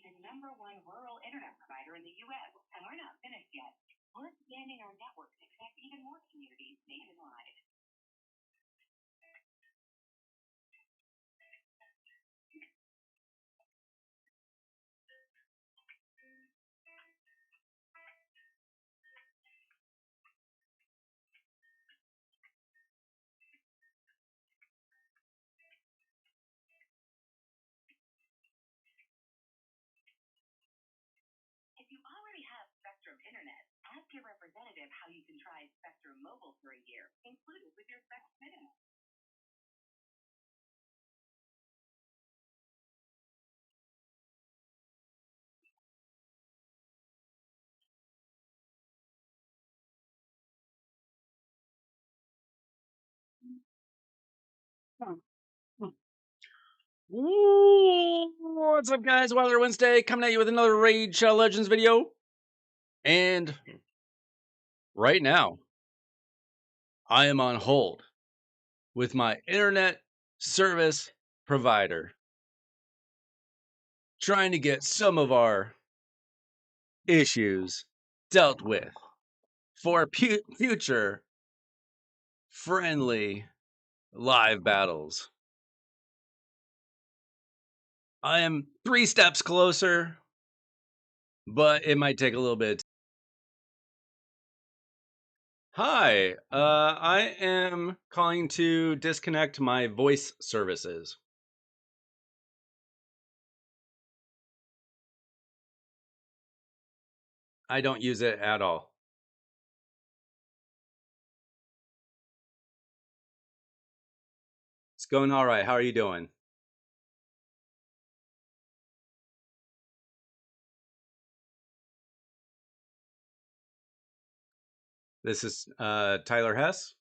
the #1 rural internet provider in the U.S., and we're not finished yet. We're expanding our network to connect even more communities nationwide. If you already have Spectrum Internet, ask your representative how you can try Spectrum Mobile for a year, included with your Spectrum Internet. What's up, guys? Wilder Wednesday coming at you with another Raid Shadow Legends video. And right now, I am on hold with my internet service provider, trying to get some of our issues dealt with for future friendly live battles. I am 3 steps closer, but it might take a little bit. Hi, I am calling to disconnect my voice services. I don't use it at all. It's going all right. How are you doing? This is Tyler Hess.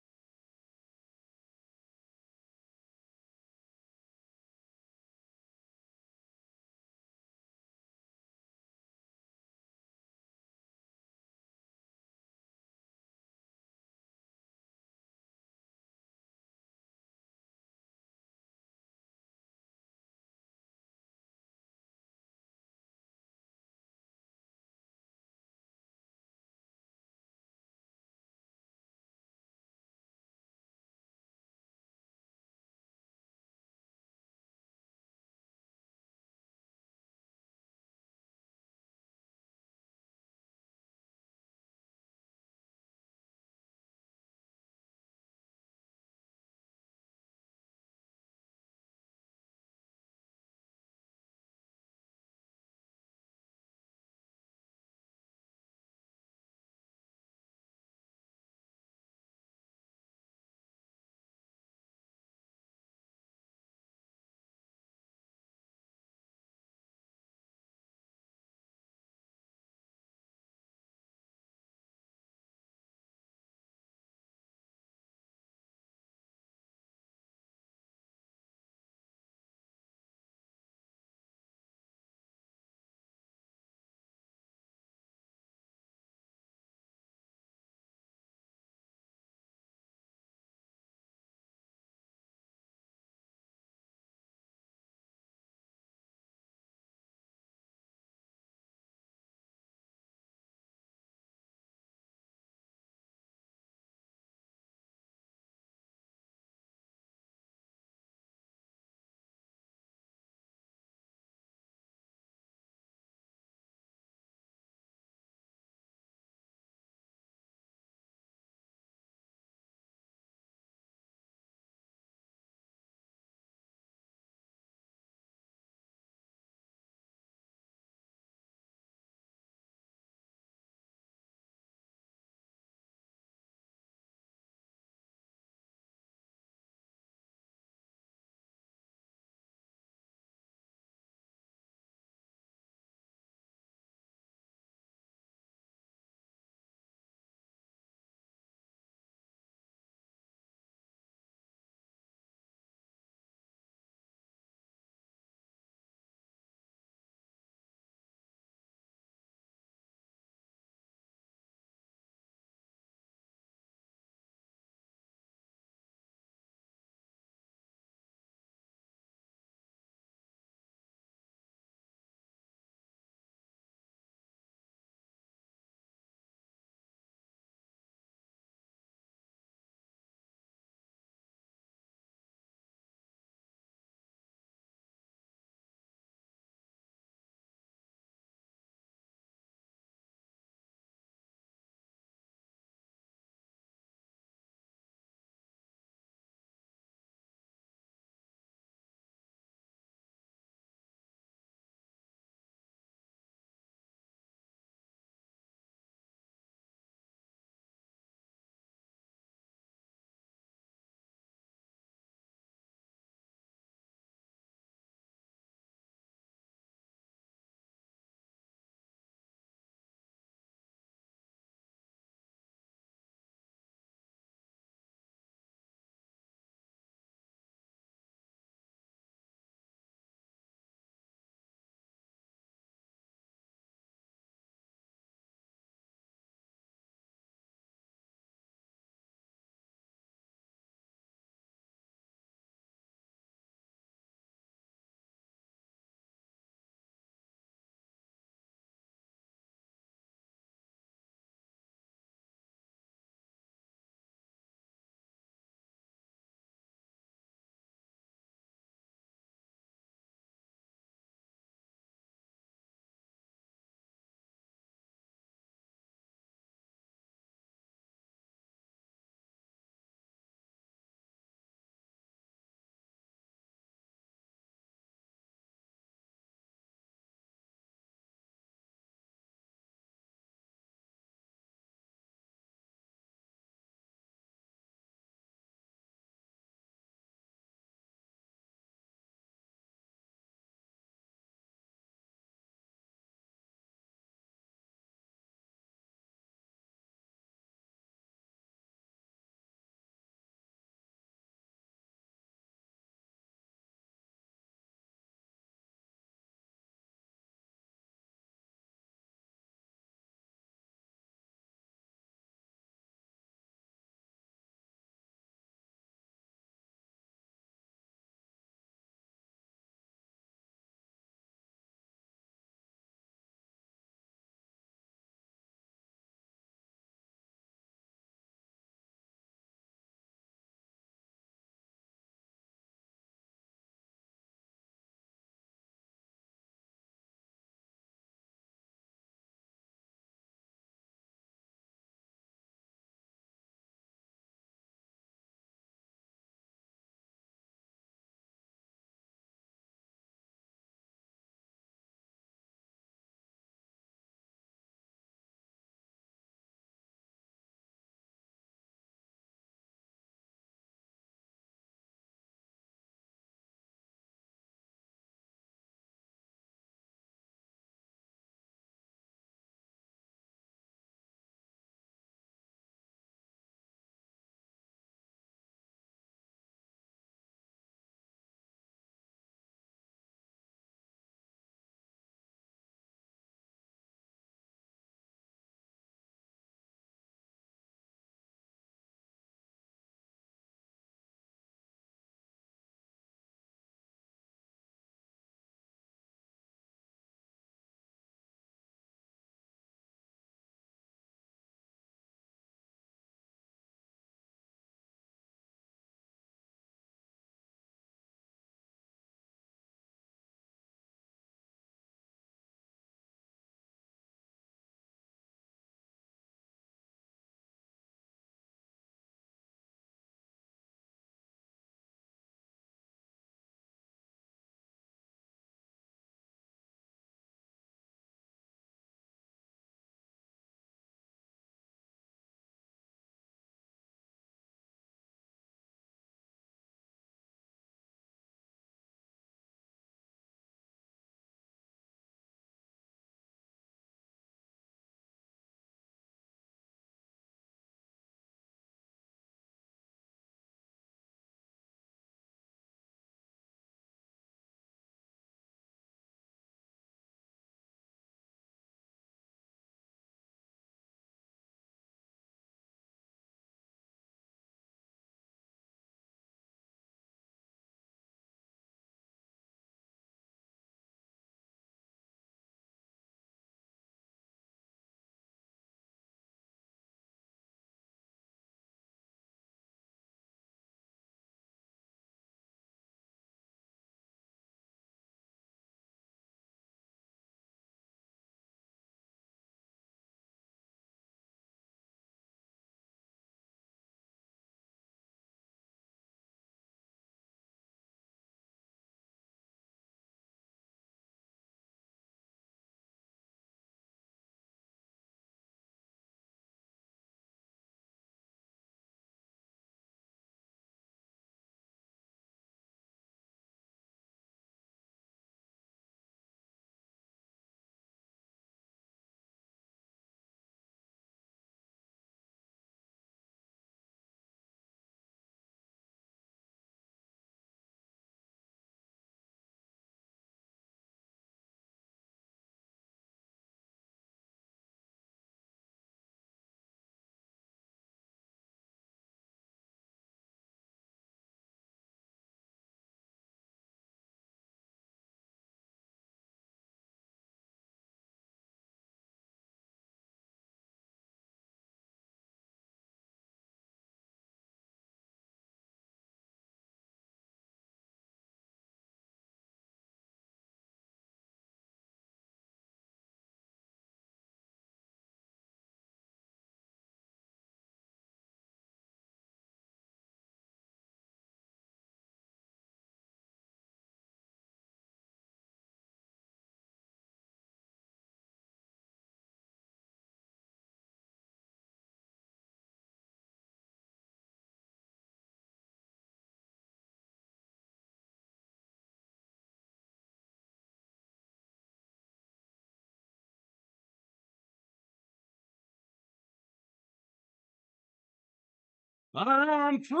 I'm free.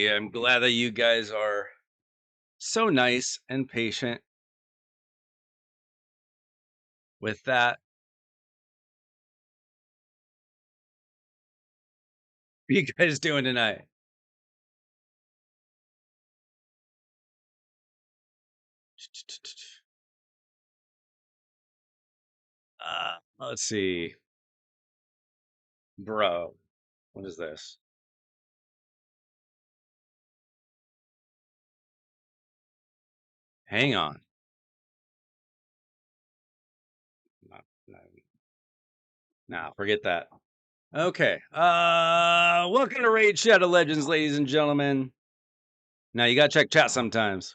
I'm glad that you guys are so nice and patient with that. What are you guys doing tonight? Let's see. Bro, what is this? Hang on. Nah, forget that. Okay. Welcome to Raid Shadow Legends, ladies and gentlemen. Now you gotta check chat sometimes.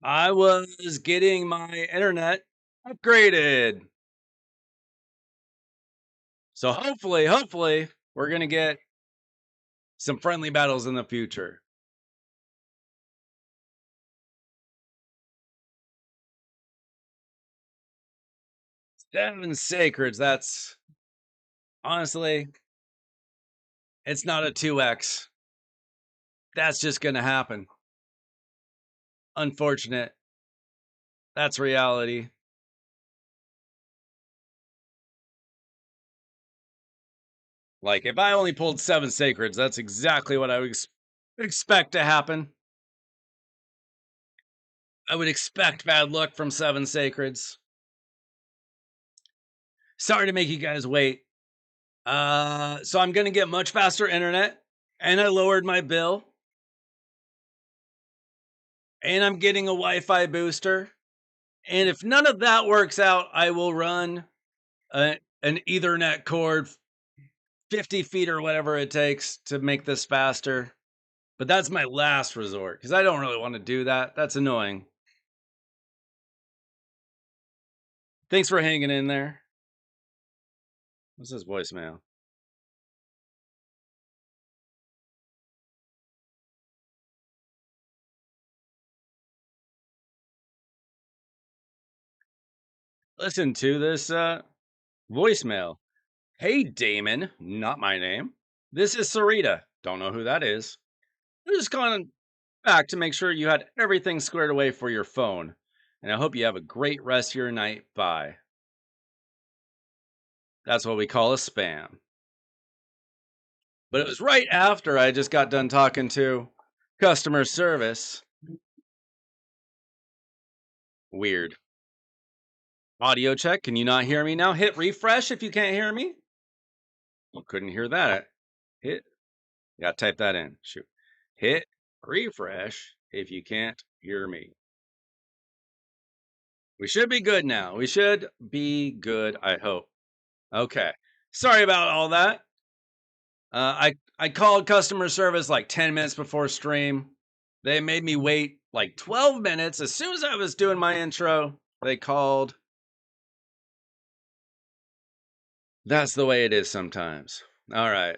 I was getting my internet upgraded. So hopefully, we're gonna get some friendly battles in the future. Seven Sacreds, that's honestly, it's not a 2x. That's just gonna happen. Unfortunate. That's reality. Like, if I only pulled 7 Sacreds, that's exactly what I would expect to happen. I would expect bad luck from 7 Sacreds. Sorry to make you guys wait. So I'm gonna get much faster internet, and I lowered my bill, and I'm getting a Wi-Fi booster. And if none of that works out, I will run an Ethernet cord 50 feet or whatever it takes to make this faster. But that's my last resort because I don't really want to do that. That's annoying. Thanks for hanging in there. What's this voicemail? Listen to this voicemail. Hey, Damon, not my name. This is Sarita. Don't know who that is. I'm just calling back to make sure you had everything squared away for your phone. And I hope you have a great rest of your night. Bye. That's what we call a spam. But it was right after I just got done talking to customer service. Weird. Audio check. Can you not hear me now? Hit refresh if you can't hear me. Well, couldn't hear that. Hit. Got to type that in. Shoot. Hit refresh if you can't hear me. We should be good now. We should be good, I hope. Okay. Sorry about all that. I called customer service like 10 minutes before stream. They made me wait like 12 minutes. As soon as I was doing my intro, they called. That's the way it is sometimes. All right.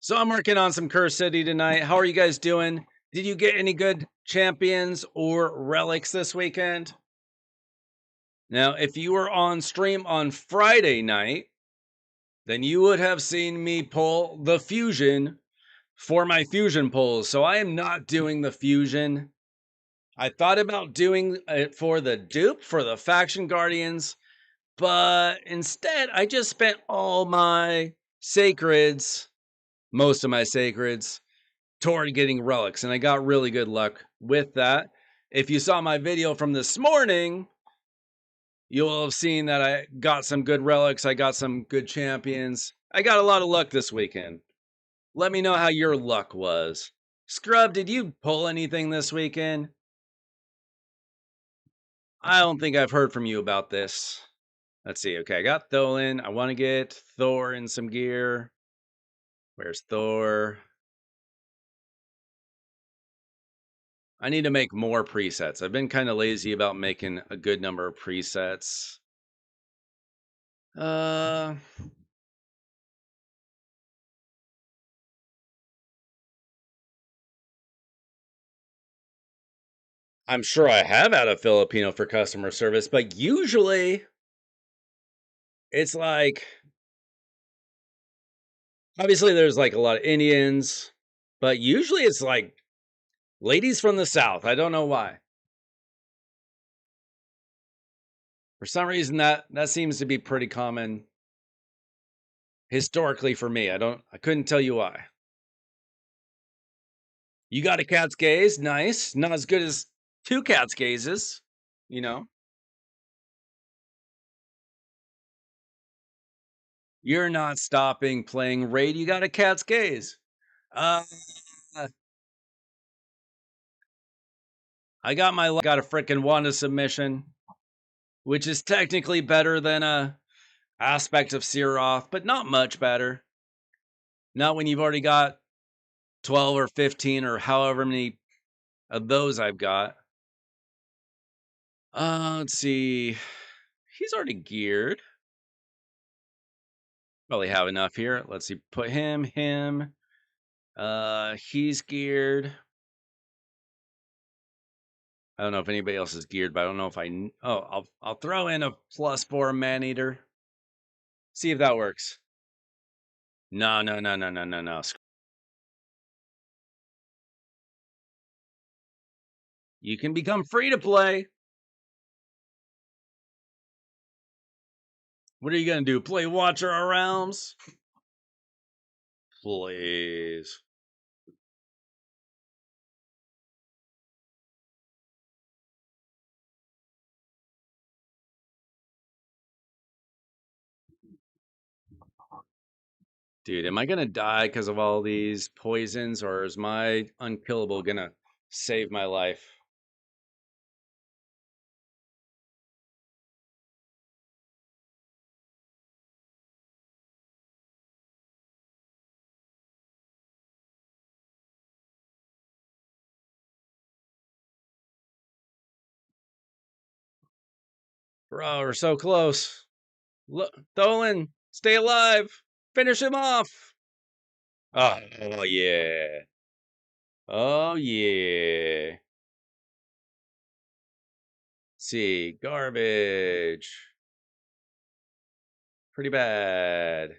So I'm working on some Curse City tonight. How are you guys doing? Did you get any good champions or relics this weekend? Now, if you were on stream on Friday night, then you would have seen me pull the fusion for my fusion pulls. So I am not doing the fusion. I thought about doing it for the dupe for the faction guardians, but instead I just spent all my sacreds, most of my sacreds, toward getting relics, and I got really good luck with that. If you saw my video from this morning, you'll have seen that I got some good relics. I got some good champions. I got a lot of luck this weekend. Let me know how your luck was. Scrub, did you pull anything this weekend? I don't think I've heard from you about this. Let's see. Okay, I got Tholin. I want to get Thor in some gear. Where's Thor? I need to make more presets. I've been kind of lazy about making a good number of presets. I'm sure I have had a Filipino for customer service, but usually It's like, obviously there's like a lot of Indians, but usually it's like ladies from the South. I don't know why. For some reason that seems to be pretty common historically for me. I couldn't tell you why. You got a cat's gaze, nice. Not as good as two cat's gazes, you know. You're not stopping playing Raid. You got a cat's gaze. Uh, I got got a freaking Wanda submission, which is technically better than a aspect of Siroth, but not much better. Not when you've already got 12 or 15 or however many of those I've got. Let's see. He's already geared. Probably have enough here. Let's see. Put him. He's geared. I don't know if anybody else is geared, but I don't know if I'll throw in a +4 man-eater. See if that works. No. You can become free to play. What are you gonna do? Play Watcher of Realms? Please. Dude, am I gonna die because of all these poisons, or is my unkillable gonna save my life? Bro, we're so close. Look, Dolan, stay alive. Finish him off. Oh yeah. Oh yeah. See, garbage. Pretty bad.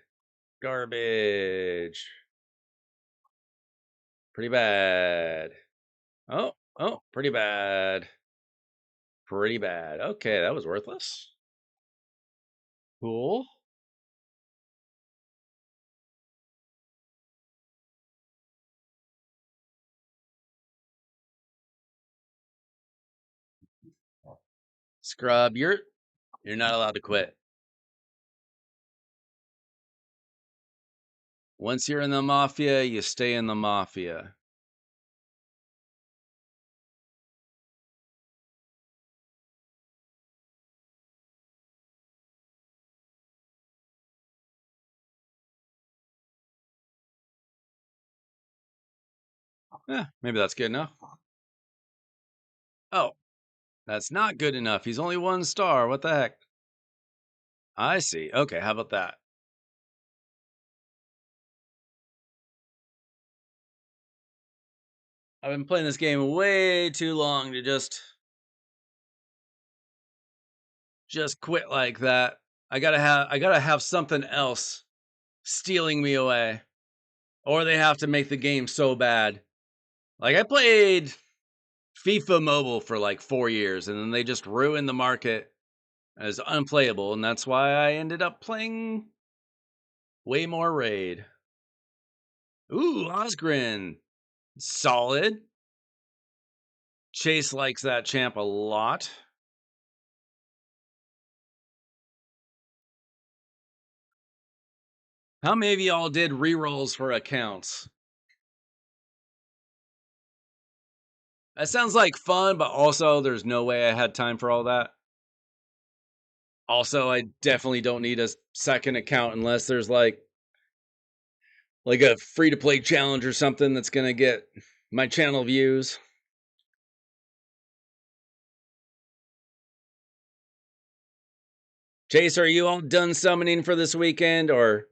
Garbage. Pretty bad. Oh, pretty bad. Pretty bad. Okay, that was worthless. Cool. Scrub, you're not allowed to quit. Once you're in the mafia, you stay in the mafia. Maybe that's good enough. Oh, that's not good enough. He's only 1 star. What the heck? I see. Okay, how about that? I've been playing this game way too long to just quit like that. I gotta have something else stealing me away, or they have to make the game so bad. Like, I played FIFA Mobile for like 4 years, and then they just ruined the market as unplayable, and that's why I ended up playing way more Raid. Ooh, Osgrin, solid. Chase likes that champ a lot. How many of y'all did rerolls for accounts? That sounds like fun, but also there's no way I had time for all that. Also, I definitely don't need a second account unless there's like a free to play challenge or something that's gonna get my channel views. Chase, are you all done summoning for this weekend, or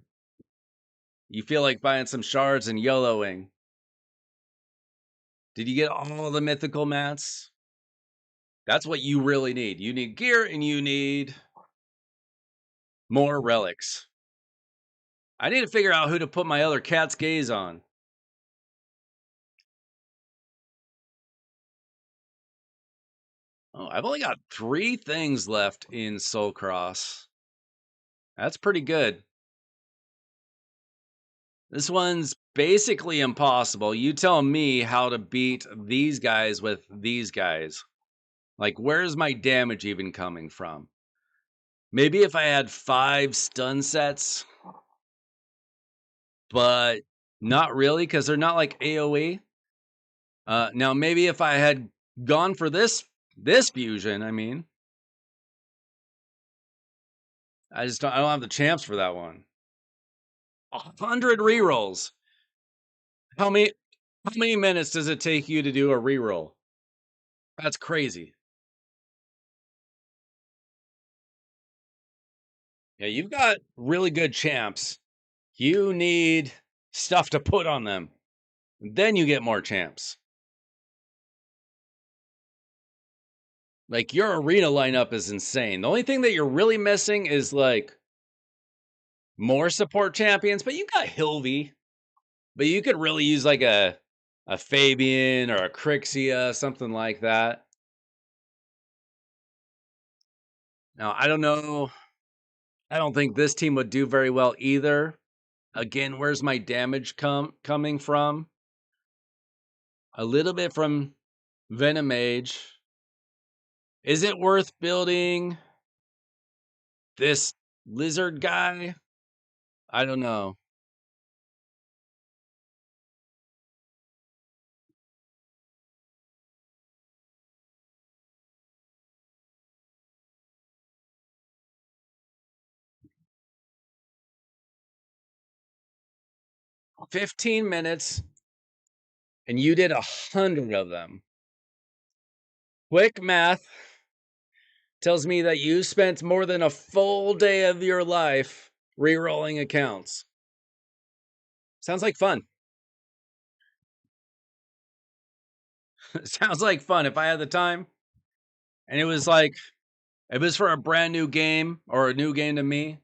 you feel like buying some shards and YOLOing? Did you get all the mythical mats? That's what you really need. You need gear and you need More relics. I need to figure out who to put my other cat's gaze on. Oh, I've only got 3 things left in Soul Cross. That's pretty good. This one's basically impossible. You tell me how to beat these guys with these guys. Like, where's my damage even coming from? Maybe if I had 5 stun sets, but not really, because they're not like AoE. Now, maybe if I had gone for this fusion, I mean, I don't have the champs for that one. 100 rerolls. How many minutes does it take you to do a reroll? That's crazy. Yeah, you've got really good champs. You need stuff to put on them. Then you get more champs. Like, your arena lineup is insane. The only thing that you're really missing is like more support champions, but you got Hilvy. But you could really use like a Fabian or a Crixia, something like that. Now, I don't know. I don't think this team would do very well either. Again, where's my damage coming from? A little bit from Venomage. Is it worth building this lizard guy? I don't know. – 15 minutes, and you did 100 of them. Quick math tells me that you spent more than a full day of your life re-rolling accounts. Sounds like fun. Sounds like fun. If I had the time, and it was for a brand new game or a new game to me,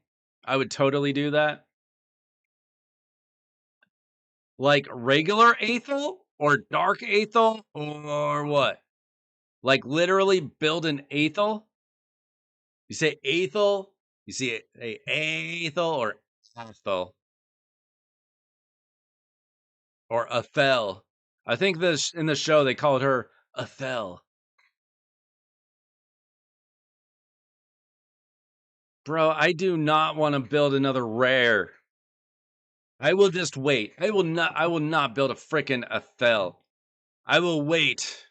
I would totally do that. Like regular Aethel or dark Aethel or what? Like literally build an Aethel? You say Aethel, you see a Aethel or Aethel or Athel. I think this in the show they called her Athel. Bro, I do not want to build another rare. I will just wait. I will not build a frickin' Athel. I will wait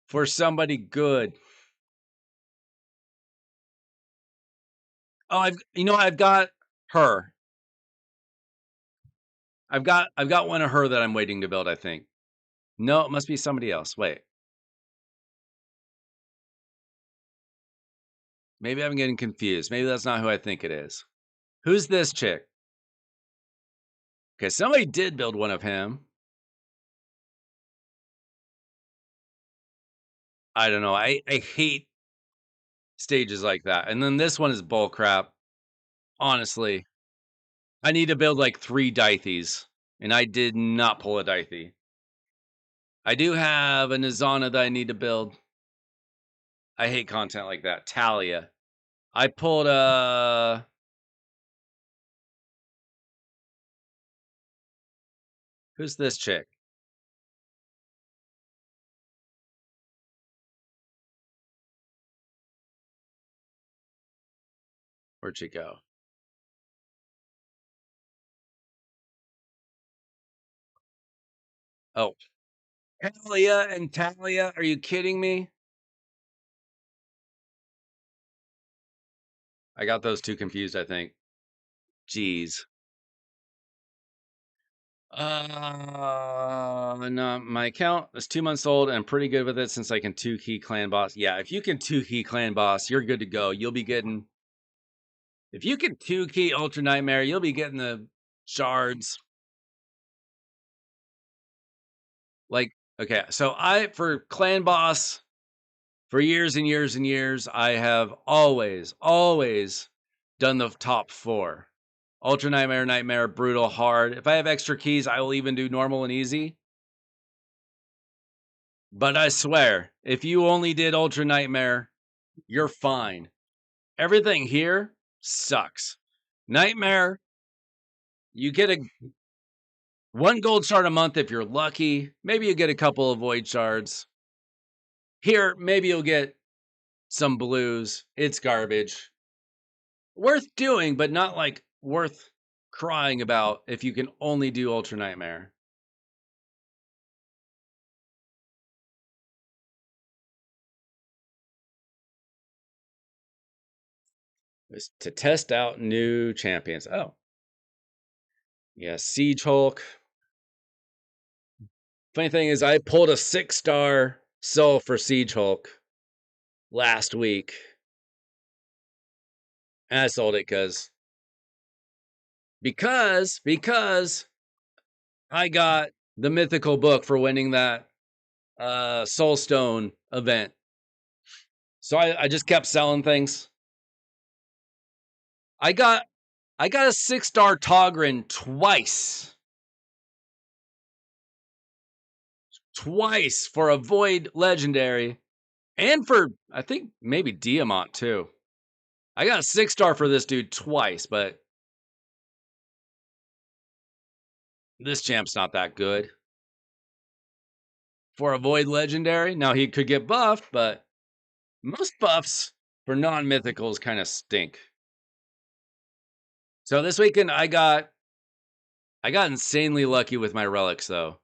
for somebody good. Oh, I've got her. I've got one of her that I'm waiting to build, I think. No, it must be somebody else. Wait. Maybe I'm getting confused. Maybe that's not who I think it is. Who's this chick? Okay, somebody did build one of him. I don't know. I hate stages like that. And then this one is bull crap. Honestly. I need to build like 3 Dythes. And I did not pull a Dythe. I do have a Nizana that I need to build. I hate content like that. Talia. I pulled a... Who's this chick? Where'd she go? Oh. Talia and Talia? Are you kidding me? I got those 2 confused, I think. Jeez. No, my account is 2 months old and I'm pretty good with it since I can 2-key clan boss. Yeah, if you can 2-key clan boss, you're good to go. You'll be getting... If you can 2-key Ultra Nightmare, you'll be getting the shards. Like, okay, so for clan boss, for years and years and years, I have always done the top 4. Ultra Nightmare, Nightmare, Brutal, Hard. If I have extra keys, I will even do normal and easy. But I swear, if you only did Ultra Nightmare, you're fine. Everything here sucks. Nightmare, you get 1 gold shard a month if you're lucky. Maybe you get a couple of void shards. Here, maybe you'll get some blues. It's garbage. Worth doing, but not like worth crying about if you can only do Ultra Nightmare. It's to test out new champions. Oh. Yeah, Siege Hulk. Funny thing is, I pulled a 6-star soul for Siege Hulk last week. And I sold it because I got the mythical book for winning that Soulstone event. So I just kept selling things. I got a 6-star Toghren twice. Twice for a Void Legendary. And for, I think, maybe Diamant, too. I got a 6-star for this dude twice, but this champ's not that good. For a Void Legendary, now he could get buffed, but most buffs for non-mythicals kind of stink. So this weekend, I got insanely lucky with my relics, though.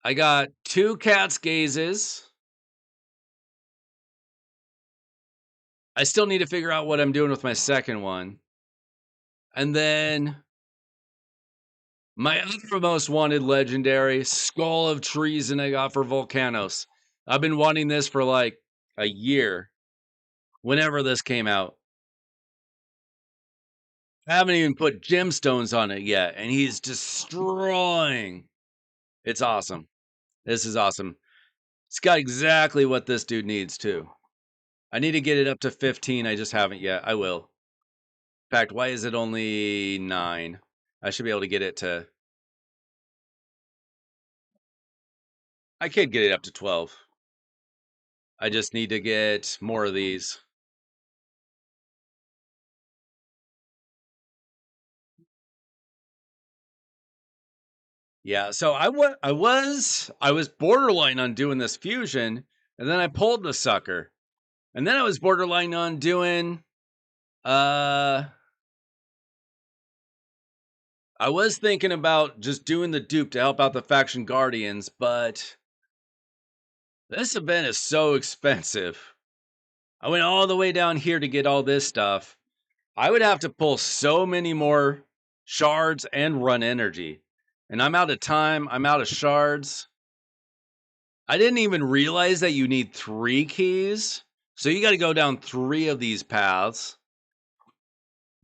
I got 2 Cat's Gazes. I still need to figure out what I'm doing with my second one. And then my other most wanted legendary, Skull of Treason I got for Volcanos. I've been wanting this for like a year. Whenever this came out. I haven't even put gemstones on it yet, and he's destroying. It's awesome. This is awesome. It's got exactly what this dude needs, too. I need to get it up to 15. I just haven't yet. I will. In fact, why is it only 9? I should be able to get it to... I could get it up to 12. I just need to get more of these. Yeah, so I was borderline on doing this fusion, and then I pulled the sucker. And then I was borderline on doing I was thinking about just doing the dupe to help out the faction guardians, but this event is so expensive. I went all the way down here to get all this stuff. I would have to pull so many more shards and run energy. And I'm out of time. I'm out of shards. I didn't even realize that you need 3 keys. So you got to go down 3 of these paths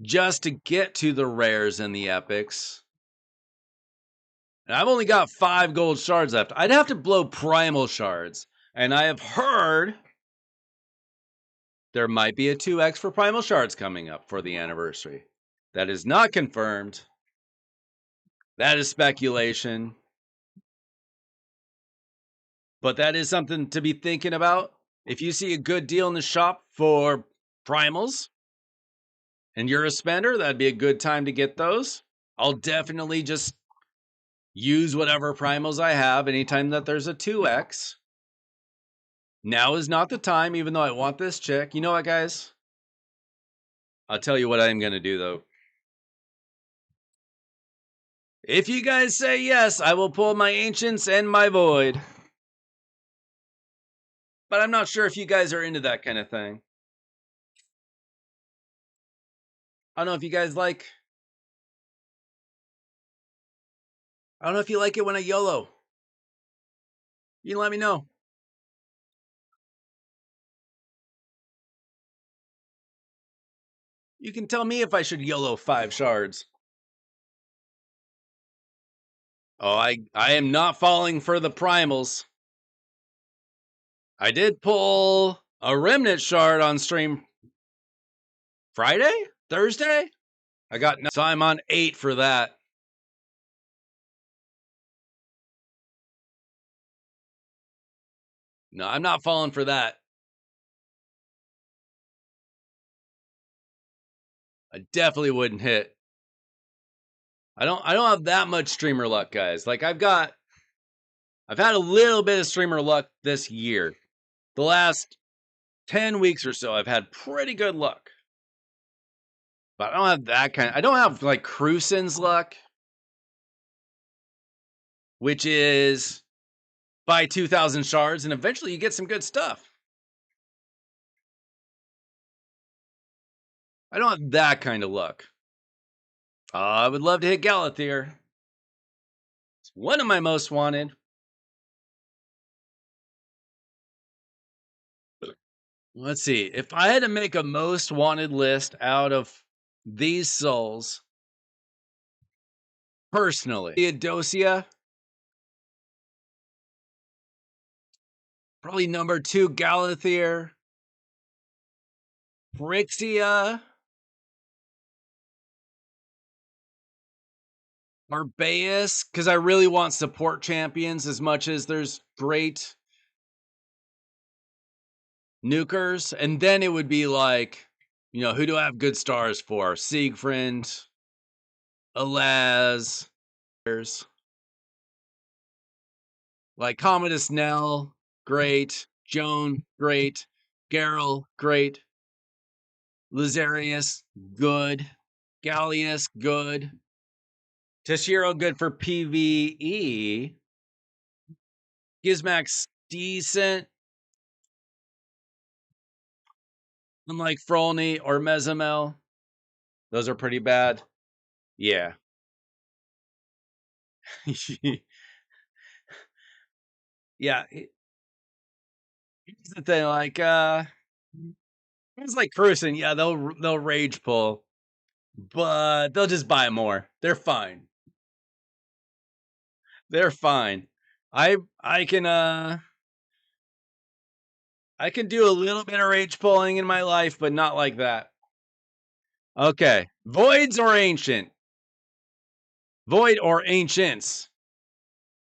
just to get to the rares and the epics. And I've only got 5 gold shards left. I'd have to blow primal shards. And I have heard there might be a 2x for primal shards coming up for the anniversary. That is not confirmed. That is speculation. But that is something to be thinking about. If you see a good deal in the shop for primals and you're a spender, that'd be a good time to get those. I'll definitely just use whatever primals I have anytime that there's a 2x. Now is not the time, even though I want this chick. You know what, guys? I'll tell you what I'm going to do, though. If you guys say yes, I will pull my Ancients and my Void. But I'm not sure if you guys are into that kind of thing. I don't know if you guys like... I don't know if you like it when I YOLO. You can let me know. You can tell me if I should YOLO 5 shards. Oh, I am not falling for the primals. I did pull a remnant shard on stream Friday? Thursday? I got no, so I'm on 8 for that. No, I'm not falling for that. I definitely wouldn't hit. I don't have that much streamer luck, guys. Like I've had a little bit of streamer luck this year. The last 10 weeks or so I've had pretty good luck. But I don't have that kind. I don't have like Cruisin's luck, which is buy 2,000 shards and eventually you get some good stuff. I don't have that kind of luck. I would love to hit Galathier. It's one of my most wanted. Let's see. If I had to make a most wanted list out of these souls, personally, Theodosia, probably number 2, Galathier, Brixia, Barbaeus, because I really want support champions as much as there's great nukers. And then it would be like, who do I have good stars for? Siegfried, Alaz, like Commodus Nell, great. Joan, great. Geralt, great. Lazarius, good. Gallius, good. Tashiro, good for PvE. Gizmax, decent. Unlike Frolny or Mezamel. Those are pretty bad. Yeah. Yeah. Here's the thing, like, it's like Cruising. Yeah, they'll rage pull, but they'll just buy more. They're fine. They're fine. I can do a little bit of rage pulling in my life, but not like that. Okay. Voids or ancient? Void or ancients?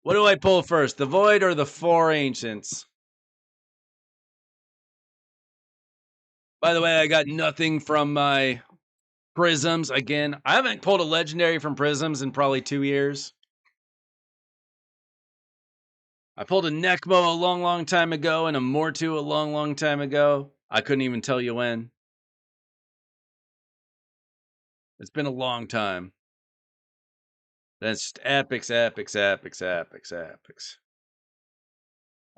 What do I pull first? The void or the 4 ancients? By the way, I got nothing from my prisms. Again, I haven't pulled a legendary from prisms in probably 2 years. I pulled a Necmo a long, long time ago and a Mortu a long, long time ago. I couldn't even tell you when. It's been a long time. That's epics.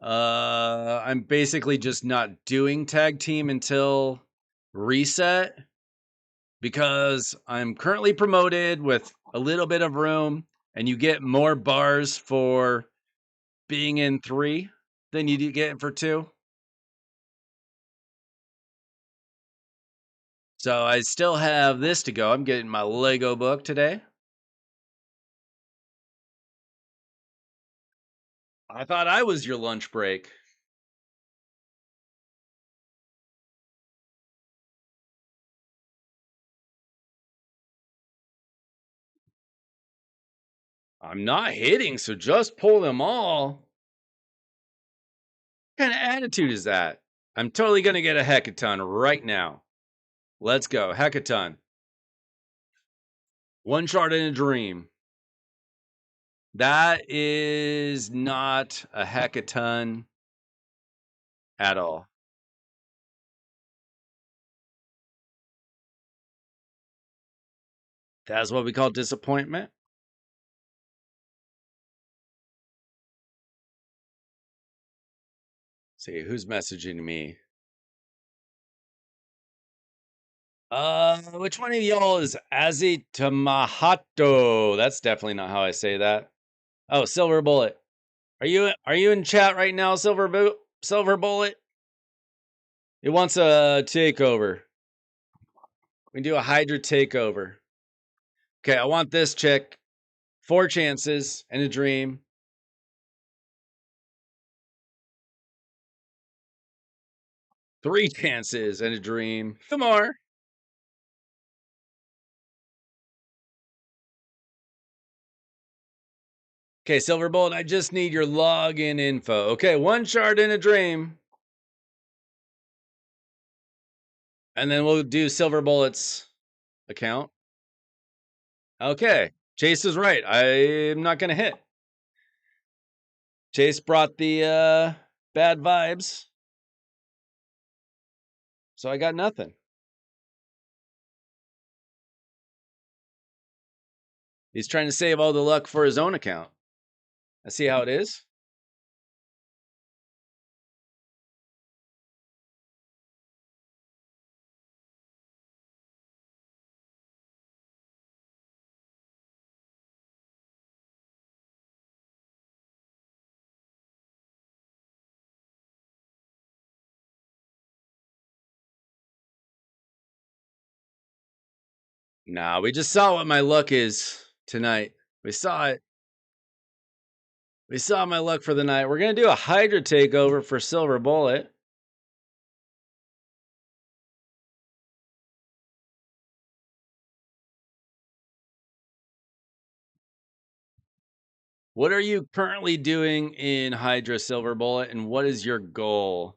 I'm basically just not doing tag team until reset because I'm currently promoted with a little bit of room and you get more bars for being in 3 than you do get for 2. So I still have this to go. I'm getting my Lego book today. I thought I was your lunch break. I'm not hitting, so just pull them all. What kind of attitude is that? I'm totally going to get a Hecaton right now. Let's go. Hecaton. 1 shard in a dream. That is not a Hecaton at all. That's what we call disappointment. See, who's messaging me? Which one of y'all is Azitamahato? That's definitely not how I say that. Oh, Silver Bullet. Are you in chat right now, Silver Bullet? It wants a takeover. We can do a Hydra takeover. Okay, I want this chick. 4 chances and a dream. 3 chances and a dream. 2 more. Okay, Silver Bullet, I just need your login info. Okay, one shard in a dream. And then we'll do Silver Bullet's account. Okay, Chase is right. I'm not going to hit. Chase brought the bad vibes. So I got nothing. He's trying to save all the luck for his own account. I see how it is. Nah, we just saw what my luck is tonight. We saw it. We saw my luck for the night. We're going to do a Hydra takeover for Silver Bullet. What are you currently doing in Hydra, Silver Bullet, and what is your goal?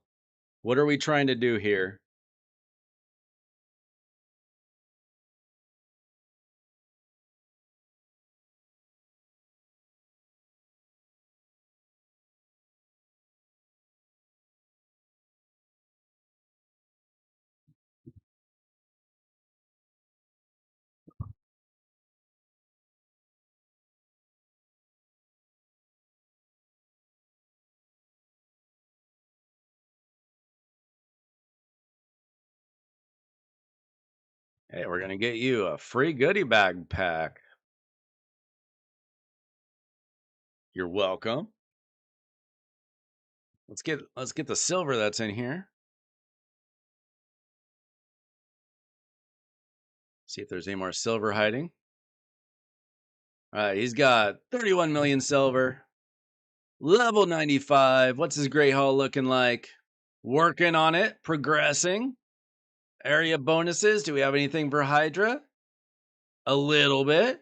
What are we trying to do here? Hey, we're going to get you a free goodie bag pack. You're welcome. Let's get the silver that's in here. See if there's any more silver hiding. All right, he's got 31 million silver. Level 95. What's his Great Hall looking like? Working on it, progressing. Area bonuses. Do we have anything for Hydra? A little bit.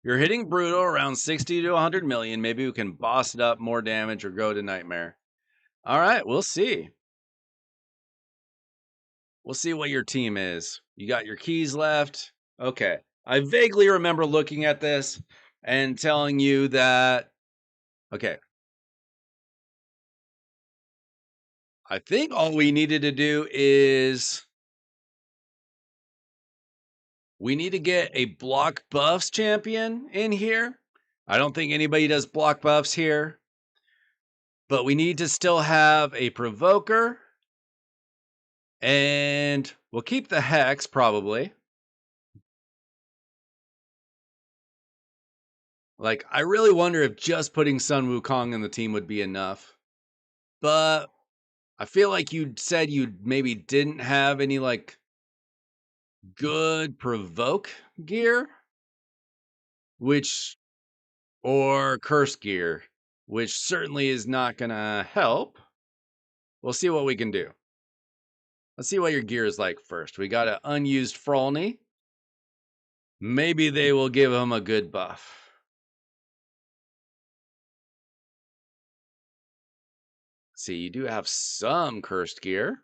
You're hitting brutal around 60 to 100 million. Maybe we can boss it up, more damage, or go to nightmare. All right, we'll see. We'll see what your team is. You got your keys left. Okay. I vaguely remember looking at this and telling you that. Okay. I think all we needed to do is we need to get a block buffs champion in here. I don't think anybody does block buffs here. But we need to still have a provoker. And we'll keep the hex probably. Like, I really wonder if just putting Sun Wukong in the team would be enough. But I feel like you said you maybe didn't have any like good provoke gear, or curse gear, which certainly is not gonna help. We'll see what we can do. Let's see what your gear is like first. We got an unused Frolny. Maybe they will give him a good buff. See, you do have some cursed gear.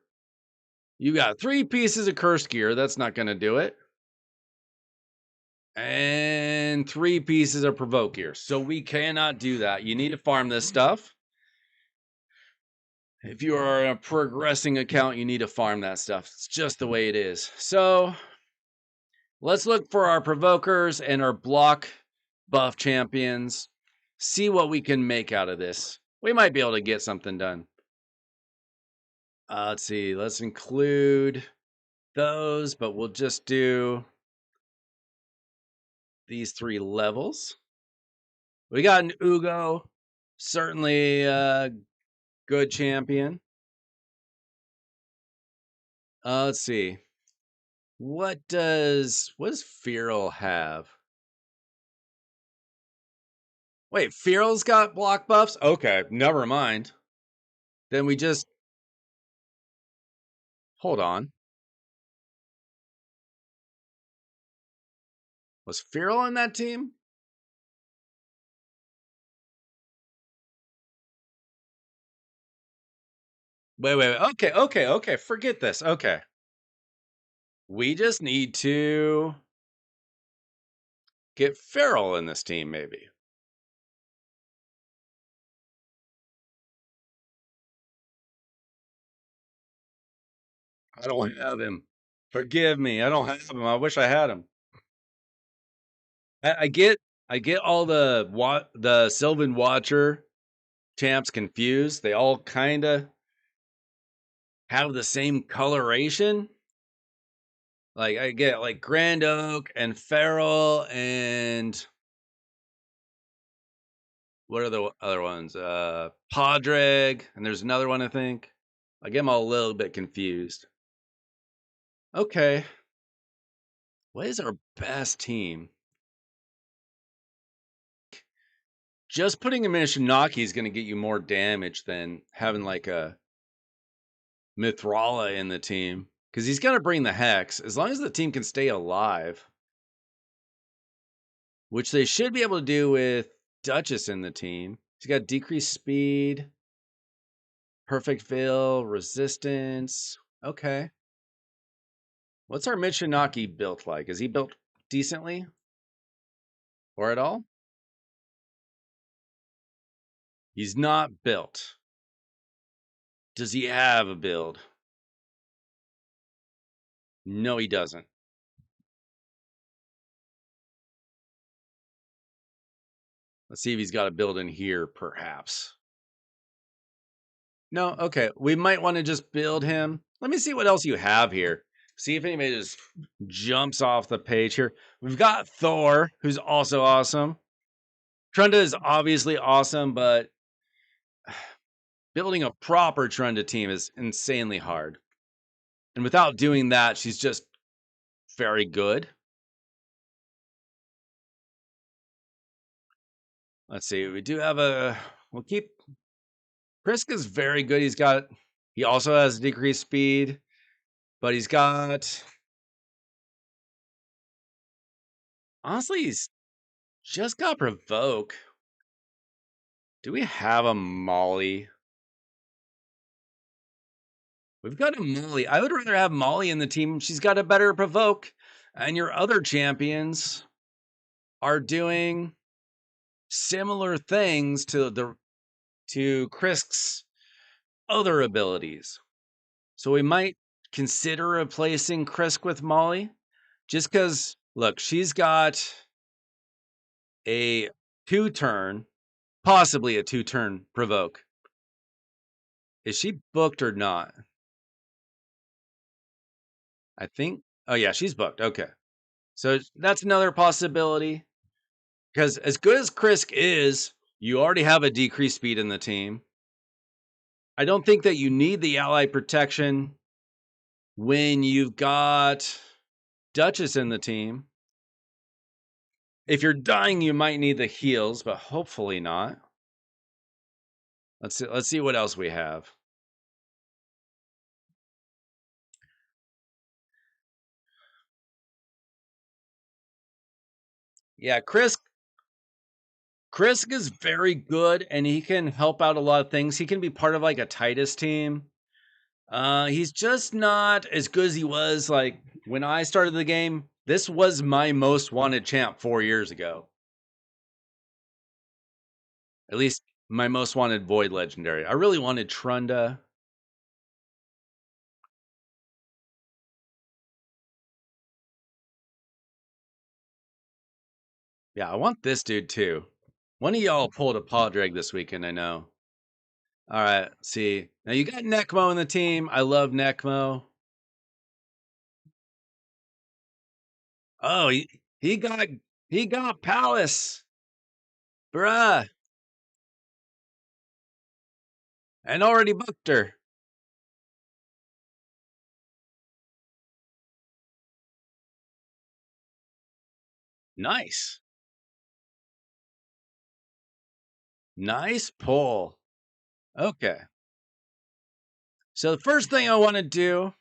You got 3 pieces of cursed gear. That's not going to do it. And 3 pieces of provoke gear. So we cannot do that. You need to farm this stuff. If you are a progressing account, you need to farm that stuff. It's just the way it is. So let's look for our provokers and our block buff champions. See what we can make out of this. We might be able to get something done. Let's see. Let's include those, but we'll just do these 3 levels. We got an Ugo, certainly a good champion. Let's see. What does Feral have? Wait, Feral's got block buffs? Okay, never mind. Then we just hold on. Was Feral on that team? Wait. Okay. Forget this. Okay. We just need to get Farrell in this team, maybe. I don't have him. Forgive me. I don't have him. I wish I had him. I get all the Sylvan Watcher champs confused. They all kind of have the same coloration. Like I get like Grand Oak and Farrell and what are the other ones? Podreg, and there's another one I think. I get them all a little bit confused. Okay. What is our best team? Just putting him in a Shinaki is going to get you more damage than having like a Mithrala in the team. Because he's going to bring the Hex. As long as the team can stay alive. Which they should be able to do with Duchess in the team. He's got decreased speed. Perfect Veil. Resistance. Okay. What's our Michinaki built like? Is he built decently? Or at all? He's not built. Does he have a build? No, he doesn't. Let's see if he's got a build in here, perhaps. No, okay. We might want to just build him. Let me see what else you have here. See if anybody just jumps off the page here. We've got Thor, who's also awesome. Trunda is obviously awesome, but building a proper Trunda team is insanely hard. And without doing that, she's just very good. Let's see. We do have we'll keep Priska's very good. He also has decreased speed, but he's got, honestly, he's just got Provoke. Do we have a Molly? We've got a Molly. I would rather have Molly in the team. She's got a better Provoke. And your other champions are doing similar things to Krisk's other abilities. So we might consider replacing Krisk with Molly. Just because, look, she's got a 2-turn, possibly a 2-turn Provoke. Is she booked or not? I think. Oh, yeah, she's booked. Okay. So that's another possibility. Because as good as Krisk is, you already have a decreased speed in the team. I don't think that you need the ally protection when you've got Duchess in the team. If you're dying, you might need the heals, but hopefully not. Let's see what else we have. Yeah, Krisk is very good, and he can help out a lot of things. He can be part of like a Titus team. He's just not as good as he was like when I started the game. This was my most wanted champ 4 years ago. At least my most wanted Void Legendary. I really wanted Trunda. Yeah, I want this dude too. One of y'all pulled a Podreg this weekend, I know. All right, see. Now you got Necmo in the team. I love Necmo. Oh, he got Palace. Bruh. And already booked her. Nice. Nice pull. Okay. So the first thing I want to do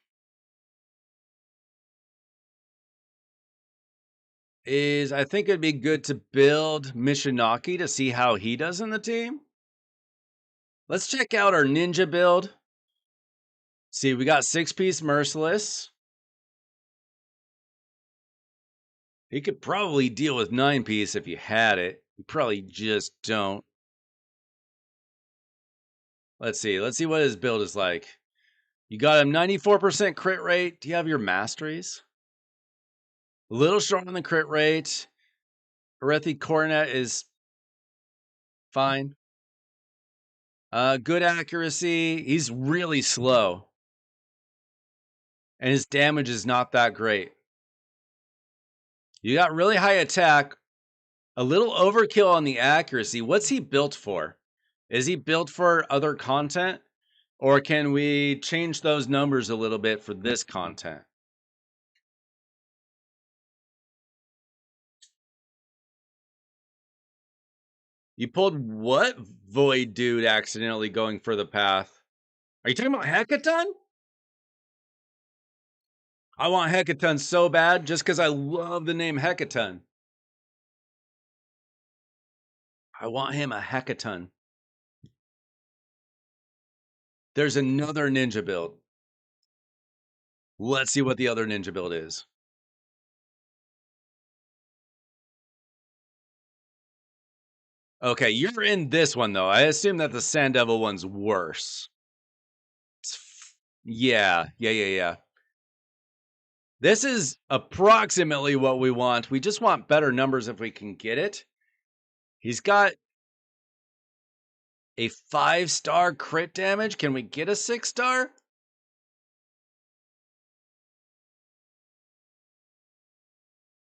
is I think it'd be good to build Mishinaki to see how he does in the team. Let's check out our ninja build. See, we got 6-piece Merciless. He could probably deal with 9-piece if you had it. You probably just don't. Let's see. Let's see what his build is like. You got him 94% crit rate. Do you have your masteries? A little short on the crit rate. Arethi Coronet is fine. Good accuracy. He's really slow. And his damage is not that great. You got really high attack. A little overkill on the accuracy. What's he built for? Is he built for other content? Or can we change those numbers a little bit for this content? You pulled what Void Dude accidentally going for the path? Are you talking about Hecaton? I want Hecaton so bad just because I love the name Hecaton. I want him a Hecaton. There's another ninja build. Let's see what the other ninja build is. Okay, you're in this one, though. I assume that the Sand Devil one's worse. Yeah. This is approximately what we want. We just want better numbers if we can get it. He's got a 5-star crit damage. Can we get a 6-star?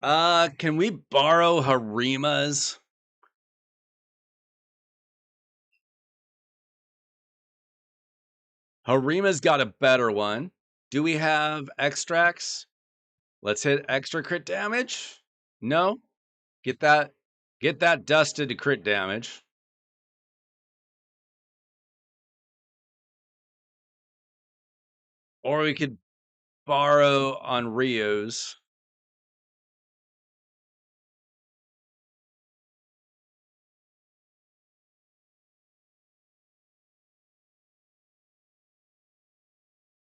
Can we borrow Harima's? Harima's got a better one. Do we have extracts? Let's hit extra crit damage. No? Get that dusted to crit damage. Or we could borrow on Rio's.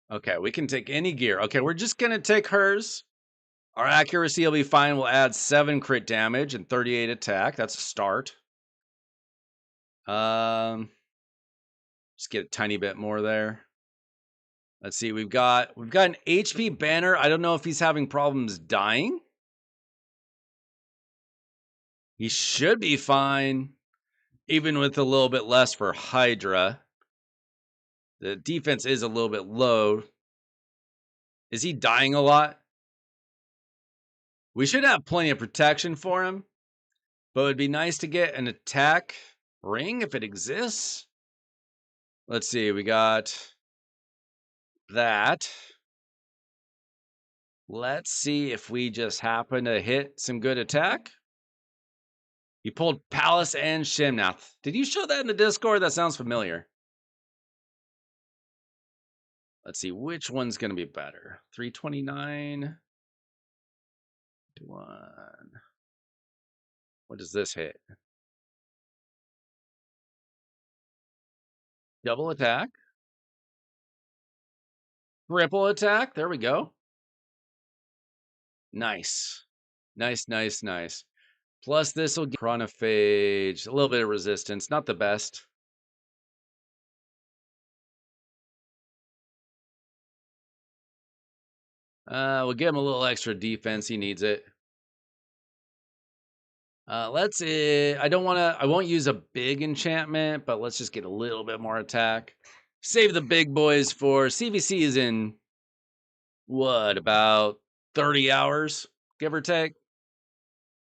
Okay, we can take any gear. Okay, we're just going to take hers. Our accuracy will be fine. We'll add 7 crit damage and 38 attack. That's a start. Just get a tiny bit more there. Let's see. We've got an HP banner. I don't know if he's having problems dying. He should be fine, even with a little bit less for Hydra. The defense is a little bit low. Is he dying a lot? We should have plenty of protection for him, but it'd be nice to get an attack ring if it exists. Let's see. We got that. Let's see if we just happen to hit some good attack. He pulled Palace and Shimnath. Did you show that in the Discord? That sounds familiar. Let's see, which one's going to be better? 329. 1. What does this hit? Double attack. Triple attack. There we go. Nice. Nice. Plus, this will get chronophage, a little bit of resistance. Not the best. We'll give him a little extra defense. He needs it. I won't use a big enchantment, but let's just get a little bit more attack. Save the big boys for CVC is in, what, about 30 hours, give or take?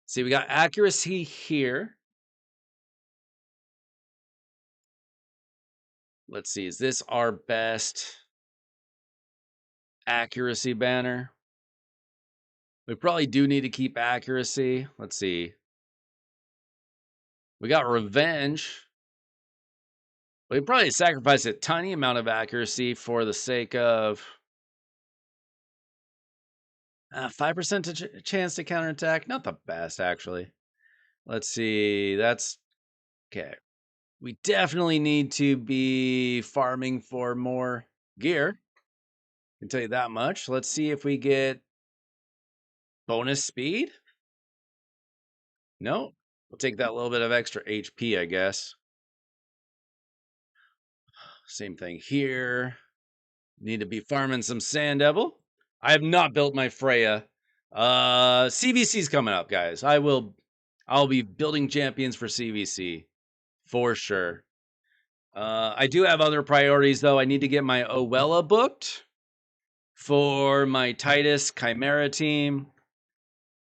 See, we got accuracy here. Let's see, is this our best accuracy banner? We probably do need to keep accuracy. Let's see. We got revenge. We probably sacrifice a tiny amount of accuracy for the sake of 5% chance to counterattack. Not the best, actually. Let's see. That's okay. We definitely need to be farming for more gear. I can tell you that much. Let's see if we get bonus speed. No, we'll take that little bit of extra HP, I guess. Same thing here. Need to be farming some Sand Devil. I have not built my Freya. CVC's coming up, guys. I'll be building champions for CVC for sure. I do have other priorities though. I need to get my Owella booked for my Titus Chimera team.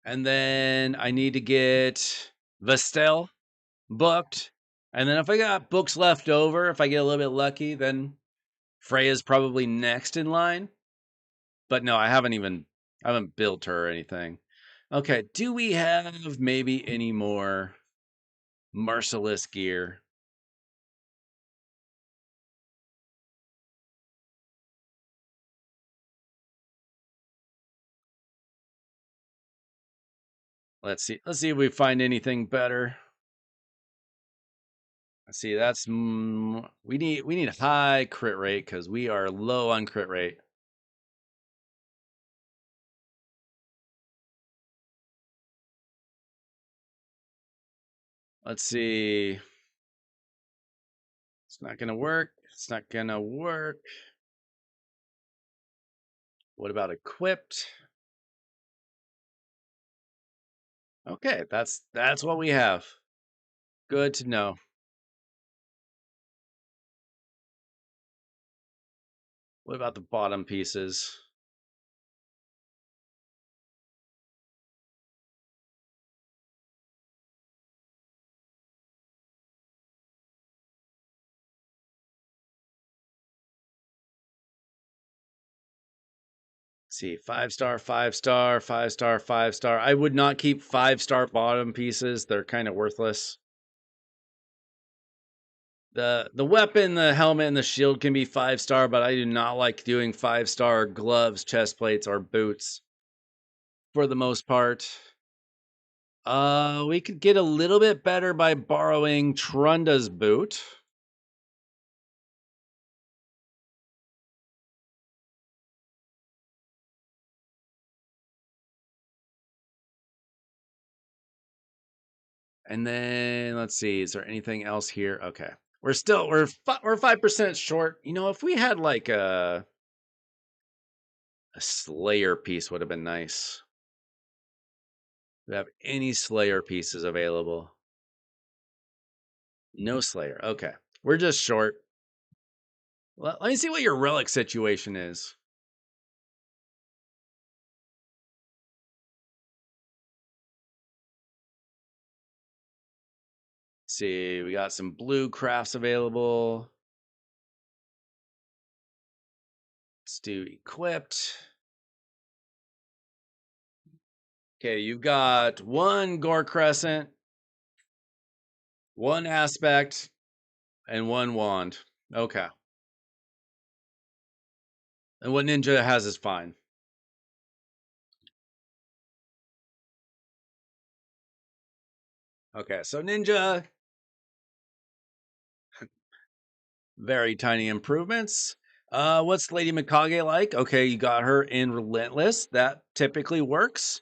And then I need to get Vestel booked. And then if I got books left over, if I get a little bit lucky, then Freya's probably next in line. But no, I haven't built her or anything. Okay, do we have maybe any more merciless gear? Let's see. Let's see if we find anything better. Let's see. That's we need high crit rate because we are low on crit rate. Let's see. It's not gonna work. It's not gonna work. What about equipped? Okay, that's what we have. Good to know. What about the bottom pieces? Let's see, 5-star, 5-star, 5-star, 5-star. I would not keep 5-star bottom pieces. They're kind of worthless. The weapon, the helmet, and the shield can be 5-star, but I do not like doing 5-star gloves, chest plates, or boots for the most part. We could get a little bit better by borrowing Trunda's boot. And then let's see, is there anything else here? Okay. We're 5% short. You know, if we had like a Slayer piece would have been nice. Do we have any Slayer pieces available? No Slayer. Okay. We're just short. Let me see what your relic situation is. Let's see, we got some blue crafts available. Let's do equipped. Okay, you've got one Gore Crescent, one Aspect, and one Wand. Okay. And what Ninja has is fine. Okay, so Ninja, very tiny improvements. What's Lady Mikage like? Okay, you got her in Relentless. That typically works.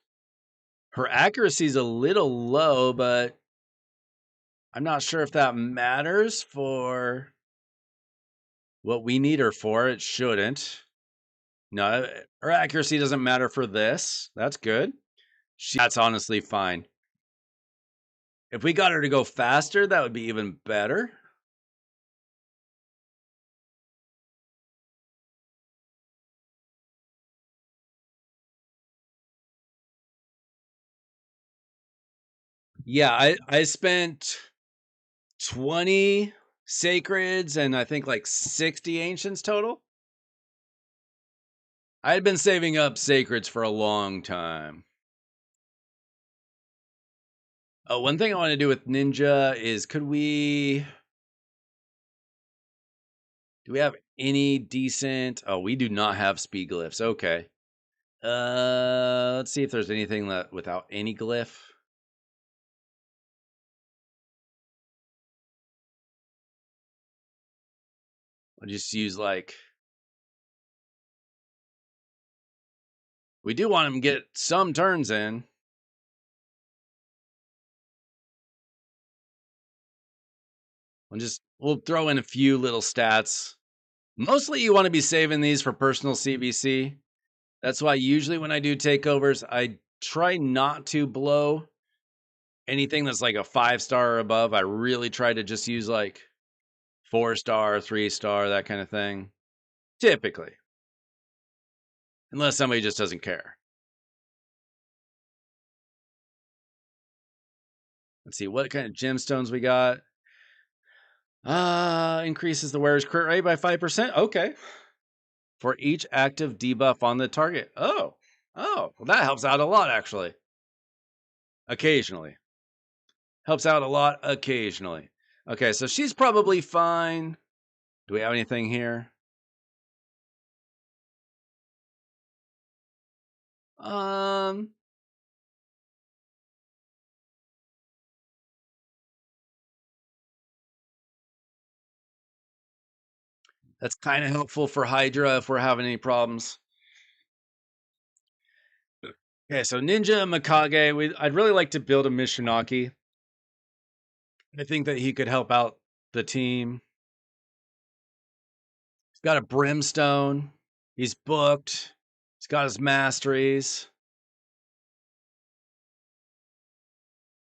Her accuracy's a little low, but I'm not sure if that matters for what we need her for. It shouldn't. No, her accuracy doesn't matter for this. That's good. That's honestly fine. If we got her to go faster, that would be even better. Yeah, I spent 20 sacreds and I think like 60 ancients total. I had been saving up sacreds for a long time. Oh, one thing I want to do with Ninja is do we have any decent? Oh, we do not have speed glyphs. Okay. Let's see if there's anything that without any glyph. I'll just use like We do want him to get some turns in. We'll throw in a few little stats. Mostly you want to be saving these for personal CBC. That's why usually when I do takeovers, I try not to blow anything that's like a 5-star or above. I really try to just use like 4-star, 3-star, that kind of thing. Typically. Unless somebody just doesn't care. Let's see, what kind of gemstones we got? Increases the wearer's crit rate by 5%. Okay. For each active debuff on the target. Oh, well, that helps out a lot, actually. Occasionally. Helps out a lot occasionally. Okay, so she's probably fine. Do we have anything here? That's kind of helpful for Hydra if we're having any problems. Okay, so Ninja Mikage, I'd really like to build a Mishinaki. I think that he could help out the team. He's got a Brimstone. He's booked. He's got his masteries.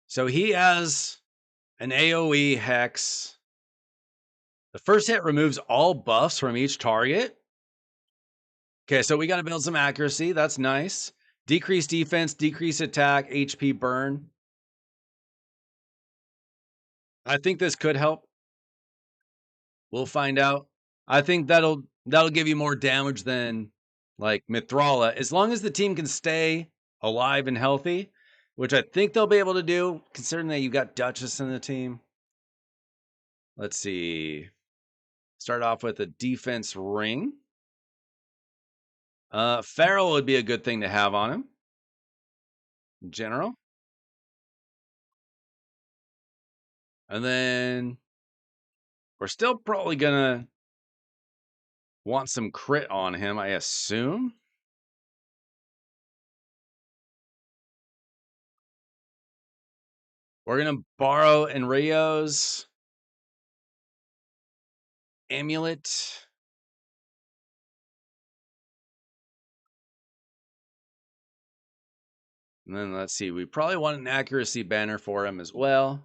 So he has an AoE Hex. The first hit removes all buffs from each target. Okay, so we got to build some accuracy. That's nice. Decrease defense, decrease attack, HP burn. I think this could help. We'll find out. I think that'll give you more damage than like Mithrala, as long as the team can stay alive and healthy, which I think they'll be able to do, considering that you've got Duchess in the team. Let's see. Start off with a defense ring. Feral would be a good thing to have on him. In general. And then we're still probably gonna want some crit on him, I assume. We're gonna borrow Enrio's amulet. And then let's see, we probably want an accuracy banner for him as well.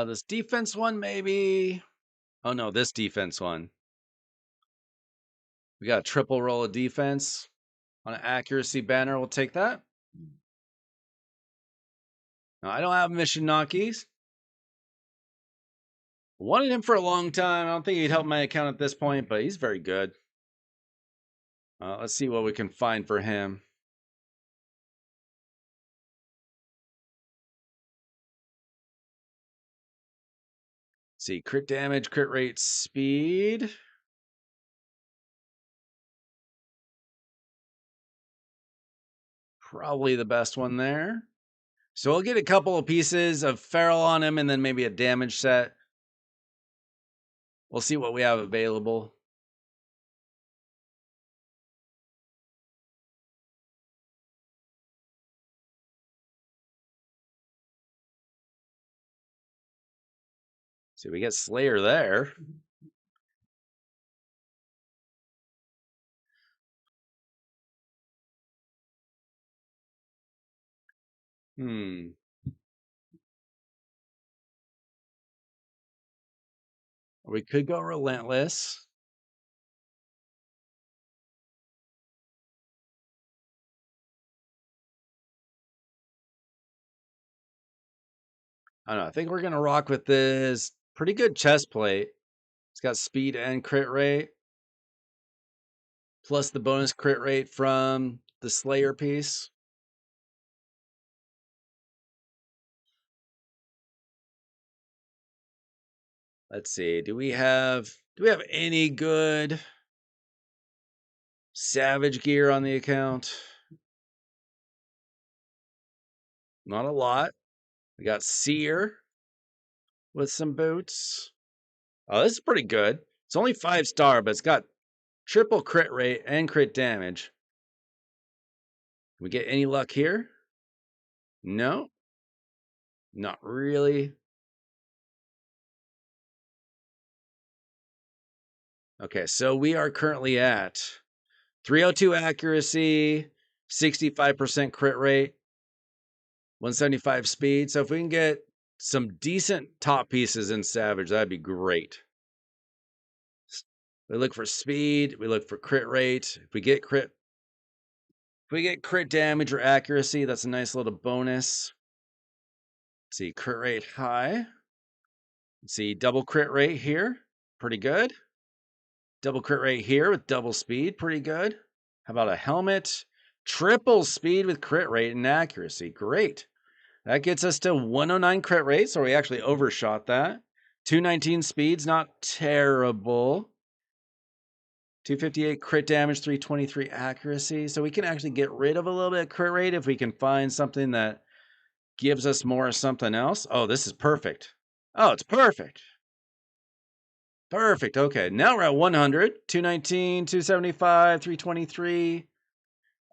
This defense one, maybe. Oh no, this defense one. We got a triple roll of defense on an accuracy banner. We'll take that. Now, I don't have Mishinakis. Wanted him for a long time. I don't think he'd help my account at this point, but he's very good. Let's see what we can find for him. Let's see, crit damage, crit rate, speed. Probably the best one there. So we'll get a couple of pieces of feral on him and then maybe a damage set. We'll see what we have available. See, we get Slayer there. We could go Relentless. I don't know. I think we're going to rock with this pretty good chest plate. It's got speed and crit rate. Plus the bonus crit rate from the Slayer piece. Let's see. Do we have any good Savage gear on the account? Not a lot. We got Seer with some boots. Oh, this is pretty good. It's only 5-star, but it's got triple crit rate and crit damage. We get any luck here? No, not really. Okay, so we are currently at 302 accuracy, 65% crit rate, 175 speed. So if we can get some decent top pieces in Savage, that'd be great. We look for speed, we look for crit rate. If we get crit damage or accuracy, that's a nice little bonus. Let's see, crit rate high. Let's see, double crit rate here. Pretty good. Double crit rate here with double speed. Pretty good. How about a helmet? Triple speed with crit rate and accuracy. Great. That gets us to 109 crit rate, so we actually overshot that. 219 speed's not terrible. 258 crit damage, 323 accuracy. So we can actually get rid of a little bit of crit rate if we can find something that gives us more of something else. Oh, this is perfect. Oh, it's perfect. Perfect. Okay, now we're at 100. 219, 275, 323.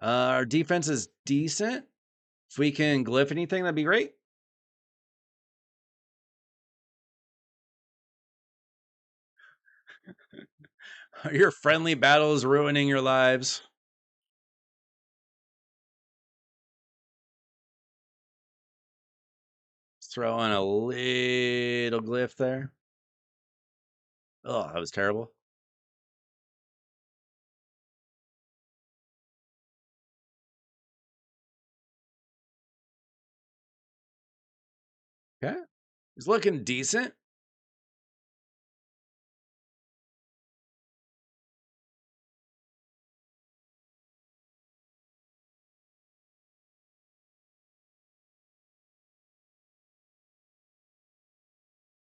Our defense is decent. If we can glyph anything, that'd be great. Your friendly battle is ruining your lives. Let's throw on a little glyph there. Oh, that was terrible. Okay. He's looking decent.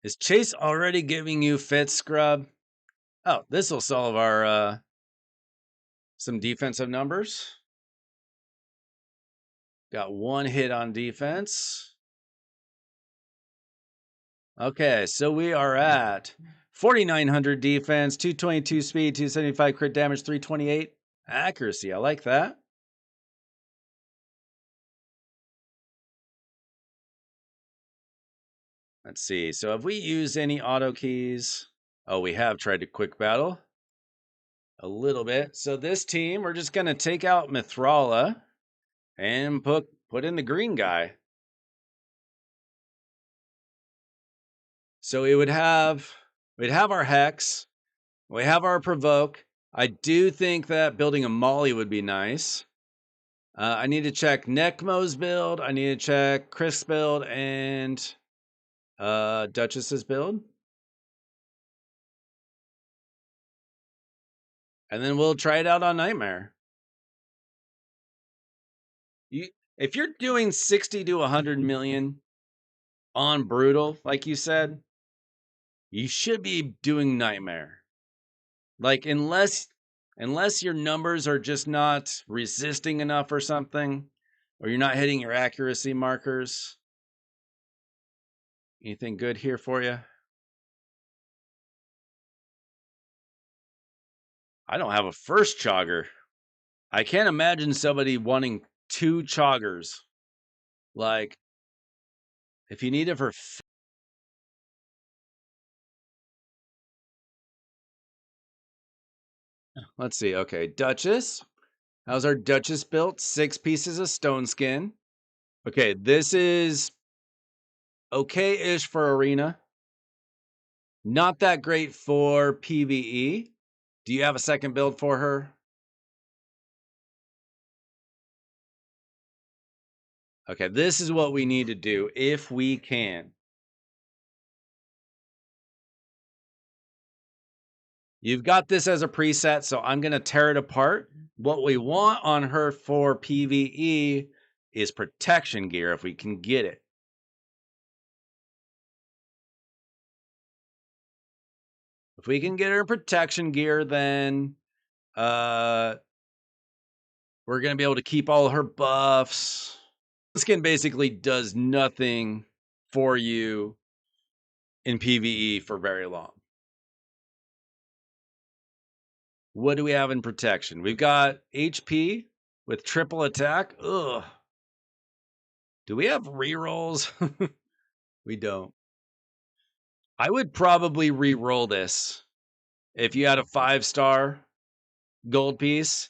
Is Chase already giving you fits, scrub? Oh, this will solve our some defensive numbers. Got one hit on defense. Okay, so we are at 4,900 defense, 222 speed, 275 crit damage, 328 accuracy. I like that. Let's see. So if we use any auto keys, oh, we have tried to quick battle a little bit. So this team, we're just going to take out Mithrala and put in the green guy. So we'd have our Hex, we have our Provoke. I do think that building a Molly would be nice. I need to check Necmo's build. I need to check Chris' build and Duchess's build. And then we'll try it out on Nightmare. If you're doing 60 to 100 million on Brutal, like you said, you should be doing Nightmare. Like, unless your numbers are just not resisting enough or something, or you're not hitting your accuracy markers. Anything good here for you? I don't have a first chogger. I can't imagine somebody wanting 2 choggers. Like, if you need it for... Let's see. Okay, Duchess. How's our Duchess built? 6 pieces of stone skin. Okay, this is okay-ish for arena. Not that great for PvE. Do you have a second build for her? Okay, this is what we need to do if we can. You've got this as a preset, so I'm going to tear it apart. What we want on her for PvE is protection gear if we can get it. If we can get her protection gear, then we're going to be able to keep all her buffs. Skin basically does nothing for you in PvE for very long. What do we have in protection? We've got HP with triple attack. Ugh. Do we have rerolls? We don't. I would probably re-roll this. If you had a 5-star gold piece,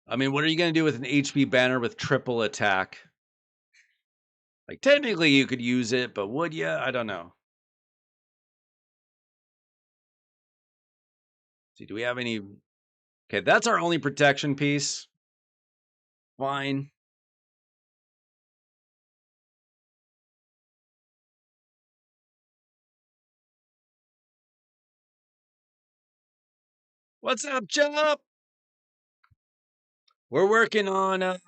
I mean, what are you going to do with an HP banner with triple attack? Like, technically you could use it, but would you? I don't know. See, do we have any? Okay, that's our only protection piece. Fine. What's up, Chop? We're working on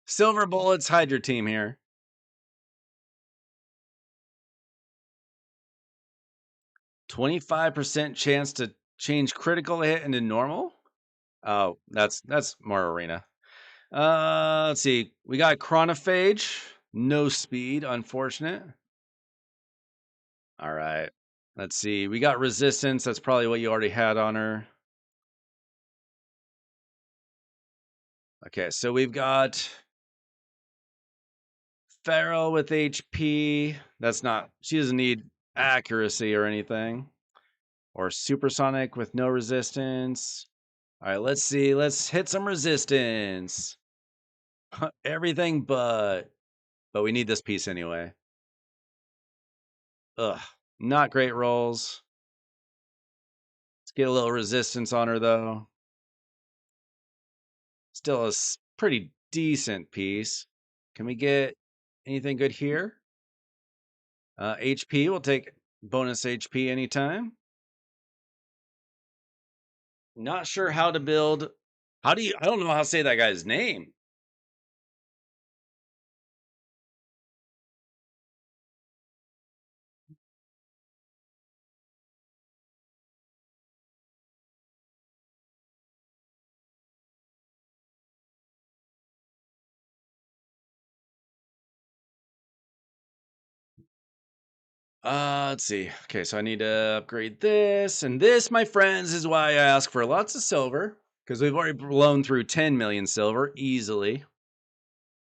Silver Bullets Hydra team here. 25% chance to change critical hit into normal. Oh, that's more arena. Let's see. We got Chronophage. No speed, unfortunate. All right. Let's see. We got resistance. That's probably what you already had on her. Okay, so we've got Feral with HP. That's not, she doesn't need accuracy or anything. Or Supersonic with no resistance. All right, let's see. Let's hit some resistance. Everything but we need this piece anyway. Ugh, not great rolls. Let's get a little resistance on her though. Still a pretty decent piece. Can we get anything good here? HP, we'll take bonus HP anytime. Not sure how to build. I don't know how to say that guy's name. Let's see. Okay, so I need to upgrade this. And this, my friends, is why I ask for lots of silver. Because we've already blown through 10 million silver easily.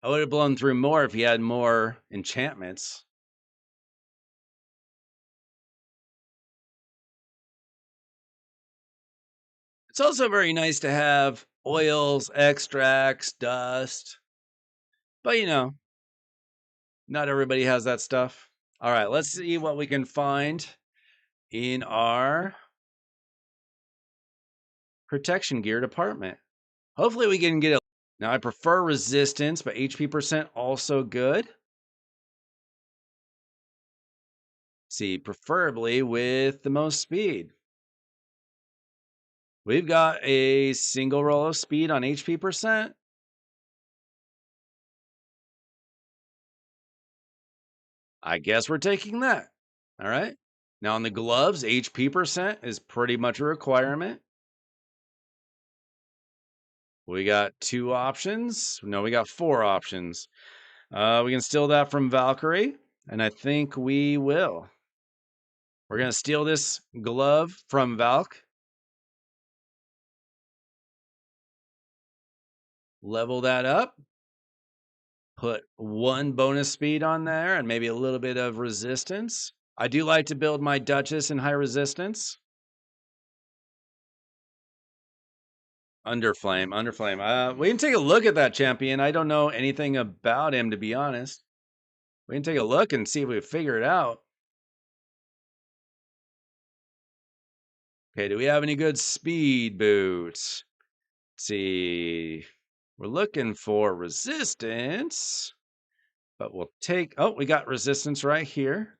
I would have blown through more if you had more enchantments. It's also very nice to have oils, extracts, dust. But you know, not everybody has that stuff. All right, let's see what we can find in our protection gear department. Hopefully we can get it. Now I prefer resistance, but HP percent also good. See, preferably with the most speed. We've got a single roll of speed on HP percent. I guess we're taking that. All right. Now on the gloves, HP percent is pretty much a requirement. We got 2 options. No, we got 4 options. We can steal that from Valkyrie, and I think we will. We're going to steal this glove from Valk. Level that up. Put 1 bonus speed on there and maybe a little bit of resistance. I do like to build my Duchess in high resistance. Underflame. We can take a look at that champion. I don't know anything about him, to be honest. We can take a look and see if we figure it out. Okay, do we have any good speed boots? Let's see. We're looking for resistance, but we'll take, oh, we got resistance right here.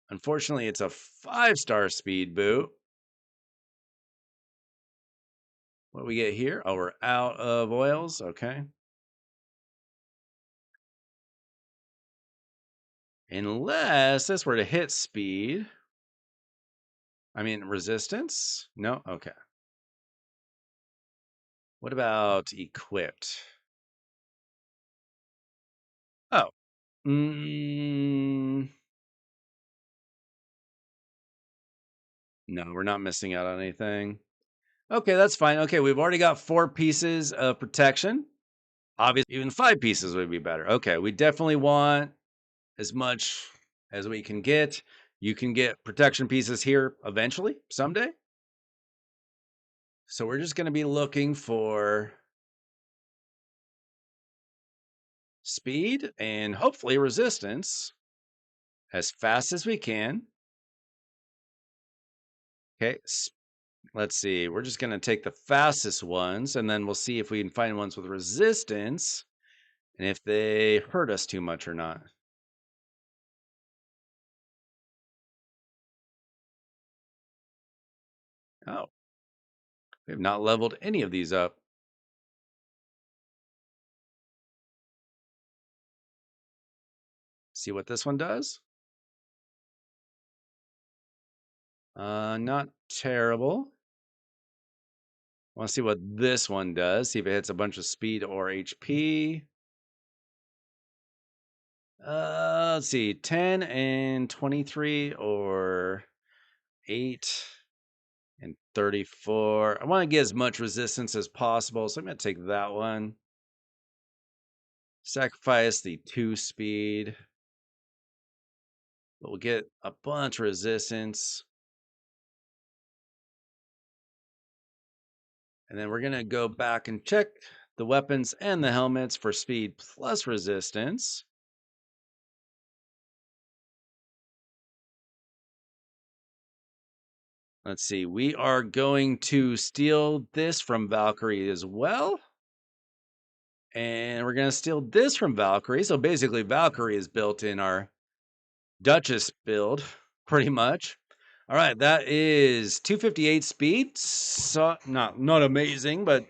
Unfortunately, it's a 5-star speed boot. What do we get here? Oh, we're out of oils. Okay. Unless this were to hit speed. I mean, resistance? No? Okay. What about equipped? Oh. No, No, we're not missing out on anything. Okay, that's fine. Okay, we've already got 4 pieces of protection. Obviously, even 5 pieces would be better. Okay, we definitely want as much as we can get. You can get protection pieces here eventually, someday. So we're just going to be looking for speed and hopefully resistance as fast as we can. Okay, let's see. We're just going to take the fastest ones and then we'll see if we can find ones with resistance and if they hurt us too much or not. Oh, we have not leveled any of these up. See what this one does? Not terrible. Want to see what this one does. See if it hits a bunch of speed or HP. Let's see. 10 and 23 or 8 and 34. I want to get as much resistance as possible, so I'm going to take that one. Sacrifice the 2 speed. But we'll get a bunch of resistance. And then we're going to go back and check the weapons and the helmets for speed plus resistance. Let's see. We are going to steal this from Valkyrie as well. And we're going to steal this from Valkyrie. So basically, Valkyrie is built in our Duchess build, pretty much. All right, that is 258 speed. So, not amazing, but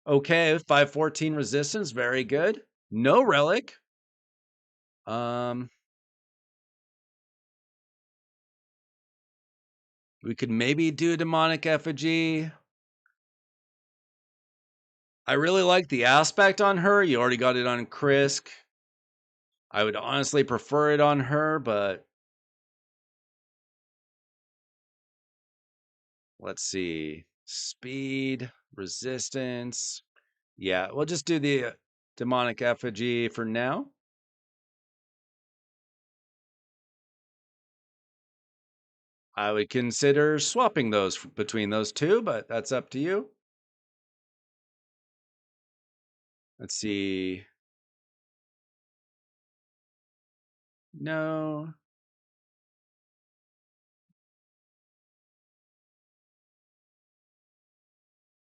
okay. 514 resistance, very good. No relic. We could maybe do demonic effigy. I really like the aspect on her. You already got it on Krisk. I would honestly prefer it on her, but let's see. Speed, resistance. Yeah, we'll just do the demonic effigy for now. I would consider swapping those between those two, but that's up to you. Let's see. No.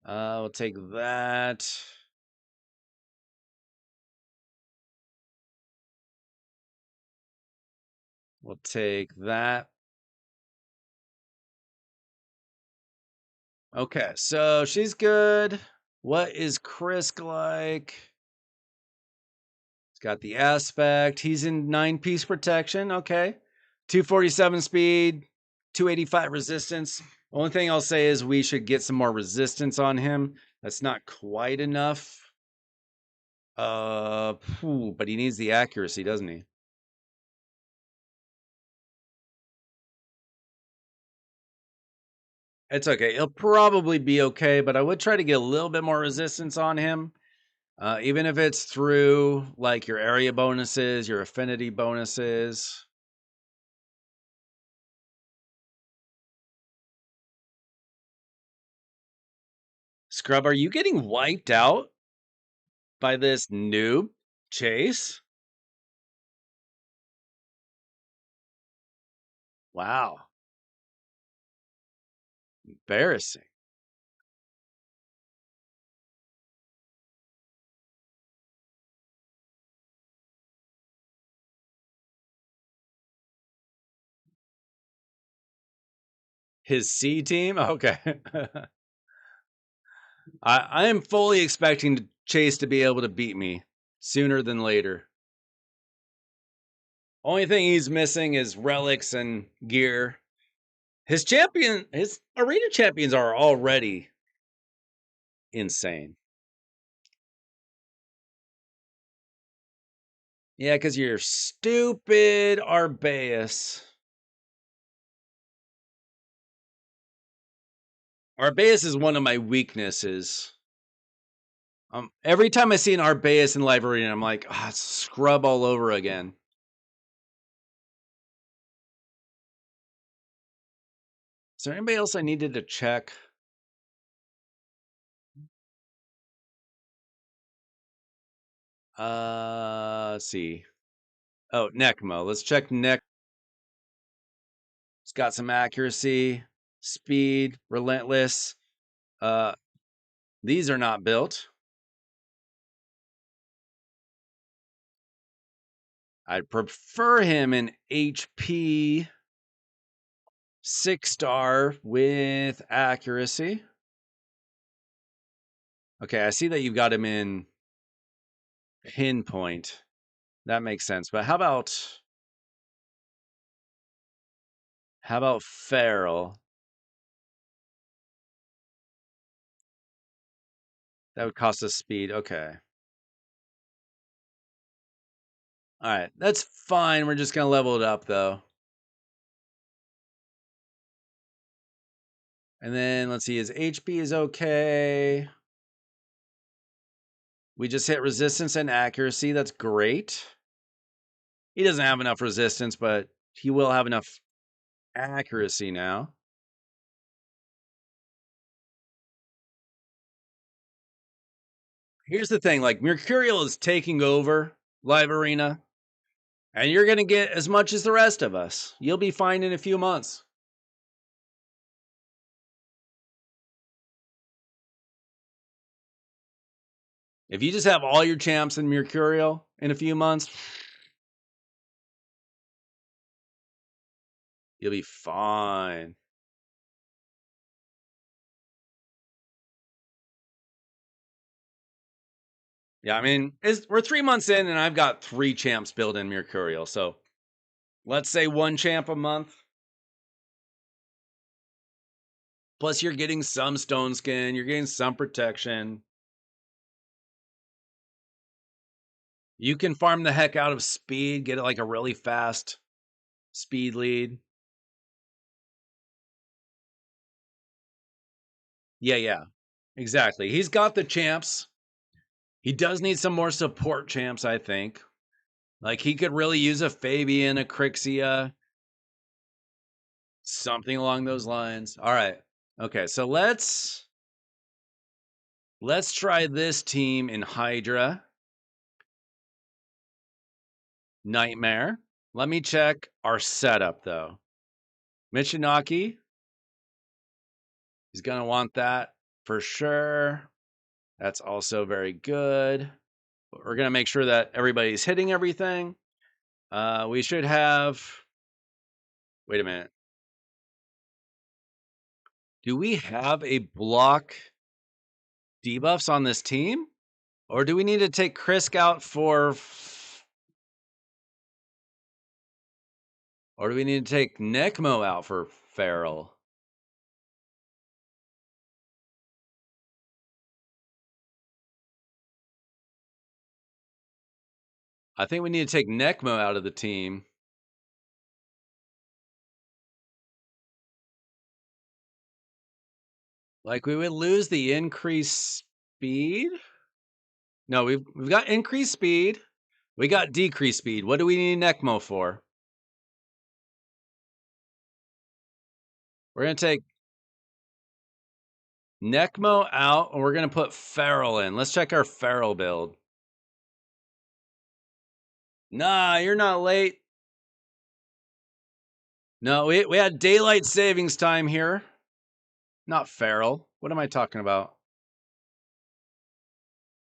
We'll take that. We'll take that. Okay, so she's good. What is Krisk like? He's got the aspect. He's in 9-piece protection. Okay. 247 speed, 285 resistance. Only thing I'll say is we should get some more resistance on him. That's not quite enough. But he needs the accuracy, doesn't he? It's okay. He'll probably be okay, but I would try to get a little bit more resistance on him. Even if it's through like your area bonuses, your affinity bonuses. Scrub, are you getting wiped out by this noob Chase? Wow. Embarrassing. His C team? Okay. I am fully expecting Chase to be able to beat me sooner than later. Only thing he's missing is relics and gear. His arena champions are already insane. Yeah, because you're stupid Arbaeus. Arbaeus is one of my weaknesses. Every time I see an Arbaeus in Live Arena, I'm like, scrub all over again. Is there anybody else I needed to check? Let's see. Oh, Necmo. Let's check Nec. It's got some accuracy, speed, relentless. These are not built. I'd prefer him in HP 6-star with accuracy. Okay, I see that you've got him in pinpoint. That makes sense. But how about Feral? That would cost us speed. Okay. All right, that's fine. We're just gonna level it up though. And then let's see, his HP is okay. We just hit resistance and accuracy. That's great. He doesn't have enough resistance, but he will have enough accuracy now. Here's the thing, like Mercurial is taking over Live Arena, and you're going to get as much as the rest of us. You'll be fine in a few months. If you just have all your champs in Mercurial in a few months, you'll be fine. Yeah, I mean, we're 3 months in, and I've got 3 champs built in Mercurial. So let's say 1 champ a month. Plus, you're getting some stone skin, you're getting some protection. You can farm the heck out of speed, get it like a really fast speed lead. Yeah, exactly. He's got the champs. He does need some more support champs, I think. Like, he could really use a Fabian, a Crixia, something along those lines. All right. Okay, so let's try this team in Hydra. Nightmare. Let me check our setup, though. Michinaki. He's going to want that for sure. That's also very good. We're going to make sure that everybody's hitting everything. We should have... Wait a minute. Do we have a block debuffs on this team? Or do we need to take Krisk out for... Or do we need to take Necmo out for Feral? I think we need to take Necmo out of the team. Like, we would lose the increased speed? No, we've got increased speed. We got decreased speed. What do we need Necmo for? We're going to take Necmo out, and we're going to put Feral in. Let's check our Feral build. Nah, you're not late. No, we had daylight savings time here. Not Feral. What am I talking about?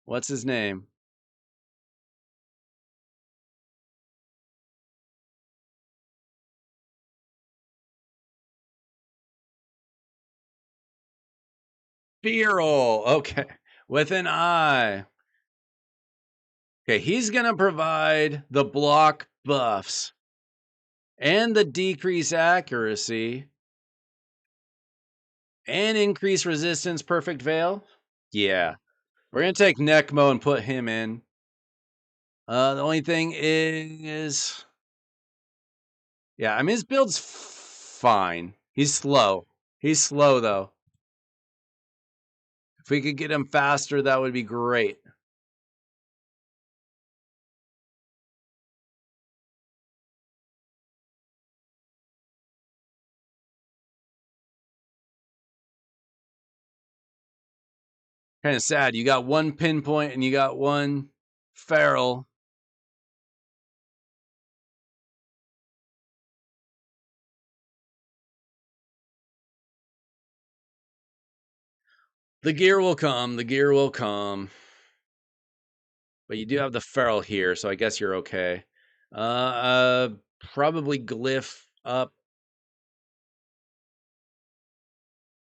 What's his name? Feral. Okay. With an I. Okay, he's going to provide the block buffs and the decrease accuracy and increase resistance perfect veil. Yeah. We're going to take Necmo and put him in. The only thing is... Yeah, I mean, his build's fine. He's slow. He's slow, though. If we could get him faster, that would be great. Kind of sad. You got one pinpoint and you got one feral. The gear will come. The gear will come. But you do have the feral here, so I guess you're okay. Probably glyph up.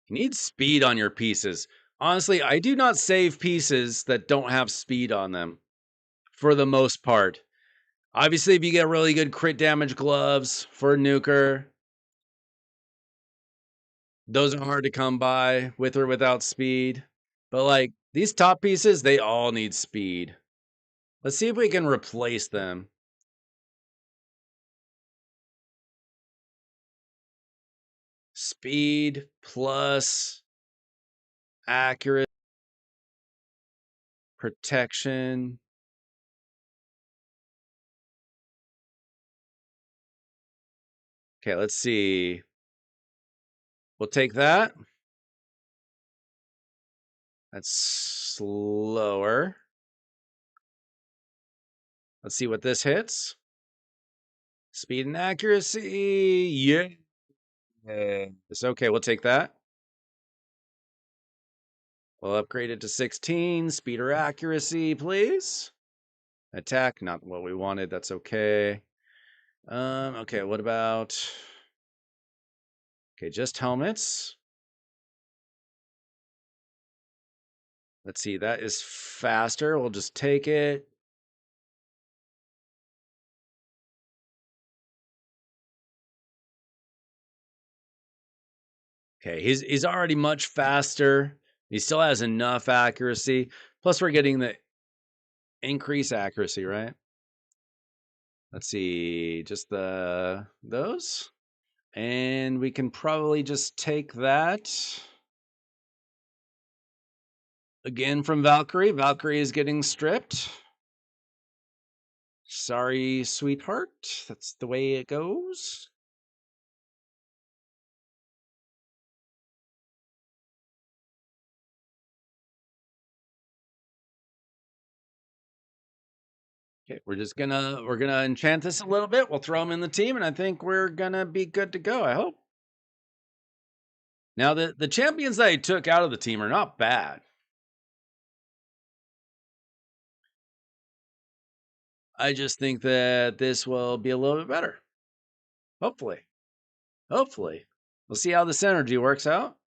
You need speed on your pieces. Honestly, I do not save pieces that don't have speed on them for the most part. Obviously, if you get really good crit damage gloves for nuker, those are hard to come by with or without speed. But like these top pieces, they all need speed. Let's see if we can replace them. Speed plus accurate protection. Okay, let's see. We'll take that. That's slower. Let's see what this hits. Speed and accuracy. Yeah. It's okay. We'll take that. We'll upgrade it to 16. Speed or accuracy, please. Attack, not what we wanted. That's okay. Okay, what about... Okay, just helmets. Let's see, that is faster. We'll just take it. Okay, he's already much faster. He still has enough accuracy. Plus, we're getting the increased accuracy, right? Let's see, just those. And we can probably just take that. Again from Valkyrie. Valkyrie is getting stripped. Sorry, sweetheart. That's the way it goes. Okay, we're gonna enchant this a little bit. We'll throw him in the team, and I think we're gonna be good to go. I hope. Now the champions that I took out of the team are not bad. I just think that this will be a little bit better. Hopefully. Hopefully. We'll see how this energy works out.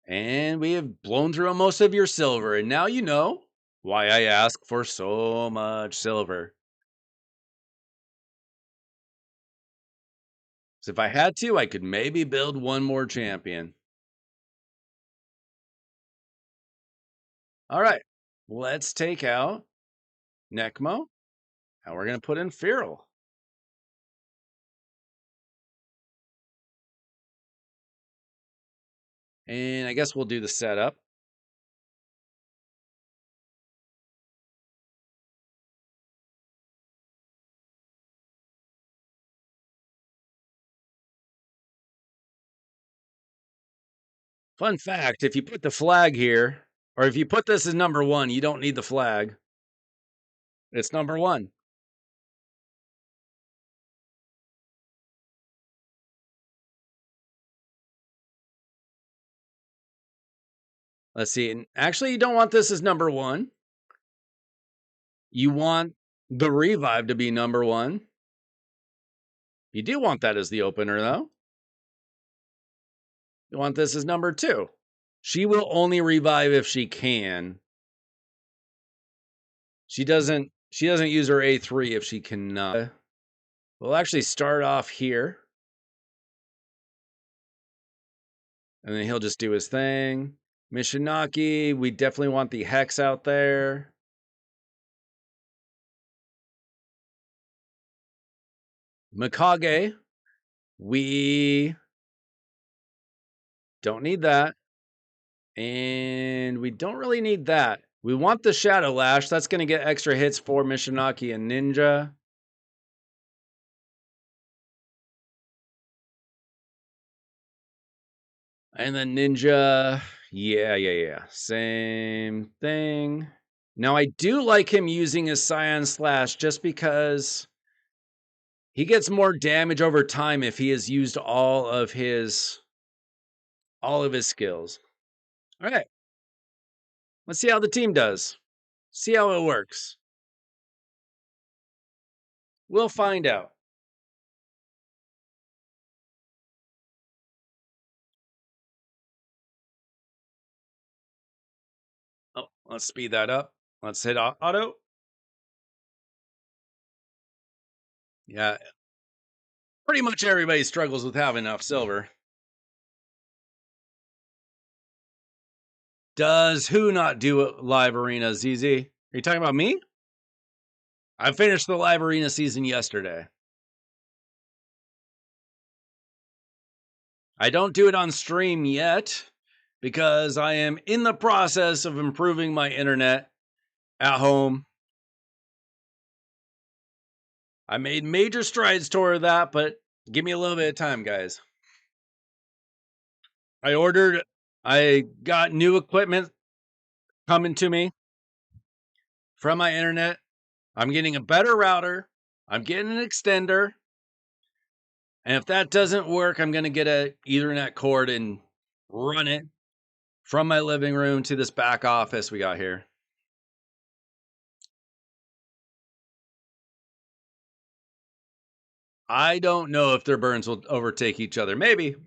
And we have blown through most of your silver, and now you know why I ask for so much silver. So if I had to, I could maybe build one more champion. All right, let's take out Necmo, and we're going to put in Feral. And I guess we'll do the setup. Fun fact, if you put the flag here, or if you put this as number 1, you don't need the flag. It's number 1. Let's see. And actually, you don't want this as number 1. You want the revive to be number 1. You do want that as the opener, though. You want this as number 2. She will only revive if she can. She doesn't use her A3 if she cannot. We'll actually start off here. And then he'll just do his thing. Mishinaki, we definitely want the Hex out there. Mikage, we don't need that. And we don't really need that. We want the Shadow Lash. That's going to get extra hits for Mishinaki and Ninja. And then Ninja, yeah. Same thing. Now, I do like him using his Scion Slash just because he gets more damage over time if he has used all of his skills. All right. Let's see how the team does. See how it works. We'll find out. Oh, let's speed that up. Let's hit auto. Yeah. Pretty much everybody struggles with having enough silver. Does who not do a live arena, ZZ? Are you talking about me? I finished the live arena season yesterday. I don't do it on stream yet because I am in the process of improving my internet at home. I made major strides toward that, but give me a little bit of time, guys. I got new equipment coming to me from my internet. I'm getting a better router. I'm getting an extender. And if that doesn't work, I'm going to get a Ethernet cord and run it from my living room to this back office we got here. I don't know if their burns will overtake each other. Maybe.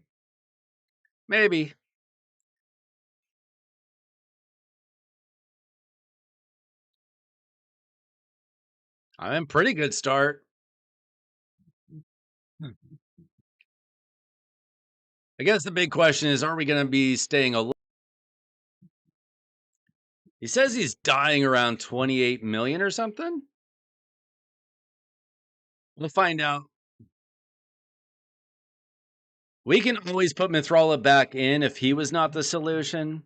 I'm in pretty good start. I guess the big question is, are we going to be staying alive? He says he's dying around 28 million or something. We'll find out. We can always put Mithrala back in if he was not the solution.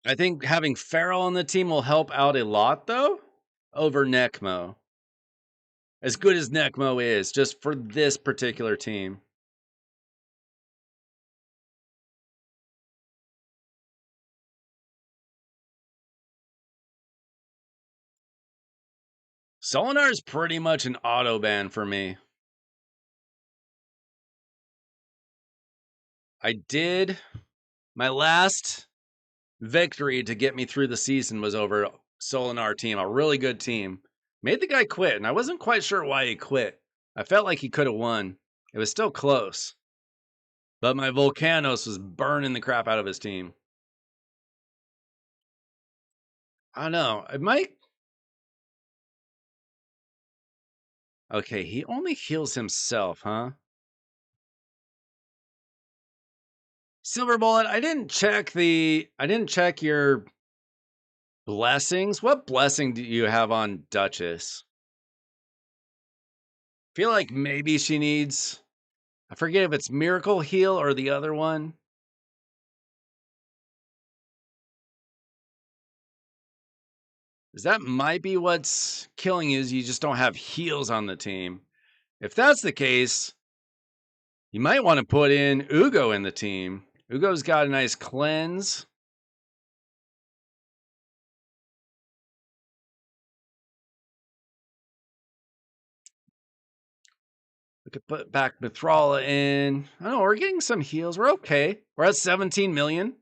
I think having Farrell on the team will help out a lot, though, over Necmo. As good as Necmo is, just for this particular team. Solinar is pretty much an auto ban for me. I did my last victory to get me through the season was over Solinar team, a really good team. Made the guy quit, and I wasn't quite sure why he quit. I felt like he could have won. It was still close. But my Volcanos was burning the crap out of his team. I don't know. It might. Okay, he only heals himself, huh? Silver Bullet, I didn't check your blessings. What blessing do you have on Duchess? Feel like maybe she needs, I forget if it's Miracle Heal or the other one. That might be what's killing you, is you just don't have heals on the team. If that's the case, you might want to put in Ugo in the team. Ugo's got a nice cleanse. We could put back Mithrala in. I don't know, we're getting some heals. We're okay. We're at 17 million.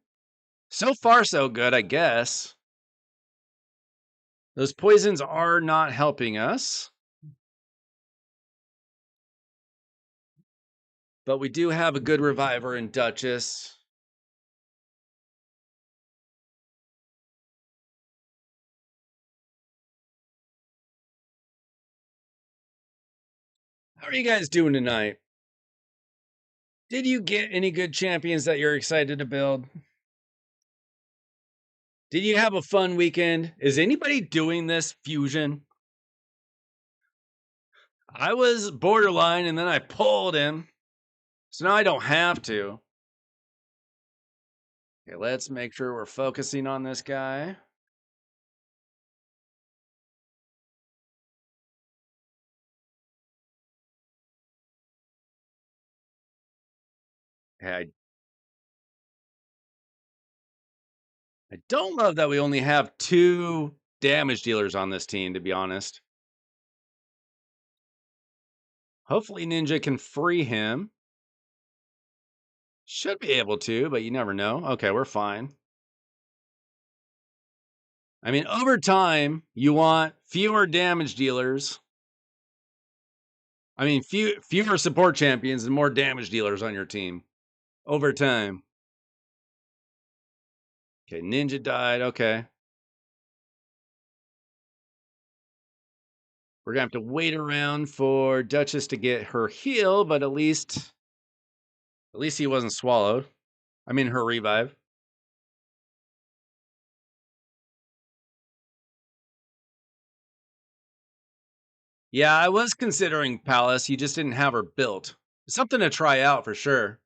So far, so good, I guess. Those poisons are not helping us. But we do have a good reviver in Duchess. How are you guys doing tonight? Did you get any good champions that you're excited to build? Did you have a fun weekend? Is anybody doing this fusion? I was borderline and then I pulled him. So now I don't have to. Okay, let's make sure we're focusing on this guy. Okay, I don't love that we only have 2 damage dealers on this team, to be honest. Hopefully Ninja can free him. Should be able to, but you never know. Okay, we're fine. I mean, over time, you want fewer damage dealers. I mean, fewer support champions and more damage dealers on your team. Over time. Okay, Ninja died. Okay. We're going to have to wait around for Duchess to get her heal, but at least he wasn't swallowed. I mean, her revive. Yeah, I was considering Palace. You just didn't have her built. Something to try out for sure.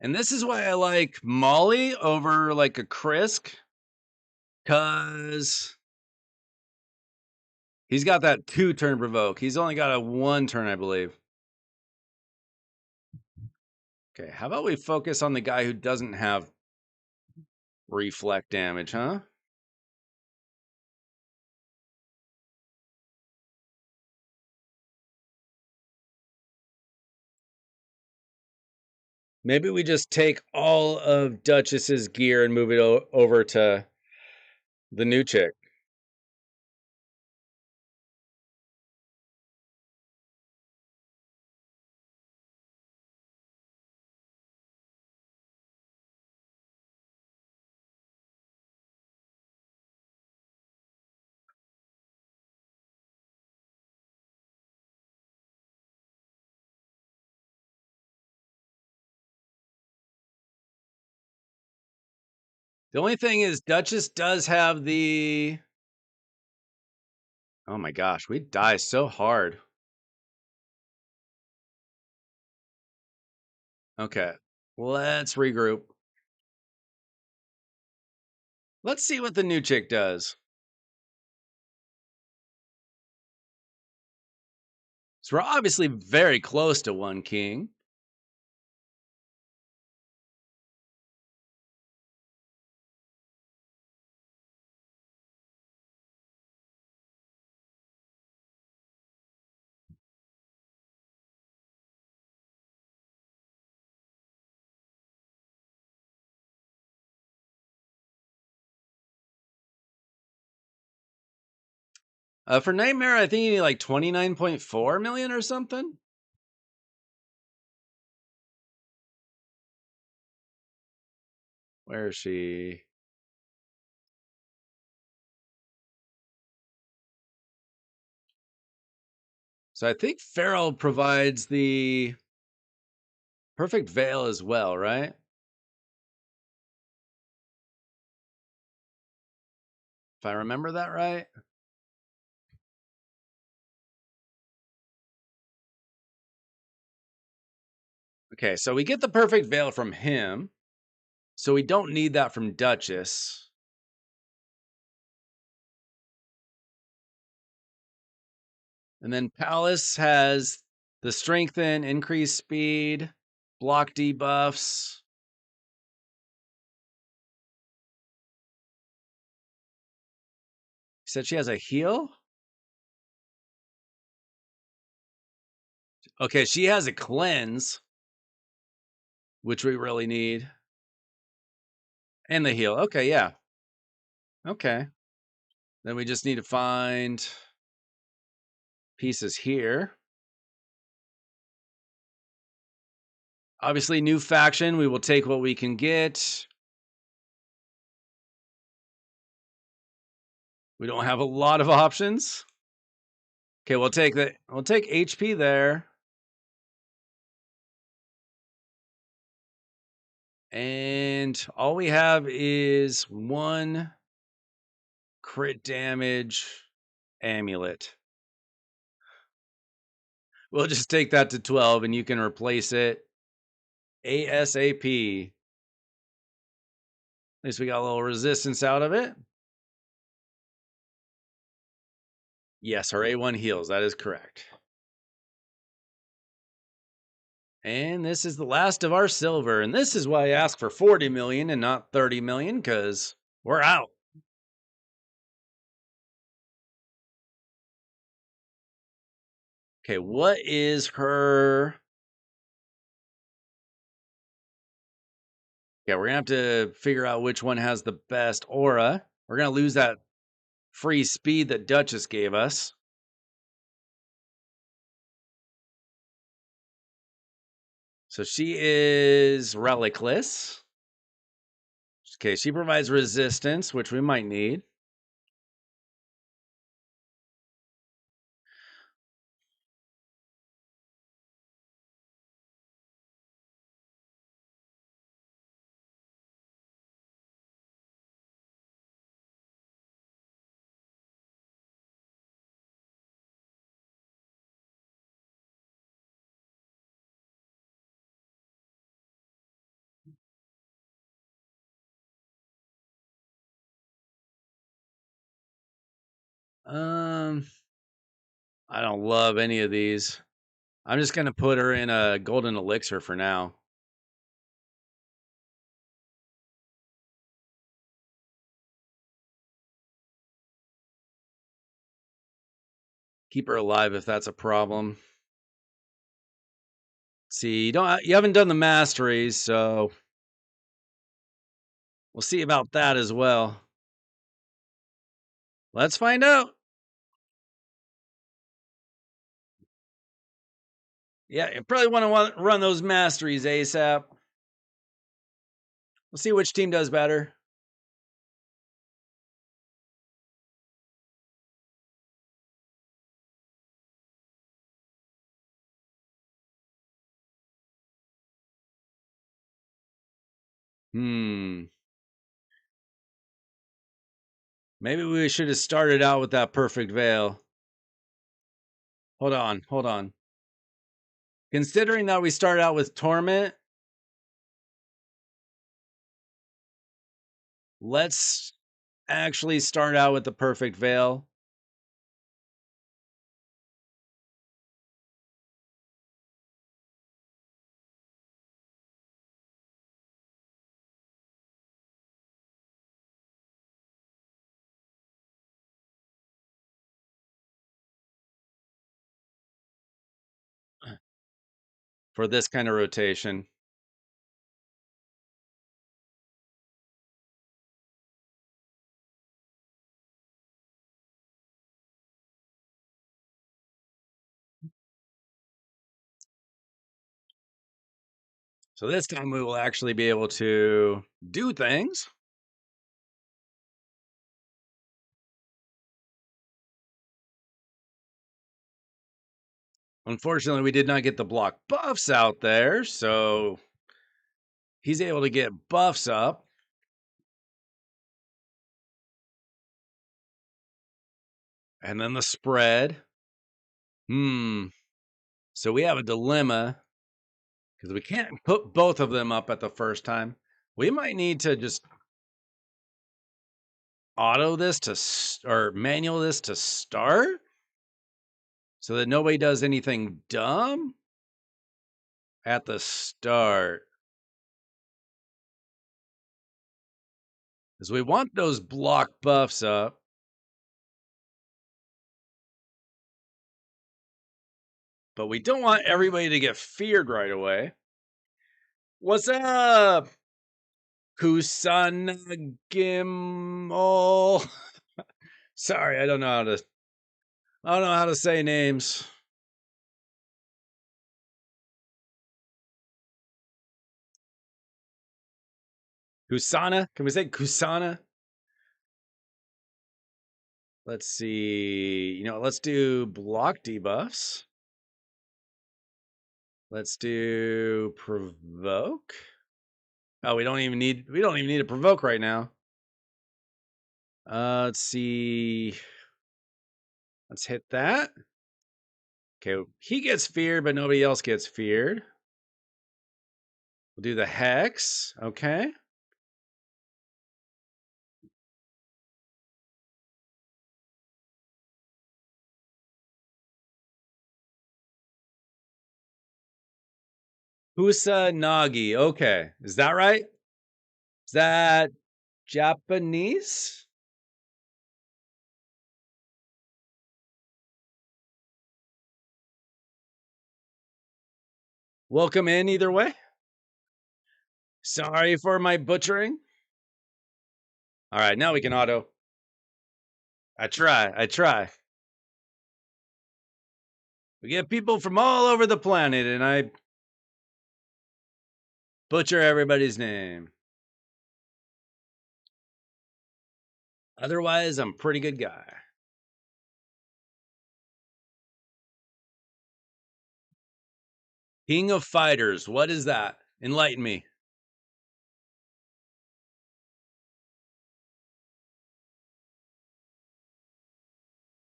And this is why I like Molly over like a Krisk. Because he's got that 2-turn provoke. He's only got a 1-turn, I believe. Okay, how about we focus on the guy who doesn't have reflect damage, huh? Maybe we just take all of Duchess's gear and move it over to the new chick. The only thing is, Duchess does have the... Oh my gosh, we die so hard. Okay, let's regroup. Let's see what the new chick does. So we're obviously very close to 1 king. For Nightmare, I think you need like 29.4 million or something. Where is she? So I think Farrell provides the perfect veil as well, right? If I remember that right. Okay, so we get the perfect veil from him. So we don't need that from Duchess. And then Palace has the strengthen, increased speed, block debuffs. Said she has a heal? Okay, she has a cleanse, which we really need. And the heal. Okay, yeah. Okay. Then we just need to find pieces here. Obviously, new faction. We will take what we can get. We don't have a lot of options. Okay, we'll take that. We'll take HP there. And all we have is one crit damage amulet. We'll just take that to 12 and you can replace it ASAP. At least we got a little resistance out of it. Yes, our A1 heals. That is correct. And this is the last of our silver. And this is why I asked for 40 million and not 30 million, because we're out. Okay, what is her... Yeah, we're going to have to figure out which one has the best aura. We're going to lose that free speed that Duchess gave us. So she is relicless. Okay, she provides resistance, which we might need. I don't love any of these. I'm just going to put her in a golden elixir for now. Keep her alive if that's a problem. See, you haven't done the masteries, so we'll see about that as well. Let's find out. Yeah, you probably want to run those masteries ASAP. We'll see which team does better. Maybe we should have started out with that perfect veil. Hold on. Considering that we started out with Torment, let's actually start out with the perfect veil. For this kind of rotation. So this time we will actually be able to do things. Unfortunately, we did not get the block buffs out there, so he's able to get buffs up. And then the spread. So we have a dilemma because we can't put both of them up at the first time. We might need to just auto this or manual this to start so that nobody does anything dumb at the start. Because we want those block buffs up. But we don't want everybody to get feared right away. What's up? Kusanagimol. Sorry, I don't know how to say names. Kusana? Can we say Kusana? Let's see. You know, let's do block debuffs. Let's do provoke. Oh, we don't even need a provoke right now. Let's see. Let's hit that. Okay, he gets feared, but nobody else gets feared. We'll do the hex. Okay. Kusanagi. Okay. Is that right? Is that Japanese? Welcome in either way. Sorry for my butchering. All right, now we can auto. I try. We get people from all over the planet, and I butcher everybody's name. Otherwise, I'm a pretty good guy. King of Fighters. What is that? Enlighten me.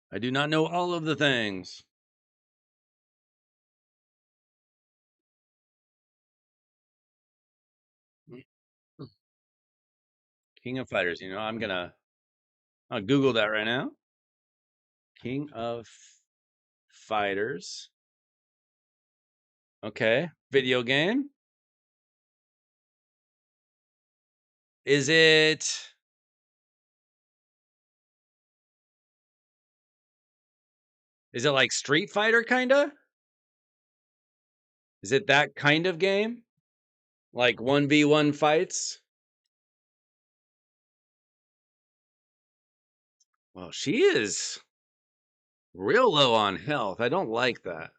I do not know all of the things. King of Fighters. You know, I'll Google that right now. King of Fighters. Okay. Video game. Is it like Street Fighter kinda? Is it that kind of game? Like 1v1 fights? Well, she is real low on health. I don't like that.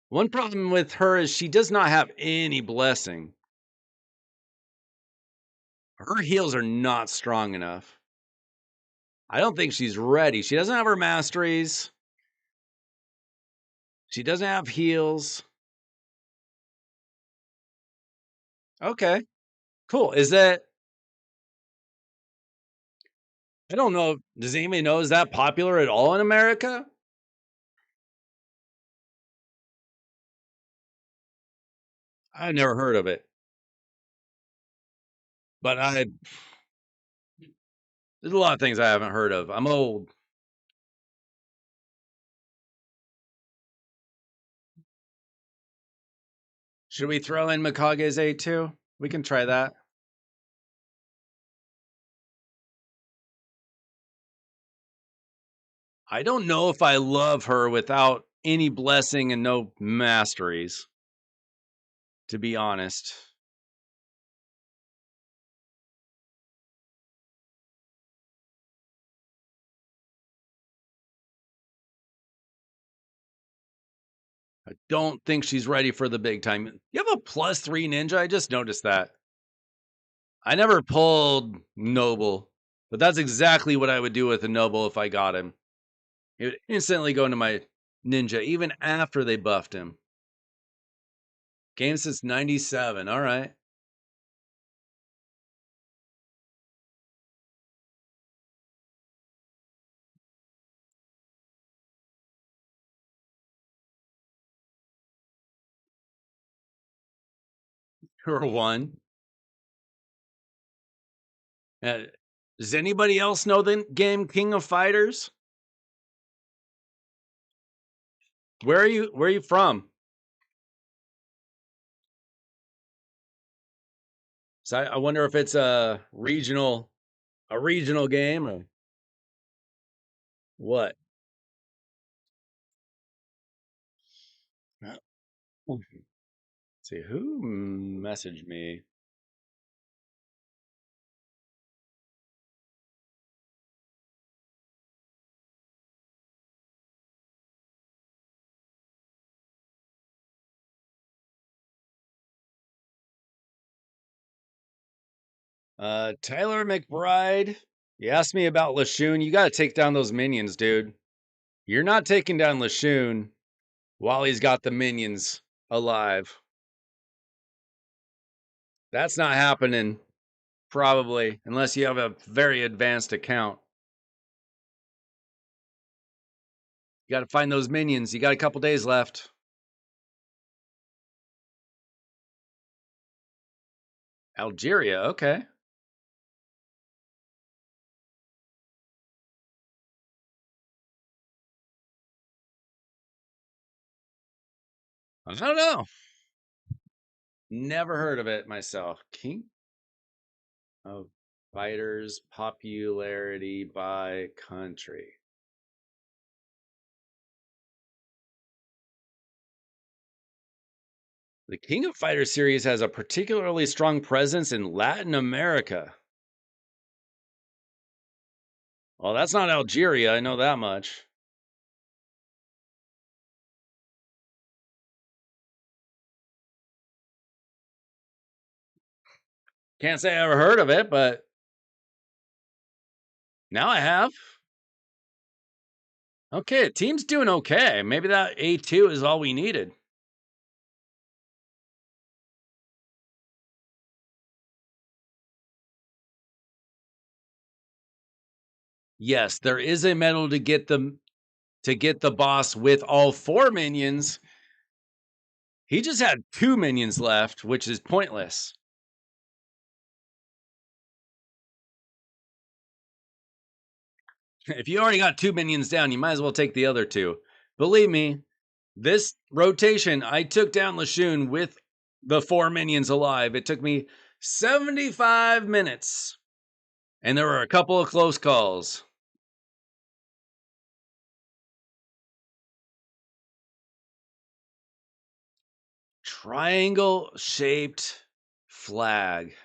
One problem with her is she does not have any blessing. Her heals are not strong enough. I don't think she's ready. She doesn't have her masteries. She doesn't have heals. Okay, cool. Is that, I don't know. Does anybody know, is that popular at all in America? I've never heard of it. But there's a lot of things I haven't heard of. I'm old. Should we throw in Mikage's 8 too? We can try that. I don't know if I love her without any blessing and no masteries, to be honest. I don't think she's ready for the big time. You have a +3 ninja? I just noticed that. I never pulled Noble, but that's exactly what I would do with a Noble if I got him. It would instantly go into my ninja, even after they buffed him. Game since 97. All right. You're one. Uh, does anybody else know the game King of Fighters? Where are you from? So I wonder if it's a regional game or what. Let's see who messaged me. Tyler McBride, you asked me about Lashun. You got to take down those minions, dude. You're not taking down Lashun while he's got the minions alive. That's not happening, probably, unless you have a very advanced account. You got to find those minions. You got a couple days left. Algeria, okay. I don't know. Never heard of it myself. King of Fighters popularity by country. The King of Fighters series has a particularly strong presence in Latin America. Well, that's not Algeria, I know that much. Can't say I ever heard of it, but now I have. Okay, the team's doing okay. Maybe that A2 is all we needed. Yes, there is a medal to get the boss with all 4 minions. He just had 2 minions left, which is pointless. If you already got 2 minions down, you might as well take the other 2. Believe me, this rotation, I took down Lashun with the 4 minions alive. It took me 75 minutes. And there were a couple of close calls. Triangle-shaped flag.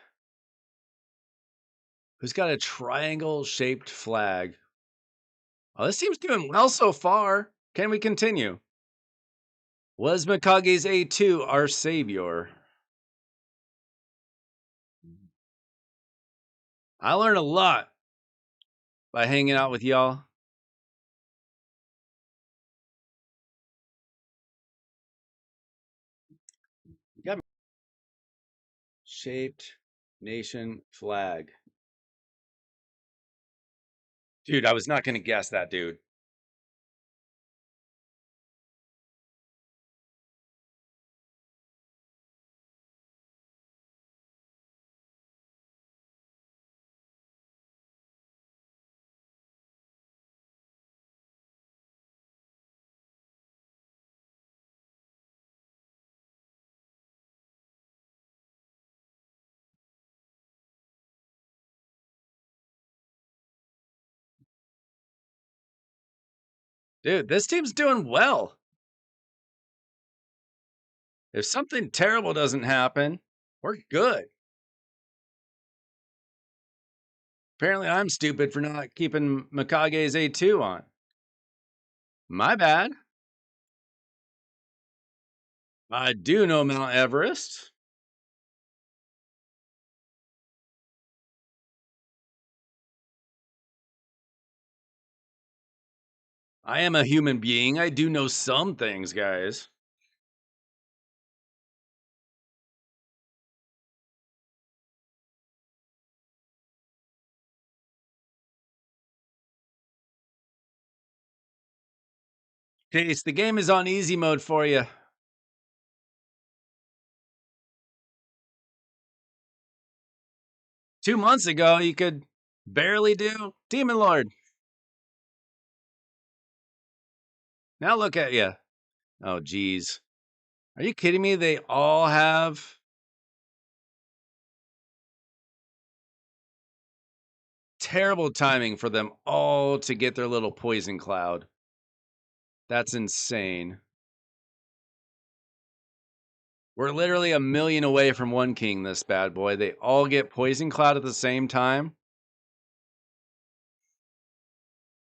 Who's got a triangle-shaped flag? Oh, this team's doing well so far. Can we continue? Was Mikage's A2 our savior? I learned a lot by hanging out with y'all. Got shaped nation flag. Dude, I was not going to guess that, dude. Dude, this team's doing well. If something terrible doesn't happen, we're good. Apparently, I'm stupid for not keeping Mikage's A2 on. My bad. I do know Mount Everest. I am a human being. I do know some things, guys. Case, the game is on easy mode for you. 2 months ago, you could barely do Demon Lord. Now look at you. Oh, geez. Are you kidding me? They all have terrible timing for them all to get their little poison cloud. That's insane. We're literally a million away from one king, this bad boy. They all get poison cloud at the same time.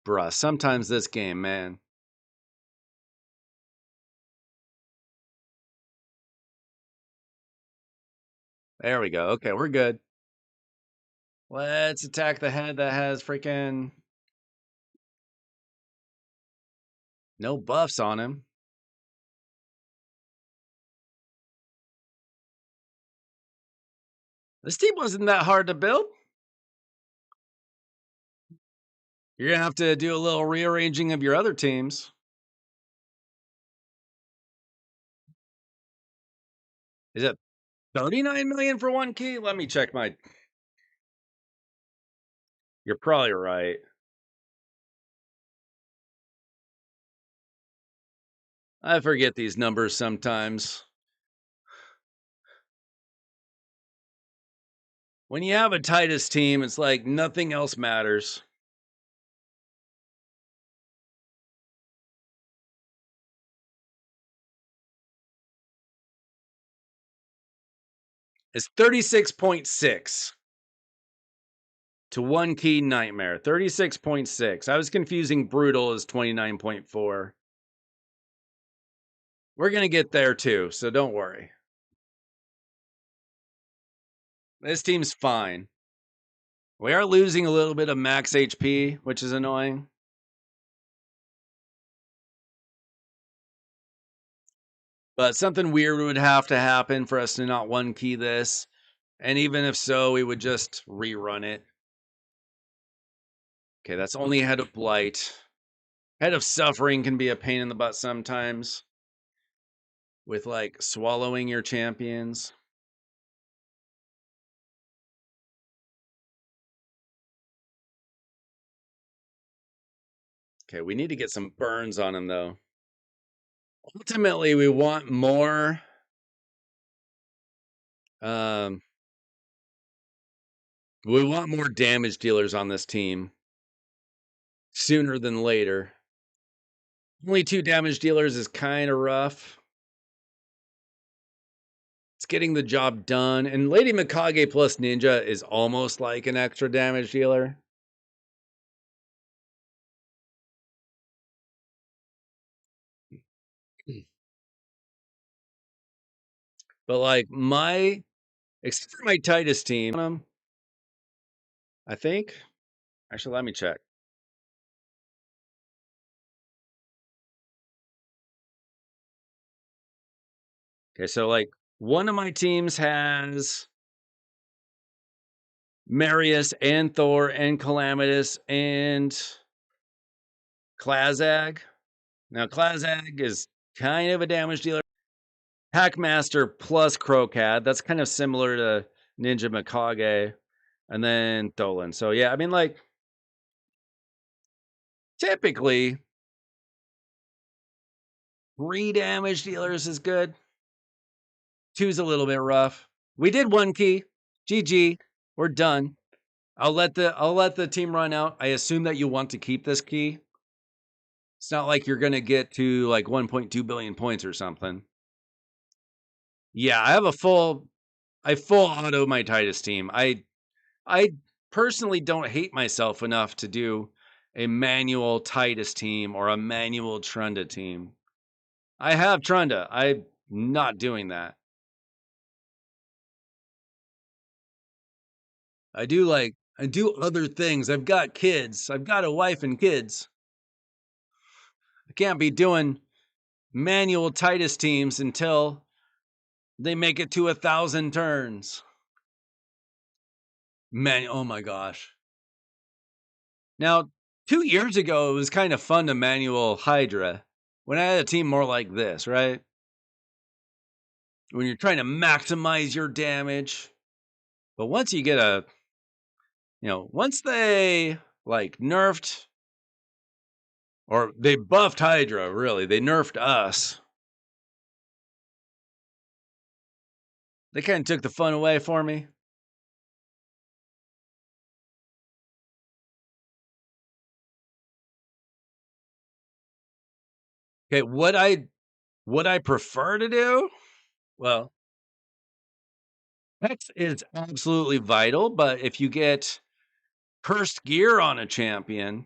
Bruh, sometimes this game, man. There we go. Okay, we're good. Let's attack the head that has freaking no buffs on him. This team wasn't that hard to build. You're going to have to do a little rearranging of your other teams. Is it 39 million for one key? Let me check my. You're probably right. I forget these numbers sometimes. When you have a Titus team, it's like nothing else matters. It's 36.6 to one key nightmare. 36.6. I was confusing brutal as 29.4. We're going to get there too, so don't worry. This team's fine. We are losing a little bit of max HP, which is annoying. But something weird would have to happen for us to not one key this. And even if so, we would just rerun it. Okay, that's only Head of Blight. Head of Suffering can be a pain in the butt sometimes. With like swallowing your champions. Okay, we need to get some burns on him though. Ultimately, we want more we want more damage dealers on this team sooner than later. Only 2 damage dealers is kind of rough. It's getting the job done. And Lady Mikage plus Ninja is almost like an extra damage dealer. But like except for my Titus team, I think. Actually, let me check. Okay, so like one of my teams has Marius and Thor and Calamitous and Klazag. Now, Klazag is kind of a damage dealer. Hackmaster plus Crowcat. That's kind of similar to Ninja Mikage. And then Tholan. So, yeah, I mean, like, typically, 3 damage dealers is good. 2's a little bit rough. We did 1 key. GG. We're done. I'll let the team run out. I assume that you want to keep this key. It's not like you're gonna get to like 1.2 billion points or something. Yeah, I have a full auto my Titus team. I personally don't hate myself enough to do a manual Titus team or a manual Trunda team. I have Trunda. I'm not doing that. I do other things. I've got kids. I've got a wife and kids. I can't be doing manual Titus teams until they make it to 1,000 turns. Man, oh my gosh. Now, 2 years ago, it was kind of fun to manual Hydra when I had a team more like this, right? When you're trying to maximize your damage. But once you get once they like nerfed or they buffed Hydra, really, they nerfed us. They kind of took the fun away for me. Okay, what I prefer to do? Well, Hex is absolutely vital, but if you get cursed gear on a champion,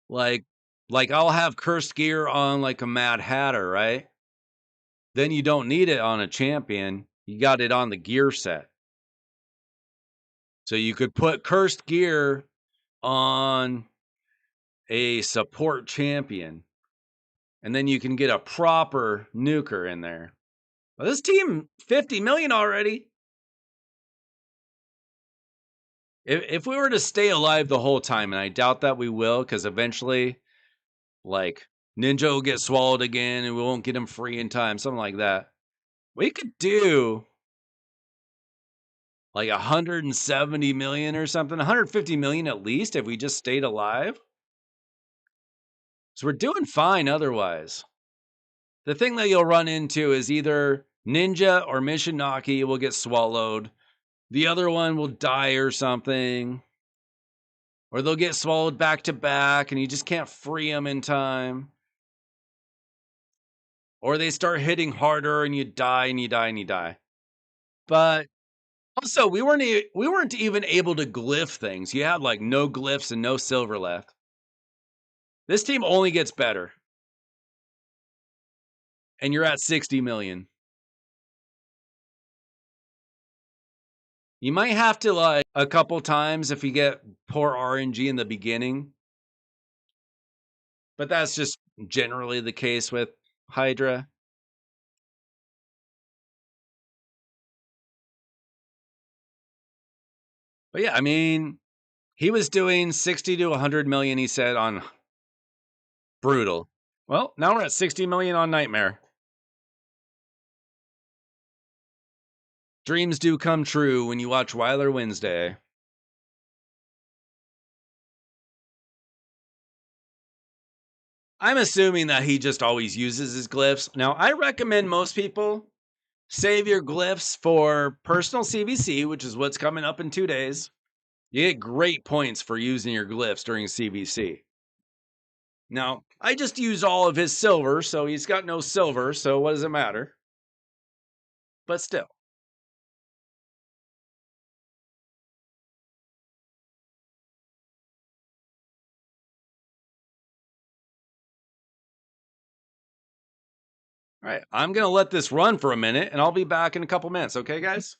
like I'll have cursed gear on like a Mad Hatter, right? Then you don't need it on a champion. You got it on the gear set. So you could put cursed gear on a support champion, and then you can get a proper nuker in there. Well, this team, 50 million already. If we were to stay alive the whole time, and I doubt that we will, because eventually, like, Ninja will get swallowed again, and we won't get him free in time, something like that. We could do like 170 million or something, 150 million at least if we just stayed alive. So we're doing fine otherwise. The thing that you'll run into is either Ninja or Mishinaki will get swallowed. The other one will die or something. Or they'll get swallowed back to back and you just can't free them in time. Or they start hitting harder and you die and you die and you die. But also, we weren't even able to glyph things. You had like no glyphs and no silver left. This team only gets better. And you're at 60 million. You might have to like a couple times if you get poor RNG in the beginning. But that's just generally the case with Hydra. But yeah, I mean, he was doing 60 to 100 million, he said, on Brutal. Well, now we're at 60 million on Nightmare. Dreams do come true when you watch Weiler Wednesday. I'm assuming that he just always uses his glyphs. Now, I recommend most people save your glyphs for personal CVC, which is what's coming up in 2 days. You get great points for using your glyphs during CVC. Now, I just used all of his silver, so he's got no silver, so what does it matter? But still. All right, I'm going to let this run for a minute, and I'll be back in a couple minutes, okay, guys?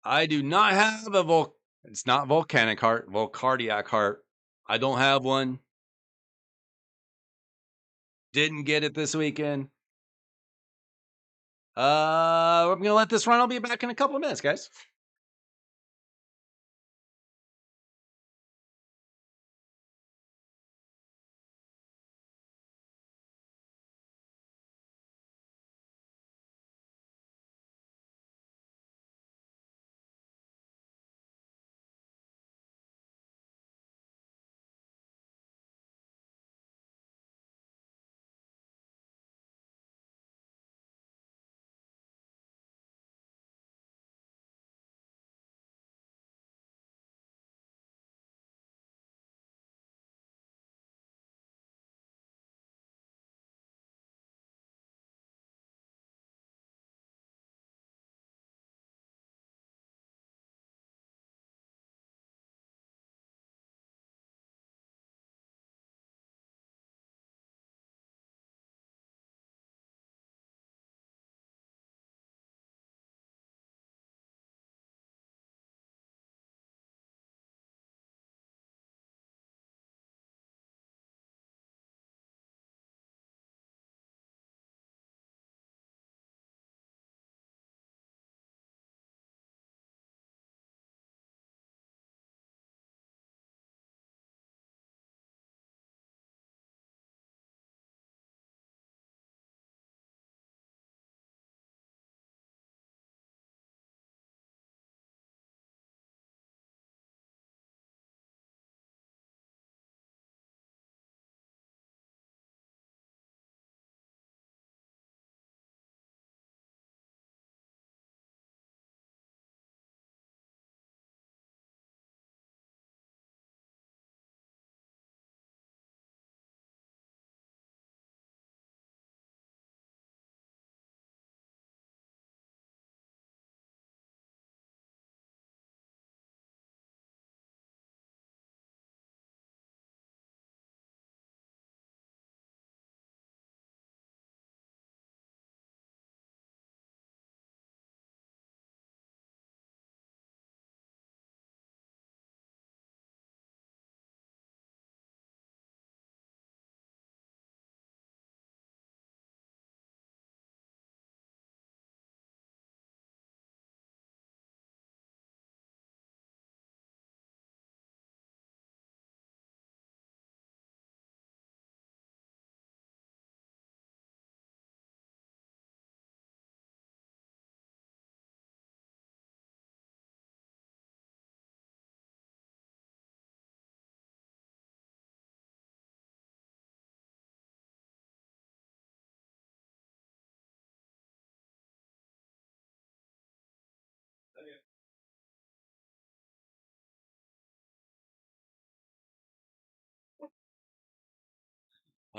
I do not have a it's not volcanic heart, volcardiac heart. I don't have one. Didn't get it this weekend. I'm gonna let this run. I'll be back in a couple of minutes, guys.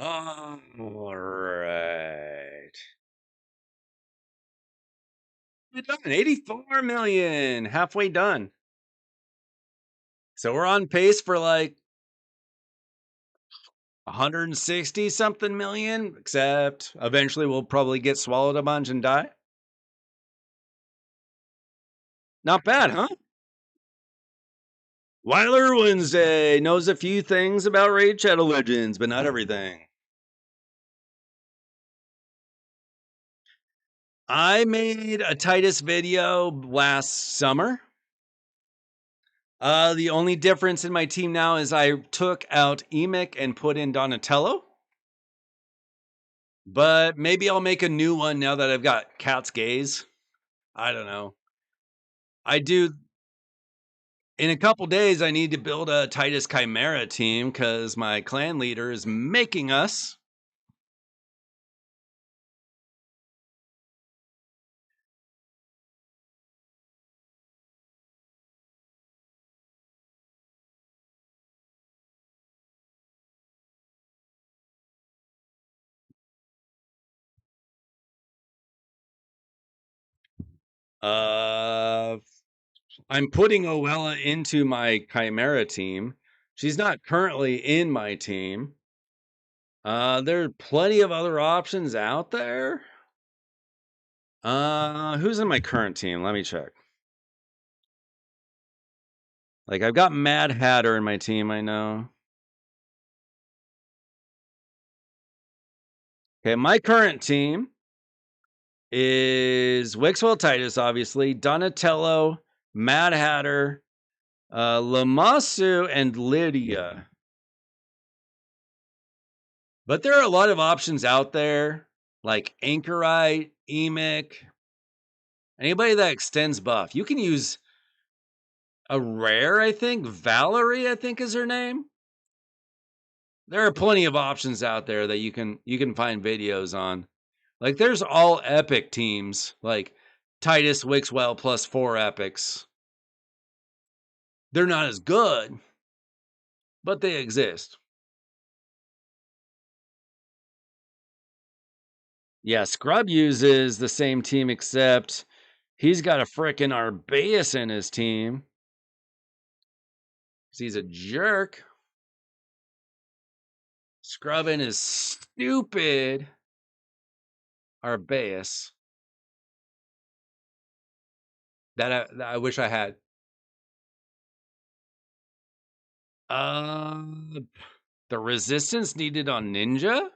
All right. We're done. 84 million. Halfway done. So we're on pace for like 160 something million, except eventually we'll probably get swallowed a bunch and die. Not bad, huh? Weiler Wednesday knows a few things about Raid Shadow Legends, but not everything. I made a Titus video last summer. The only difference in my team now is I took out Emic and put in Donatello. But maybe I'll make a new one now that I've got Cat's Gaze. I don't know. I do. In a couple days, I need to build a Titus Chimera team because my clan leader is making us. I'm putting Owella into my Chimera team. She's not currently in my team. There are plenty of other options out there. Who's in my current team? Let me check. Like, I've got Mad Hatter in my team, I know. Okay, my current team is Wixwell Titus, obviously, Donatello, Mad Hatter, Lamasu, and Lydia. But there are a lot of options out there, like Anchorite, Emic, anybody that extends buff. You can use a rare, I think. Valerie, I think is her name. There are plenty of options out there that you can find videos on. Like there's all epic teams, like Titus Wixwell plus 4 epics. They're not as good, but they exist. Yeah, Scrub uses the same team, except he's got a frickin' Arbaeus in his team. He's a jerk. Scrubbing is stupid. Arbaeus. That I wish I had. The resistance needed on Ninja?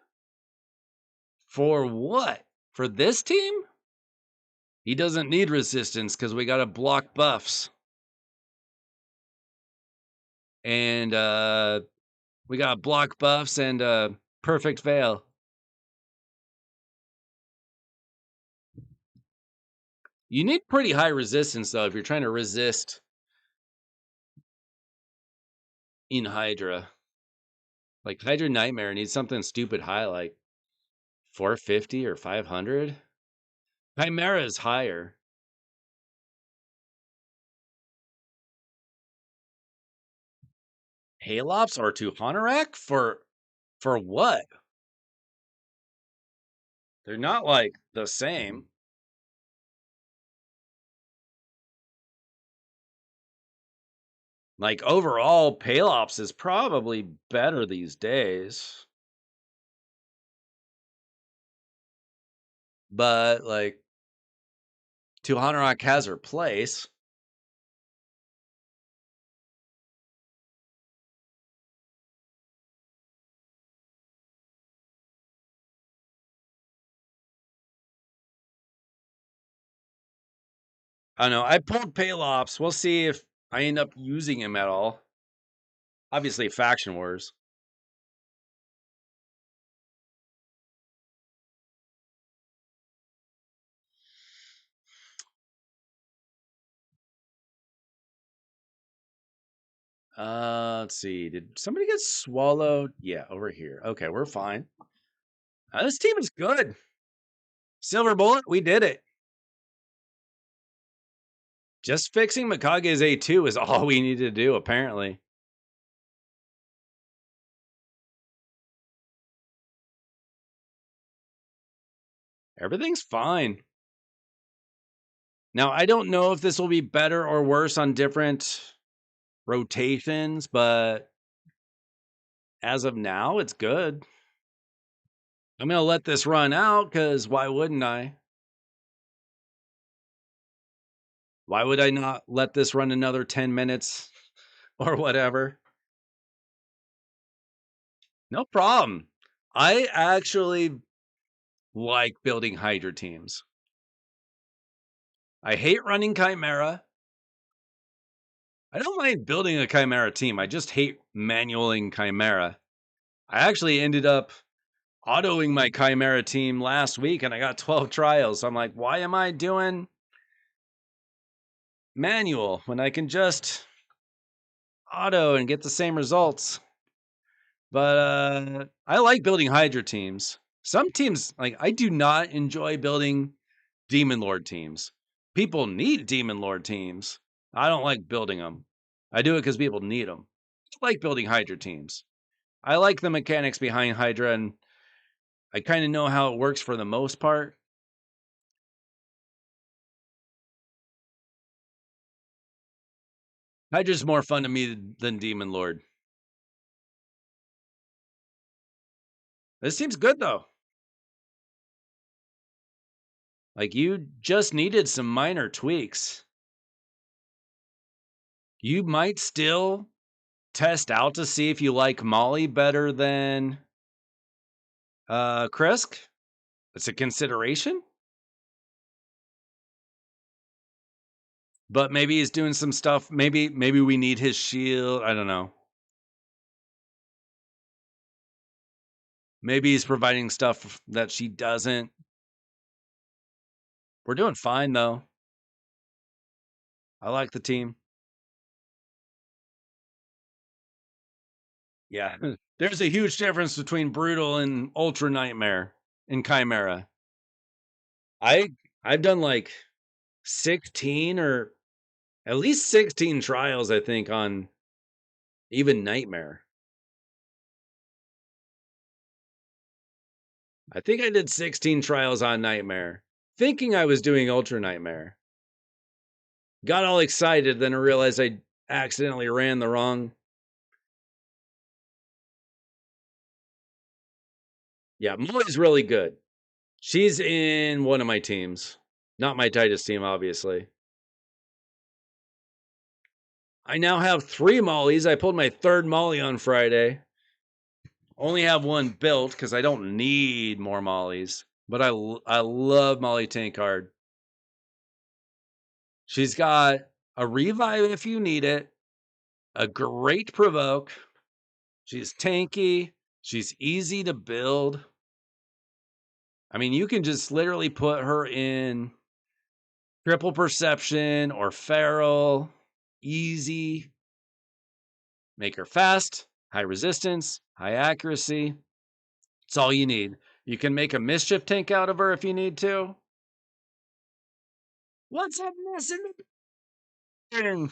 For what? For this team? He doesn't need resistance because we got to block buffs. And we got block buffs and perfect veil. You need pretty high resistance though if you're trying to resist in Hydra. Like Hydra Nightmare needs something stupid high, like 450 or 500. Chimera is higher. Halops or to Honorak for what? They're not like the same. Like overall, Palops is probably better these days. But like Tuhanerak has her place. I don't know. I pulled Palops. We'll see if I end up using him at all. Obviously, Faction Wars. Let's see. Did somebody get swallowed? Yeah, over here. Okay, we're fine. This team is good. Silver Bullet, we did it. Just fixing Mikage's A2 is all we need to do, apparently. Everything's fine. Now, I don't know if this will be better or worse on different rotations, but as of now, it's good. I'm going to let this run out because why wouldn't I? Why would I not let this run another 10 minutes or whatever? No problem. I actually like building Hydra teams. I hate running Chimera. I don't mind building a Chimera team. I just hate manualing Chimera. I actually ended up autoing my Chimera team last week and I got 12 trials. So I'm like, why am I doing manual when I can just auto and get the same results? But I like building Hydra teams. Some teams, like, I do not enjoy building Demon Lord teams. People need Demon Lord teams. I don't like building them. I do it because people need them. I like building Hydra teams. I like the mechanics behind Hydra, and I kind of know how it works for the most part. Hydra's more fun to me than Demon Lord. This seems good, though. Like, you just needed some minor tweaks. You might still test out to see if you like Molly better than Krisk. It's a consideration. But maybe he's doing some stuff. Maybe we need his shield. I don't know. Maybe he's providing stuff that she doesn't. We're doing fine though. I like the team. Yeah. There's a huge difference between Brutal and Ultra Nightmare and Chimera. I've done like 16 or at least 16 trials, I think, on even Nightmare. I think I did 16 trials on Nightmare, thinking I was doing Ultra Nightmare. Got all excited, then I realized I accidentally ran the wrong. Yeah, Molly's really good. She's in one of my teams. Not my Titus team, obviously. I now have 3 Mollys. I pulled my 3rd Molly on Friday. Only have one built because I don't need more Mollys. But I love Molly Tankard. She's got a revive if you need it, a great provoke. She's tanky. She's easy to build. I mean, you can just literally put her in triple perception or feral, easy. Make her fast, high resistance, high accuracy. It's all you need. You can make a mischief tank out of her if you need to. What's up, mess in the bin?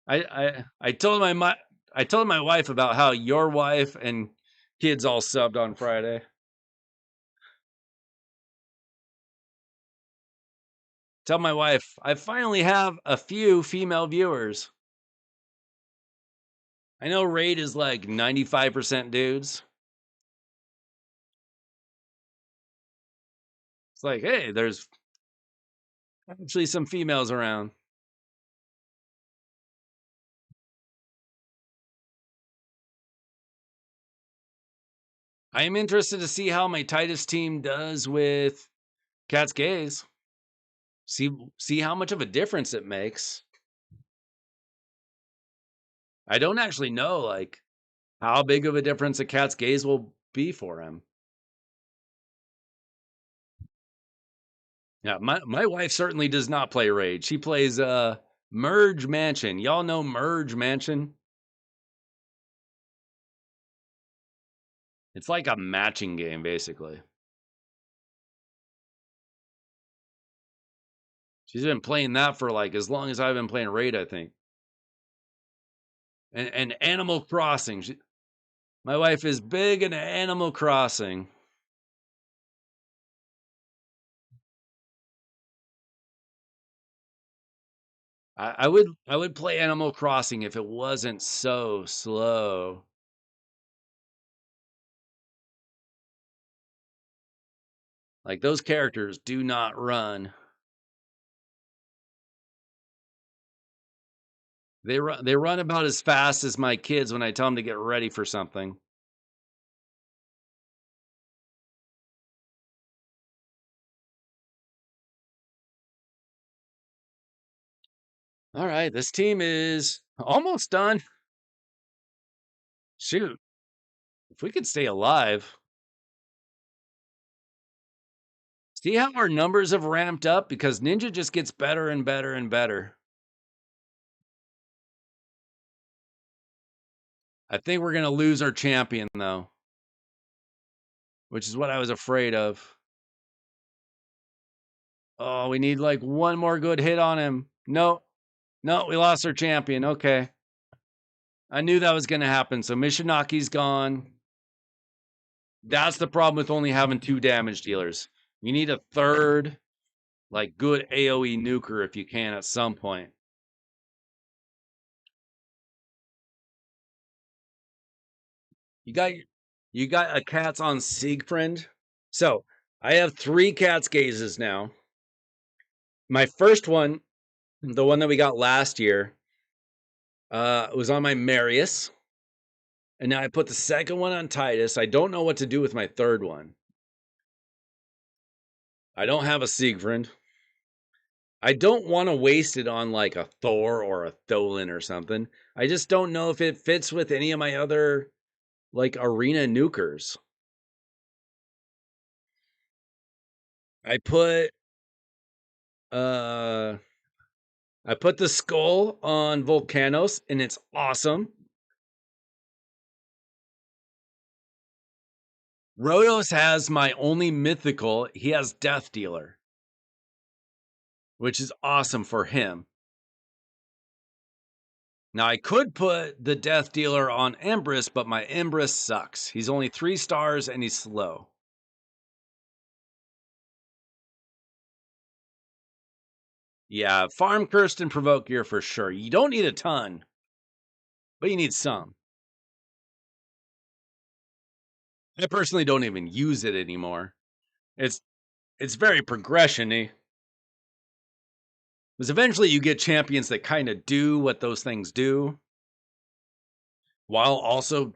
I told I told my wife about how your wife and kids all subbed on Friday. Tell my wife I finally have a few female viewers. I know Raid is like 95% dudes. It's like, hey, there's actually some females around. I am interested to see how my Titus team does with Cat's Gaze. See how much of a difference it makes. I don't actually know like how big of a difference a Cat's Gaze will be for him. Yeah, my wife certainly does not play Raid. She plays Merge Mansion. Y'all know Merge Mansion? It's like a matching game, basically. She's been playing that for like as long as I've been playing Raid, I think. And Animal Crossing. My wife is big into Animal Crossing. I would play Animal Crossing if it wasn't so slow. Like those characters do not run. They run about as fast as my kids when I tell them to get ready for something. All right, this team is almost done. Shoot, if we could stay alive. See how our numbers have ramped up? Because Ninja just gets better and better and better. I think we're going to lose our champion, though, which is what I was afraid of. Oh, we need like one more good hit on him. No, no, we lost our champion. Okay. I knew that was going to happen. So Mishinaki's gone. That's the problem with only having 2 damage dealers. You need a third, like, good AoE nuker if you can at some point. You got a cats on Siegfried. So I have 3 cat's gazes now. My first one, the one that we got last year, was on my Marius. And now I put the second one on Titus. I don't know what to do with my third one. I don't have a Siegfried. I don't want to waste it on like a Thor or a Tholin or something. I just don't know if it fits with any of my other like arena nukers. I put uh I put the skull on Volcanos and it's awesome. Rhodos has my only mythical. He has Death Dealer, which is awesome for him. Now, I could put the Death Dealer on Empress, but my Empress sucks. He's only 3 stars and he's slow. Yeah, farm Cursed and Provoke Gear for sure. You don't need a ton, but you need some. I personally don't even use it anymore. It's very progression-y. Because eventually you get champions that kind of do what those things do, while also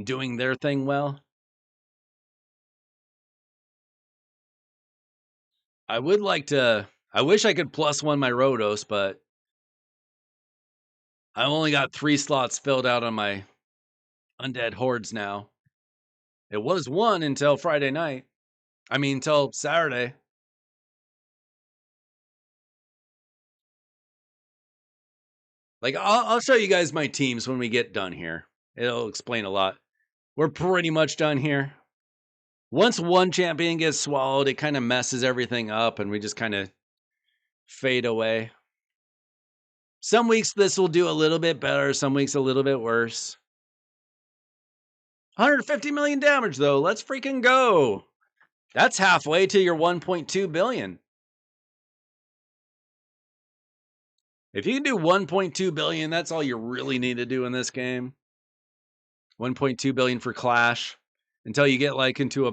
doing their thing well. I would like to. I wish I could +1 my Rhodos, but I only got 3 slots filled out on my Undead Hordes now. It was 1 until Friday night. I mean, until Saturday. Like, I'll show you guys my teams when we get done here. It'll explain a lot. We're pretty much done here. Once one champion gets swallowed, it kind of messes everything up and we just kind of fade away. Some weeks this will do a little bit better, some weeks a little bit worse. 150 million damage though. Let's freaking go. That's halfway to your 1.2 billion. If you can do 1.2 billion, that's all you really need to do in this game. 1.2 billion for Clash until you get like into a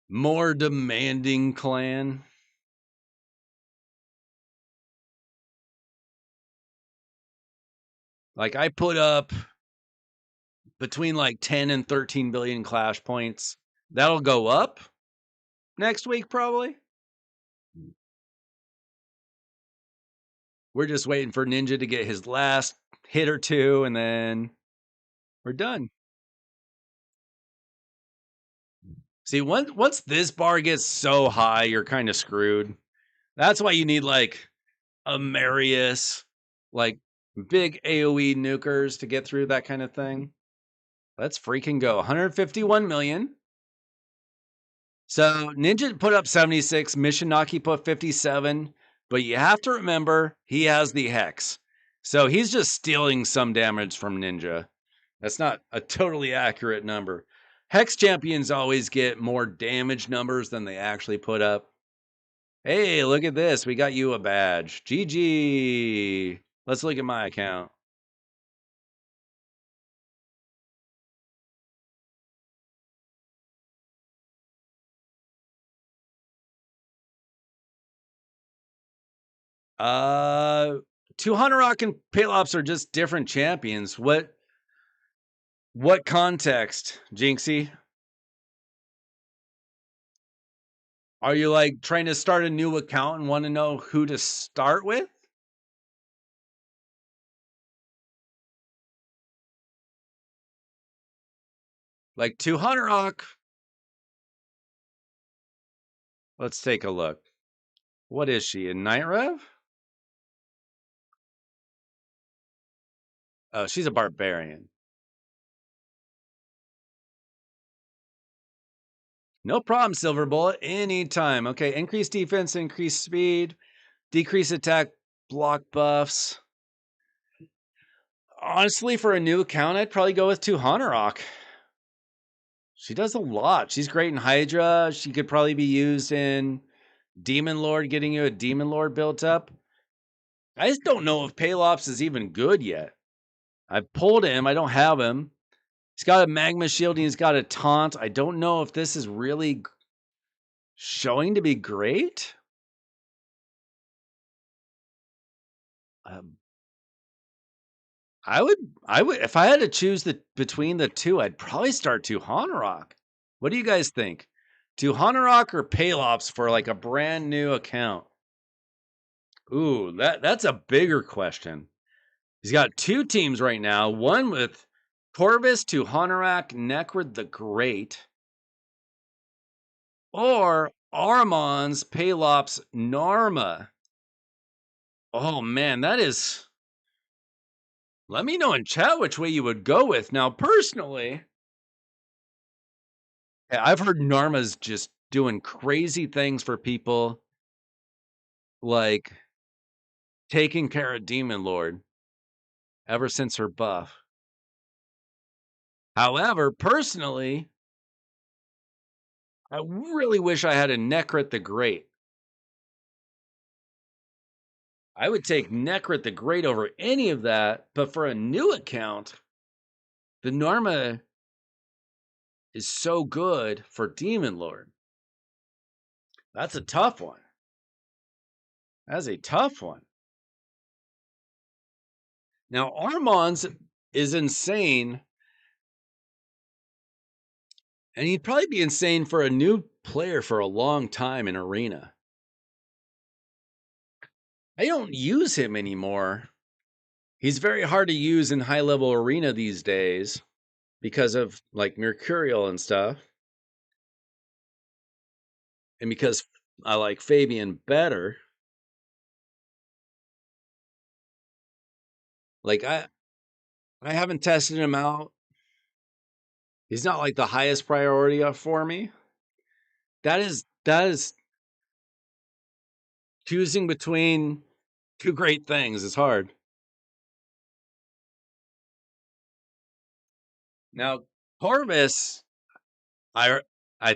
more demanding clan. Like I put up between like 10 and 13 billion Clash points. That'll go up next week probably. We're just waiting for Ninja to get his last hit or 2 and then we're done. See, once this bar gets so high, you're kind of screwed. That's why you need like a Marius, like big AoE nukers to get through that kind of thing. Let's freaking go. 151 million. So Ninja put up 76, Mishinaki put 57, but you have to remember he has the Hex. So he's just stealing some damage from Ninja. That's not a totally accurate number. Hex champions always get more damage numbers than they actually put up. Hey, look at this. We got you a badge. GG. Let's look at my account. Two Hunter Rock and Palops are just different champions. What context, Jinxie? Are you like trying to start a new account and want to know who to start with? Like Two Hunter Rock. Let's take a look. What is she? A Night Rev? Oh, she's a barbarian. No problem, Silver Bullet. Anytime. Okay, increase defense, increase speed, decrease attack, block buffs. Honestly, for a new account, I'd probably go with Two Hunter Rock. She does a lot. She's great in Hydra. She could probably be used in Demon Lord, getting you a Demon Lord built up. I just don't know if Palops is even good yet. I've pulled him. I don't have him. He's got a magma shield and he's got a taunt. I don't know if this is really showing to be great. I would, if I had to choose between the two, I'd probably start Tuhanarok. What do you guys think? Tuhanarok or Palops for like a brand new account? Ooh, that's a bigger question. He's got two teams right now. One with Corvus, Tuhanarok, Necrid the Great, or Armons, Palops, Narma. Oh man, that is. Let me know in chat which way you would go with. Now, personally, I've heard Narma's just doing crazy things for people, like taking care of Demon Lord ever since her buff. However, personally, I really wish I had a Necrit the Great. I would take Necrit the Great over any of that, but for a new account, the Narma is so good for Demon Lord. That's a tough one. That's a tough one. Now, Armand's is insane, and he'd probably be insane for a new player for a long time in Arena. I don't use him anymore. He's very hard to use in high level Arena these days because of like Mercurial and stuff. And because I like Fabian better. Like I haven't tested him out. He's not like the highest priority for me. That is choosing between two great things is hard. Now, Corvus, I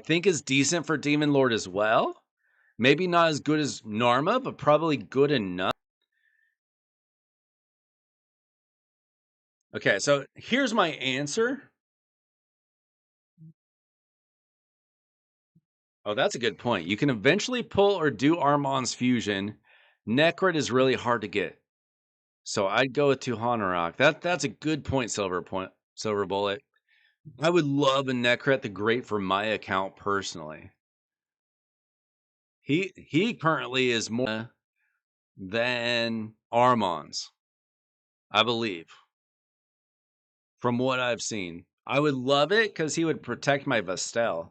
think is decent for Demon Lord as well. Maybe not as good as Narma, but probably good enough. Okay, so here's my answer. Oh, that's a good point. You can eventually pull or do Armand's fusion. Necrit is really hard to get. So I'd go with Tuhanarok. That's a good point, Silver Bullet. I would love a Necrit the Great for my account personally. He currently is more than Armand's, I believe. From what I've seen. I would love it because he would protect my Vestel.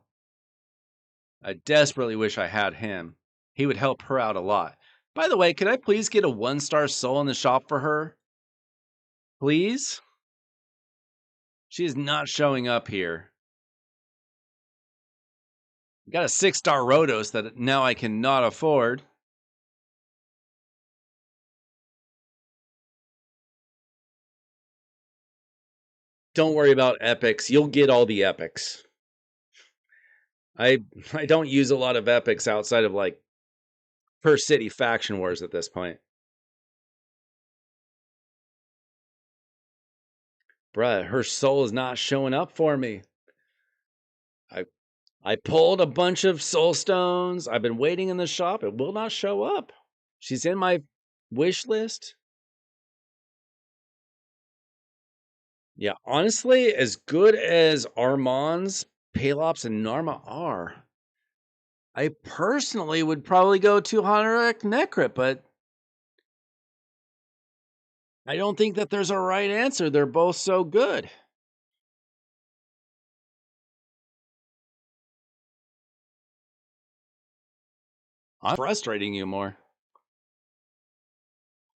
I desperately wish I had him. He would help her out a lot. By the way, could I please get a 1-star soul in the shop for her? Please? She is not showing up here. Got a 6-star Rotos that now I cannot afford. Don't worry about epics. You'll get all the epics. I don't use a lot of epics outside of like per city faction wars at this point. Bruh, her soul is not showing up for me. I pulled a bunch of soul stones. I've been waiting in the shop. It will not show up. She's in my wish list. Yeah, honestly, as good as Armand's, Palops, and Narma are, I personally would probably go to Honoric Necrit, but I don't think that there's a right answer. They're both so good. I'm frustrating you more.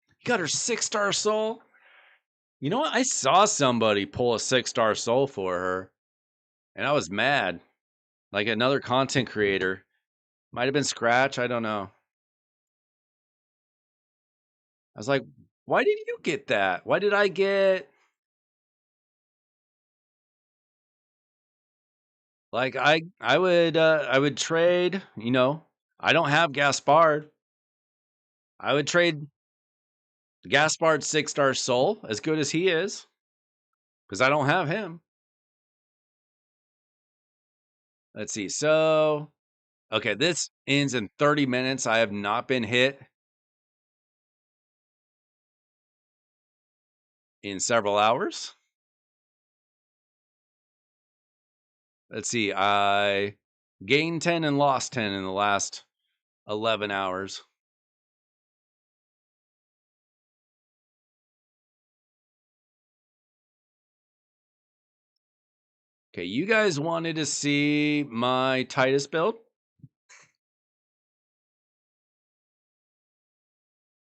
You got her 6-star soul? You know what? I saw somebody pull a 6-star soul for her, and I was mad. Like another content creator. Might have been Scratch. I don't know. I was like, why did you get that? Why did I get... Like I would trade, you know, I don't have Gaspard. I would trade Gaspard's 6-star soul, as good as he is, because I don't have him. Let's see. So, okay, this ends in 30 minutes. I have not been hit in several hours. Let's see. I gained 10 and lost 10 in the last 11 hours. Okay, you guys wanted to see my Titus build?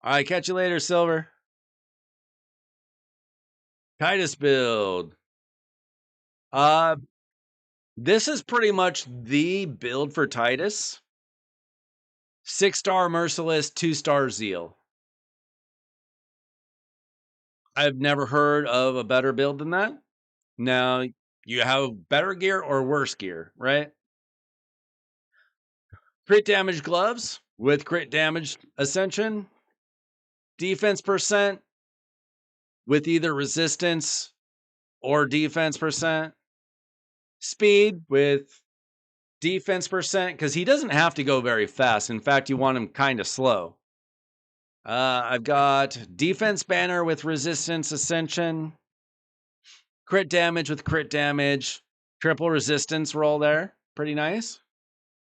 All right, catch you later, Silver. Titus build. This is pretty much the build for Titus. 6-star Merciless, 2-star Zeal. I've never heard of a better build than that. Now, you have better gear or worse gear, right? Crit damage gloves with crit damage ascension. Defense percent with either resistance or defense percent. Speed with defense percent, because he doesn't have to go very fast. In fact, you want him kind of slow. I've got defense banner with resistance ascension. Crit damage with crit damage. Triple resistance roll there. Pretty nice.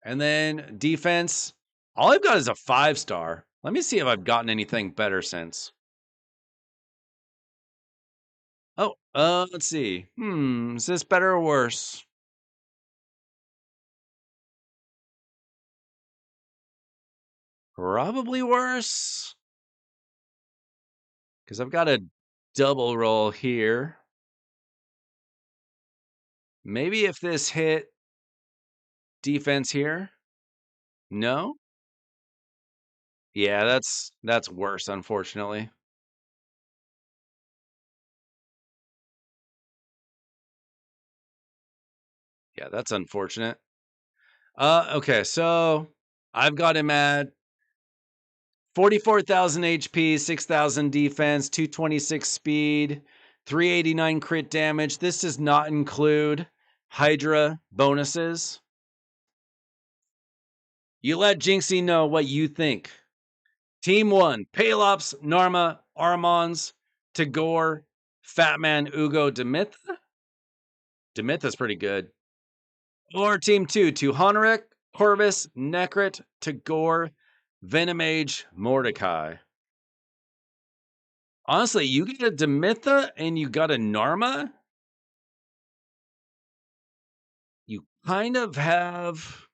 And then defense. All I've got is a 5-star. Let me see if I've gotten anything better since. Oh, let's see. Is this better or worse? Probably worse. Because I've got a double roll here. Maybe if this hit defense here. No? Yeah, that's worse, unfortunately. Yeah, that's unfortunate. Okay, so I've got him at 44,000 HP, 6,000 defense, 226 speed, 389 crit damage. This does not include Hydra bonuses. You let Jinxie know what you think. Team 1, Palops, Narma, Armons, Tagore, Fatman, Ugo, Demitha. Demitha's pretty good. Or Team 2, Honoric, Corvus, Necrit, Tagore, Venomage, Mordecai. Honestly, you get a Demitha and you got a Narma, you kind of have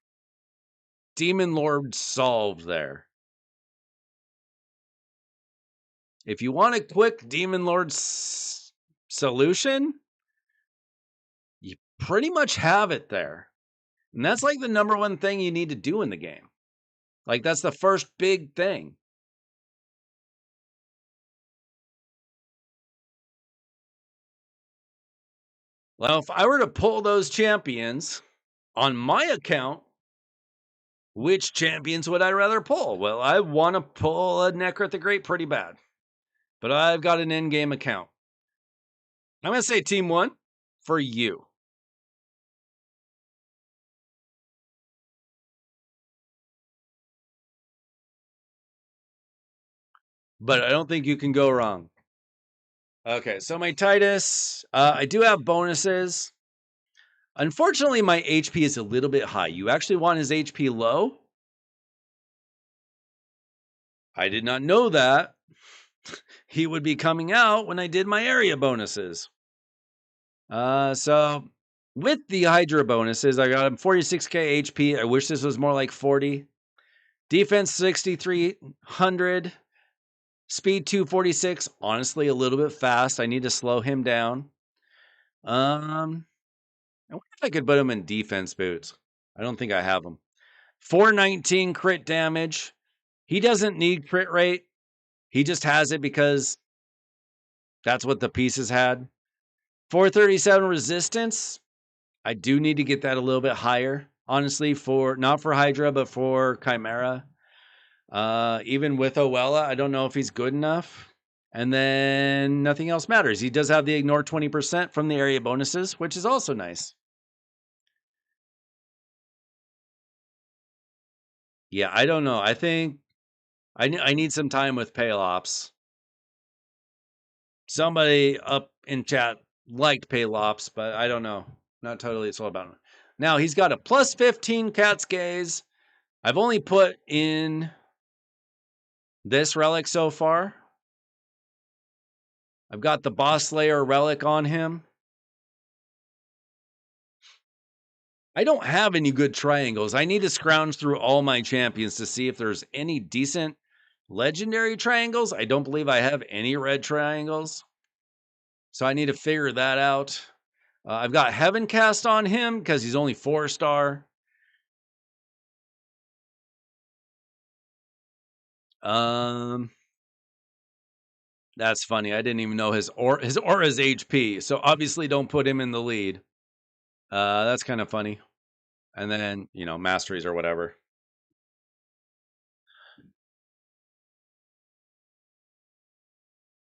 Demon Lord solved there. If you want a quick Demon Lord solution, you pretty much have it there. And that's like the number one thing you need to do in the game. Like, that's the first big thing. Well, if I were to pull those champions on my account, Which champions would I rather pull? Well, I want to pull a Necroth the Great pretty bad, but I've got an in-game account. I'm going to say Team 1 for you. But I don't think you can go wrong. Okay, so my Titus, I do have bonuses. Unfortunately, my HP is a little bit high. You actually want his HP low? I did not know that. He would be coming out when I did my area bonuses. So with the Hydra bonuses, I got him 46k HP. I wish this was more like 40. Defense 6,300. Speed 246. Honestly, a little bit fast. I need to slow him down. I wonder if I could put him in defense boots. I don't think I have them. 419 crit damage. He doesn't need crit rate. He just has it because that's what the pieces had. 437 resistance. I do need to get that a little bit higher. Honestly, for not for Hydra, but for Chimera. Even with Owella, I don't know if he's good enough. And then nothing else matters. He does have the ignore 20% from the area bonuses, which is also nice. Yeah, I don't know. I think I need some time with Palops. Somebody up in chat liked Palops, but I don't know. Not totally sold about him. Now he's got a plus 15 Cat's Gaze. I've only put in this relic so far. I've got the Boss Slayer relic on him. I don't have any good triangles. I need to scrounge through all my champions to see if there's any decent legendary triangles. I don't believe I have any red triangles. So I need to figure that out. I've got Heaven Cast on him because he's only 4-star. That's funny. I didn't even know his aura's HP. So obviously don't put him in the lead. That's kind of funny. And then, masteries or whatever.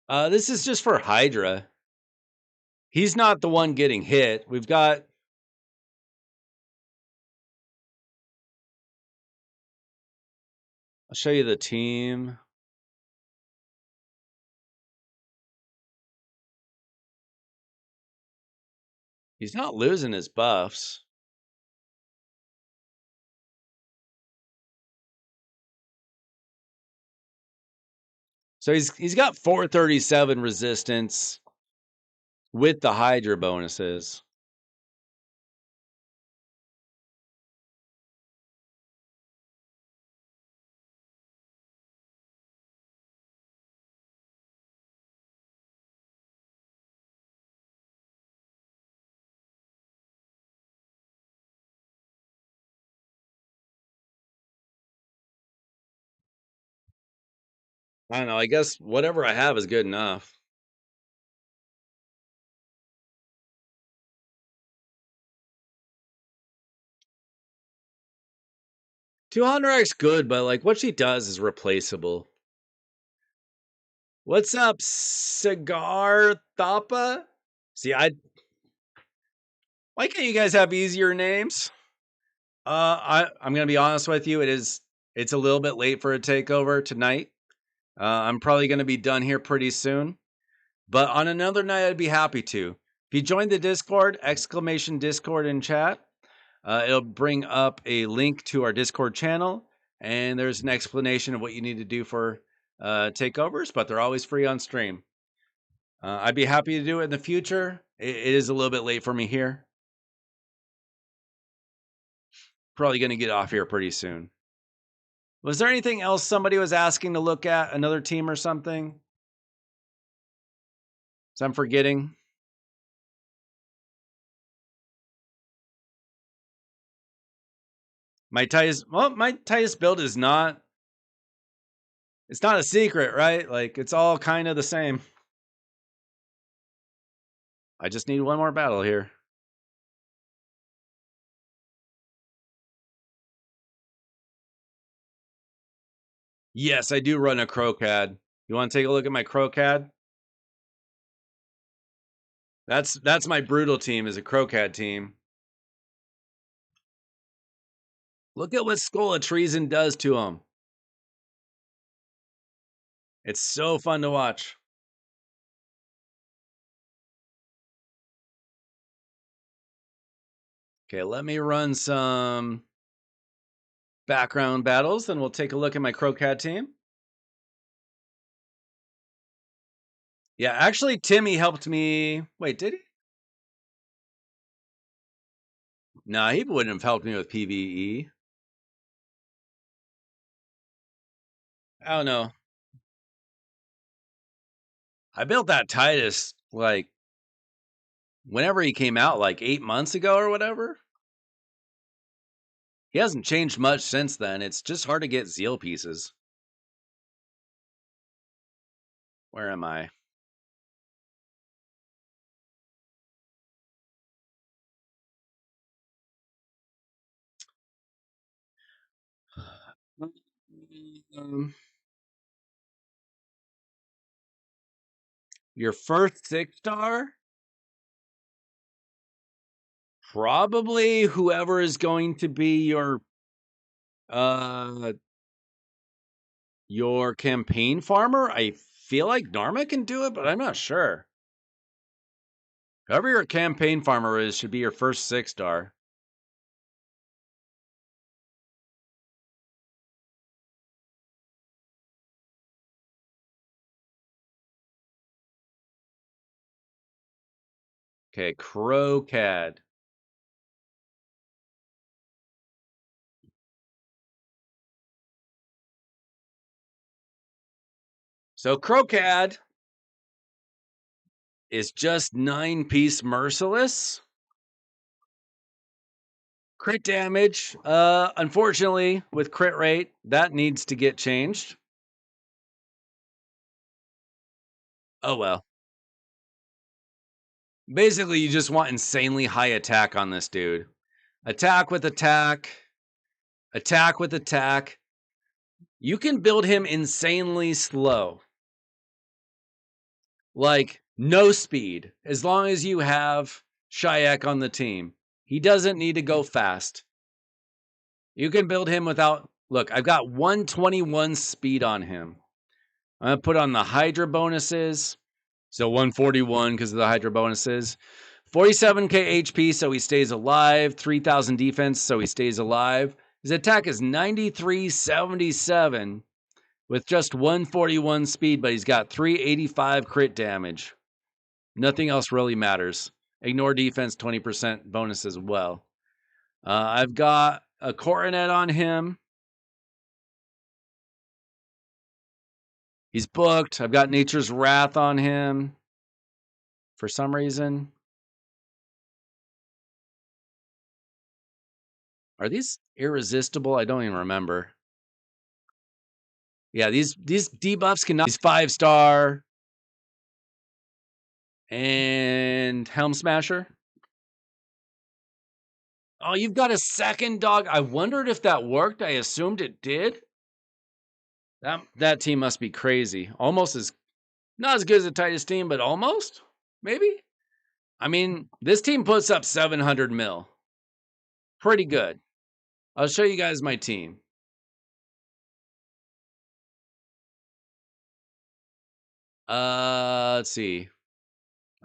This is just for Hydra. He's not the one getting hit. We've got... I'll show you the team. He's not losing his buffs. So he's got 437 resistance with the Hydra bonuses. I don't know. I guess whatever I have is good enough. 200x good, but like what she does is replaceable. What's up, Cigar Thapa? See, why can't you guys have easier names? I'm gonna be honest with you. It's a little bit late for a takeover tonight. I'm probably gonna be done here pretty soon. But on another night, I'd be happy to. If you join the Discord, exclamation Discord in chat, it'll bring up a link to our Discord channel, and there's an explanation of what you need to do for takeovers, but they're always free on stream. I'd be happy to do it in the future. It is a little bit late for me here. Probably going to get off here pretty soon. Was there anything else somebody was asking to look at? Another team or something? So I'm forgetting. My Titus build is not... It's not a secret, right? Like, it's all kind of the same. I just need one more battle here. Yes, I do run a CrowCAD. You want to take a look at my CrowCAD? That's my brutal team, is a CrowCAD team. Look at what Skull of Treason does to him. It's so fun to watch. Okay, let me run some background battles, then we'll take a look at my CrowCAD team. Yeah, actually, Timmy helped me. Wait, did he? No, he wouldn't have helped me with PvE. I don't know. I built that Titus, like, whenever he came out, like 8 months ago or whatever. He hasn't changed much since then. It's just hard to get Zeal pieces. Where am I? Your first 6-star? Probably whoever is going to be your campaign farmer. I feel like Dharma can do it, but I'm not sure. Whoever your campaign farmer is should be your first 6-star. Okay, CrowCAD. So CrowCAD is just 9-piece merciless. Crit damage. Unfortunately, with crit rate, that needs to get changed. Oh well. Basically, you just want insanely high attack on this dude. Attack with attack. Attack with attack. You can build him insanely slow. Like, no speed. As long as you have Shayak on the team. He doesn't need to go fast. You can build him without... Look, I've got 121 speed on him. I'm going to put on the Hydra bonuses. So 141 because of the Hydra bonuses. 47k HP, so he stays alive. 3,000 defense, so he stays alive. His attack is 9377 with just 141 speed, but he's got 385 crit damage. Nothing else really matters. Ignore defense, 20% bonus as well. I've got a coronet on him. He's booked. I've got Nature's Wrath on him for some reason. Are these irresistible? I don't even remember. Yeah, these debuffs cannot. He's 5-star. And Helm Smasher. Oh, you've got a second dog. I wondered if that worked. I assumed it did. That team must be crazy. Almost as not as good as the Titus team, but almost, maybe. I mean, this team puts up 700 mil. Pretty good. I'll show you guys my team. Let's see.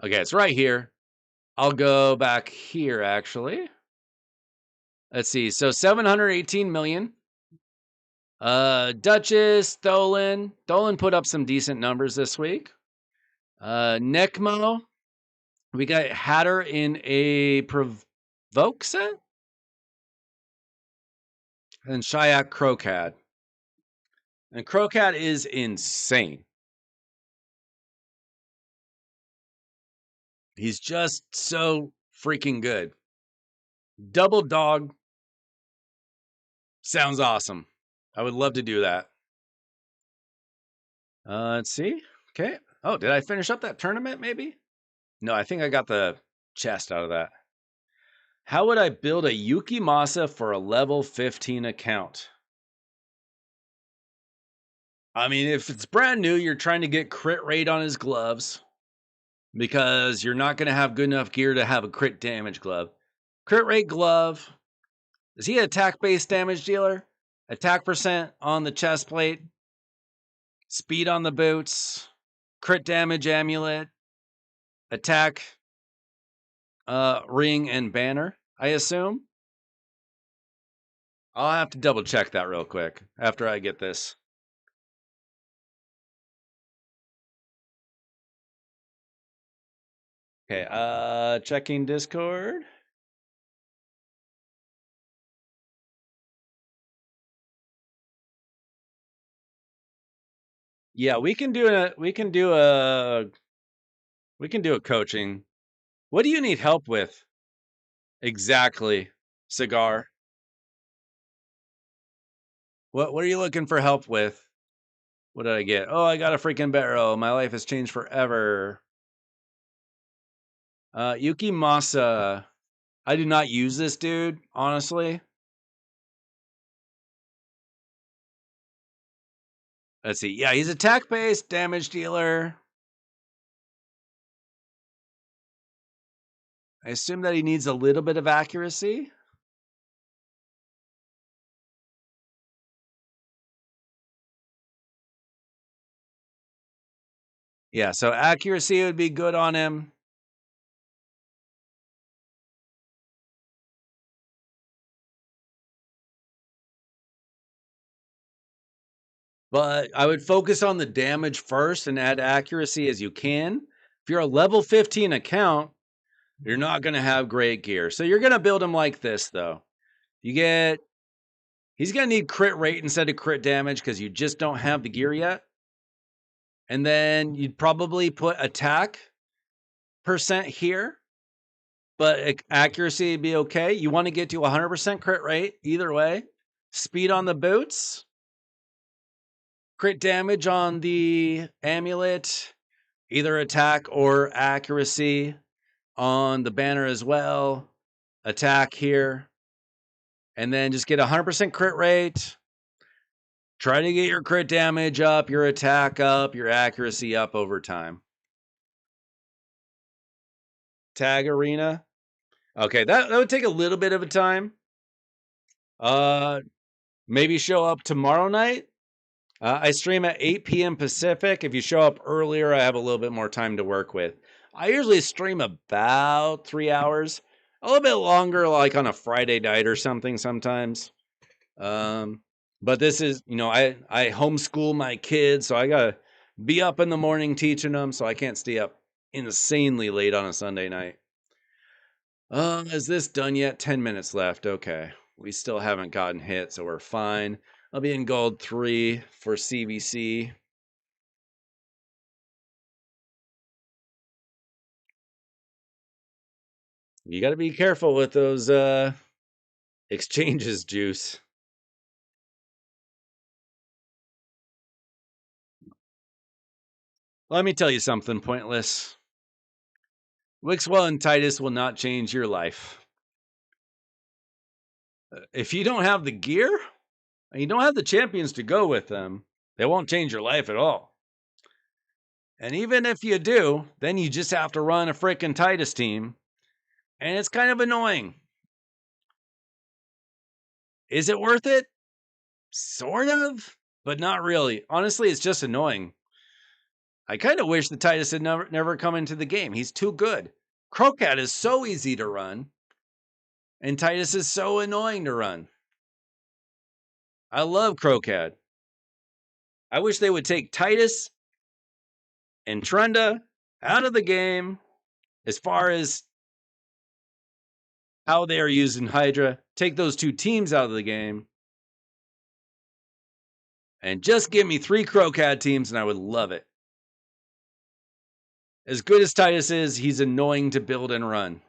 Okay, it's right here. I'll go back here, actually. Let's see. So 718 million. Duchess, Tholen. Tholen put up some decent numbers this week. Necmo. We got Hatter in a Provoke set. And Shayak CrowCAD. And CrowCAD is insane. He's just so freaking good. Double dog. Sounds awesome. I would love to do that. Let's see. Okay. Oh, did I finish up that tournament maybe? No, I think I got the chest out of that. How would I build a Yuki Masa for a level 15 account? I mean, if it's brand new, you're trying to get crit rate on his gloves because you're not going to have good enough gear to have a crit damage glove. Crit rate glove. Is he an attack based damage dealer? Attack percent on the chest plate, speed on the boots, crit damage amulet, attack ring and banner, I assume. I'll have to double check that real quick after I get this. Okay, checking Discord. Yeah, we can do a coaching. What do you need help with? Exactly. Cigar. What are you looking for help with? What did I get? Oh, I got a freaking barrel. My life has changed forever. Yuki Masa. I do not use this dude, honestly. Let's see. Yeah, he's attack-based damage dealer. I assume that he needs a little bit of accuracy. Yeah, so accuracy would be good on him. But I would focus on the damage first and add accuracy as you can. If you're a level 15 account, you're not going to have great gear. So you're going to build him like this, though. He's going to need crit rate instead of crit damage because you just don't have the gear yet. And then you'd probably put attack percent here, but accuracy would be okay. You want to get to 100% crit rate either way. Speed on the boots. Crit damage on the amulet. Either attack or accuracy on the banner as well. Attack here. And then just get 100% crit rate. Try to get your crit damage up, your attack up, your accuracy up over time. Tag arena. Okay, that would take a little bit of a time. Maybe show up tomorrow night. I stream at 8 p.m. Pacific. If you show up earlier, I have a little bit more time to work with. I usually stream about 3 hours, a little bit longer, like on a Friday night or something sometimes. But this is, I homeschool my kids, so I gotta be up in the morning teaching them, so I can't stay up insanely late on a Sunday night. Is this done yet? 10 minutes left. Okay. We still haven't gotten hit, so we're fine. I'll be in gold 3 for CBC. You got to be careful with those exchanges, Juice. Let me tell you something pointless. Wixwell and Titus will not change your life. If you don't have the gear, and you don't have the champions to go with them, they won't change your life at all. And even if you do, then you just have to run a frickin' Titus team. And it's kind of annoying. Is it worth it? Sort of, but not really. Honestly, it's just annoying. I kind of wish the Titus had never come into the game. He's too good. Crocat is so easy to run, and Titus is so annoying to run. I love Crocat. I wish they would take Titus and Trenda out of the game as far as how they are using Hydra. Take those two teams out of the game and just give me 3 Crocat teams and I would love it. As good as Titus is, he's annoying to build and run.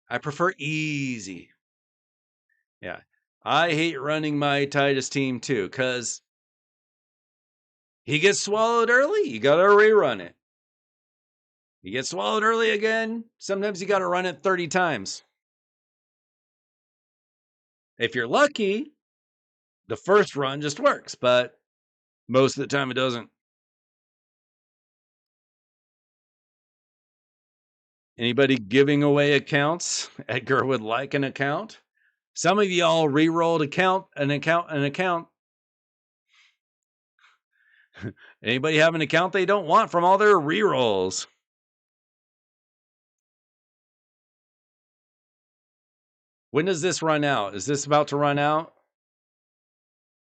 I prefer easy. Yeah. I hate running my Titus team too, because he gets swallowed early. You got to rerun it. You get swallowed early again. Sometimes you got to run it 30 times. If you're lucky, the first run just works, but most of the time it doesn't. Anybody giving away accounts? Edgar would like an account. Some of y'all re-rolled an account. Anybody have an account they don't want from all their re-rolls? When does this run out? Is this about to run out?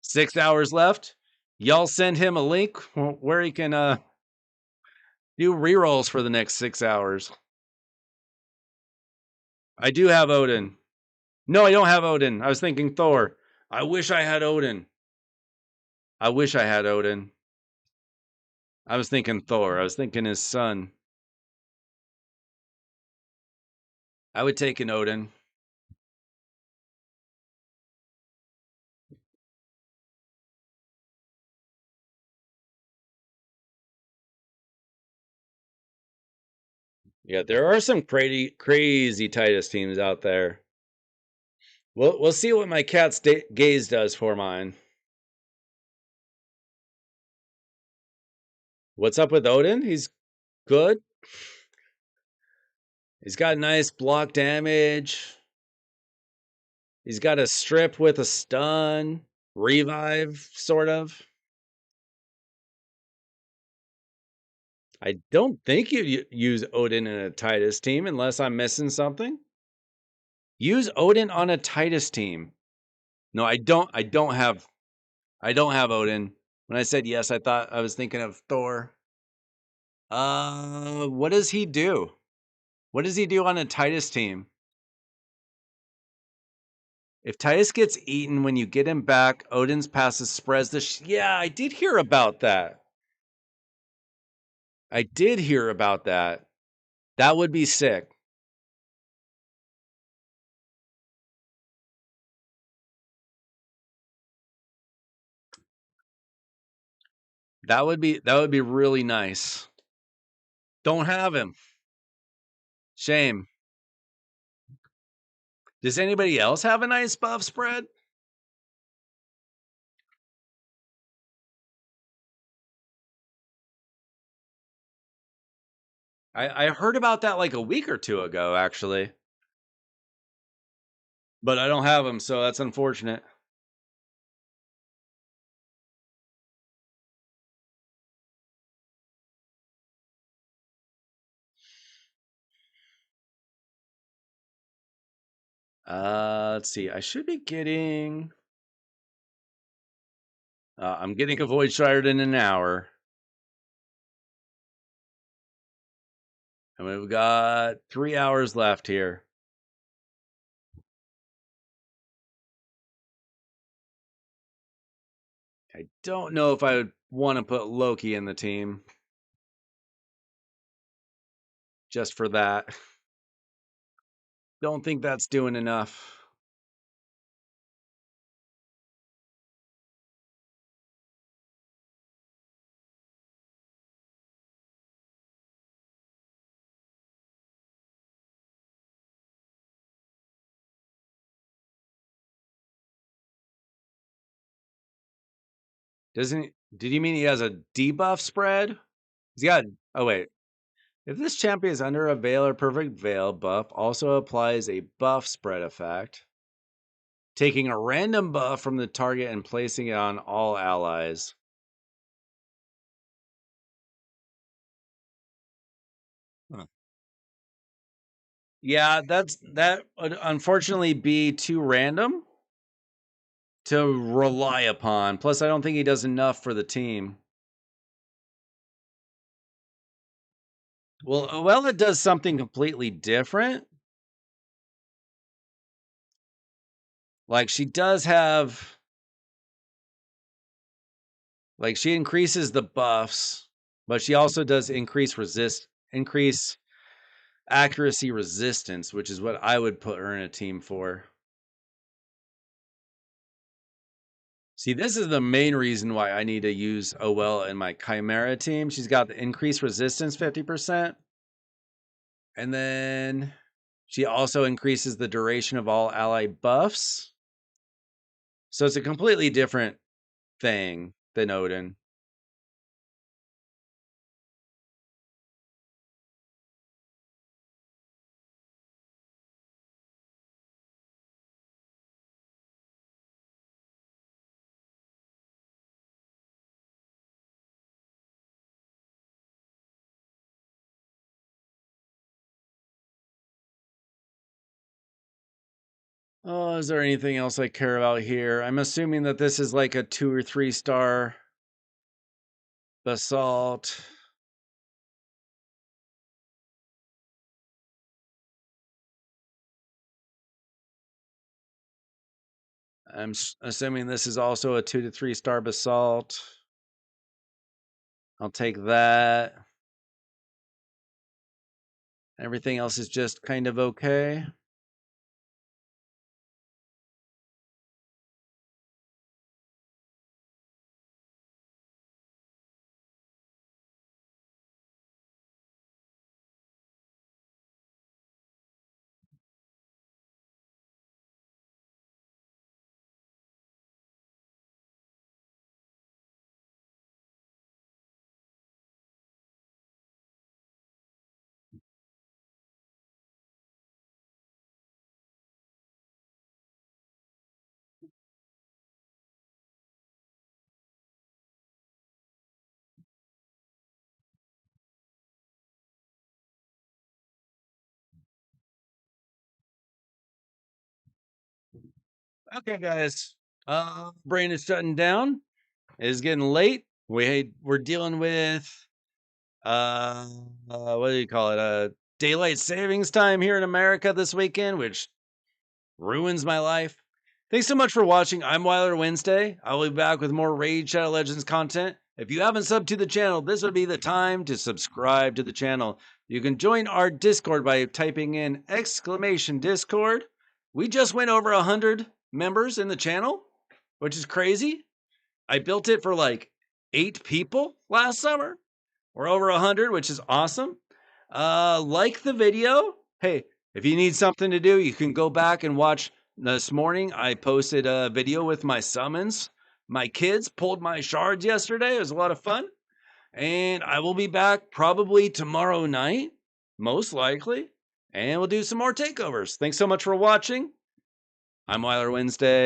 6 hours left. Y'all send him a link where he can do re-rolls for the next 6 hours. I do have Odin. No, I don't have Odin. I was thinking Thor. I wish I had Odin. I wish I had Odin. I was thinking Thor. I was thinking his son. I would take an Odin. Yeah, there are some crazy Titus teams out there. We'll see what my cat's gaze does for mine. What's up with Odin? He's good. He's got nice block damage. He's got a strip with a stun, revive, sort of. I don't think you use Odin in a Titus team unless I'm missing something. Use Odin on a Titus team. No, I don't have Odin. When I said yes, I thought I was thinking of Thor. What does he do? What does he do on a Titus team? If Titus gets eaten when you get him back, Odin's passes spreads the yeah, I did hear about that. I did hear about that. That would be sick. That would be really nice. Don't have him. Shame. Does anybody else have a nice buff spread? I heard about that like a week or two ago, actually. But I don't have them, so that's unfortunate. Let's see. I should be getting. I'm getting a Void Shard in an hour. And we've got 3 hours left here. I don't know if I would want to put Loki in the team. Just for that. Don't think that's doing enough. Did you mean he has a debuff spread? He's got. Oh, wait. If this champion is under a veil or perfect veil, buff also applies a buff spread effect, taking a random buff from the target and placing it on all allies. Huh. Yeah, that would unfortunately be too random to rely upon. Plus, I don't think he does enough for the team. Well, Oella does something completely different. Like she does have, like she increases the buffs, but she also does increase accuracy resistance, which is what I would put her in a team for. See, this is the main reason why I need to use Oella in my Chimera team. She's got the increased resistance 50%. And then she also increases the duration of all ally buffs. So it's a completely different thing than Odin. Oh, is there anything else I care about here? I'm assuming that this is like a 2 or 3 star basalt. I'm assuming this is also a 2 to 3 star basalt. I'll take that. Everything else is just kind of okay. Okay, guys. Brain is shutting down. It is getting late. We're dealing with what do you call it? Daylight savings time here in America this weekend, which ruins my life. Thanks so much for watching. I'm Weiler Wednesday. I will be back with more Raid Shadow Legends content. If you haven't subbed to the channel, this would be the time to subscribe to the channel. You can join our Discord by typing in !Discord. We just went over 100 members in the channel, which is crazy. I built it for like 8 people last summer. We're over 100, which is awesome. Like the video. Hey, if you need something to do, you can go back and watch. This morning, I posted a video with my summons. My kids pulled my shards yesterday. It was a lot of fun. And I will be back probably tomorrow night, most likely. And we'll do some more takeovers. Thanks so much for watching. I'm Weiler Wednesday.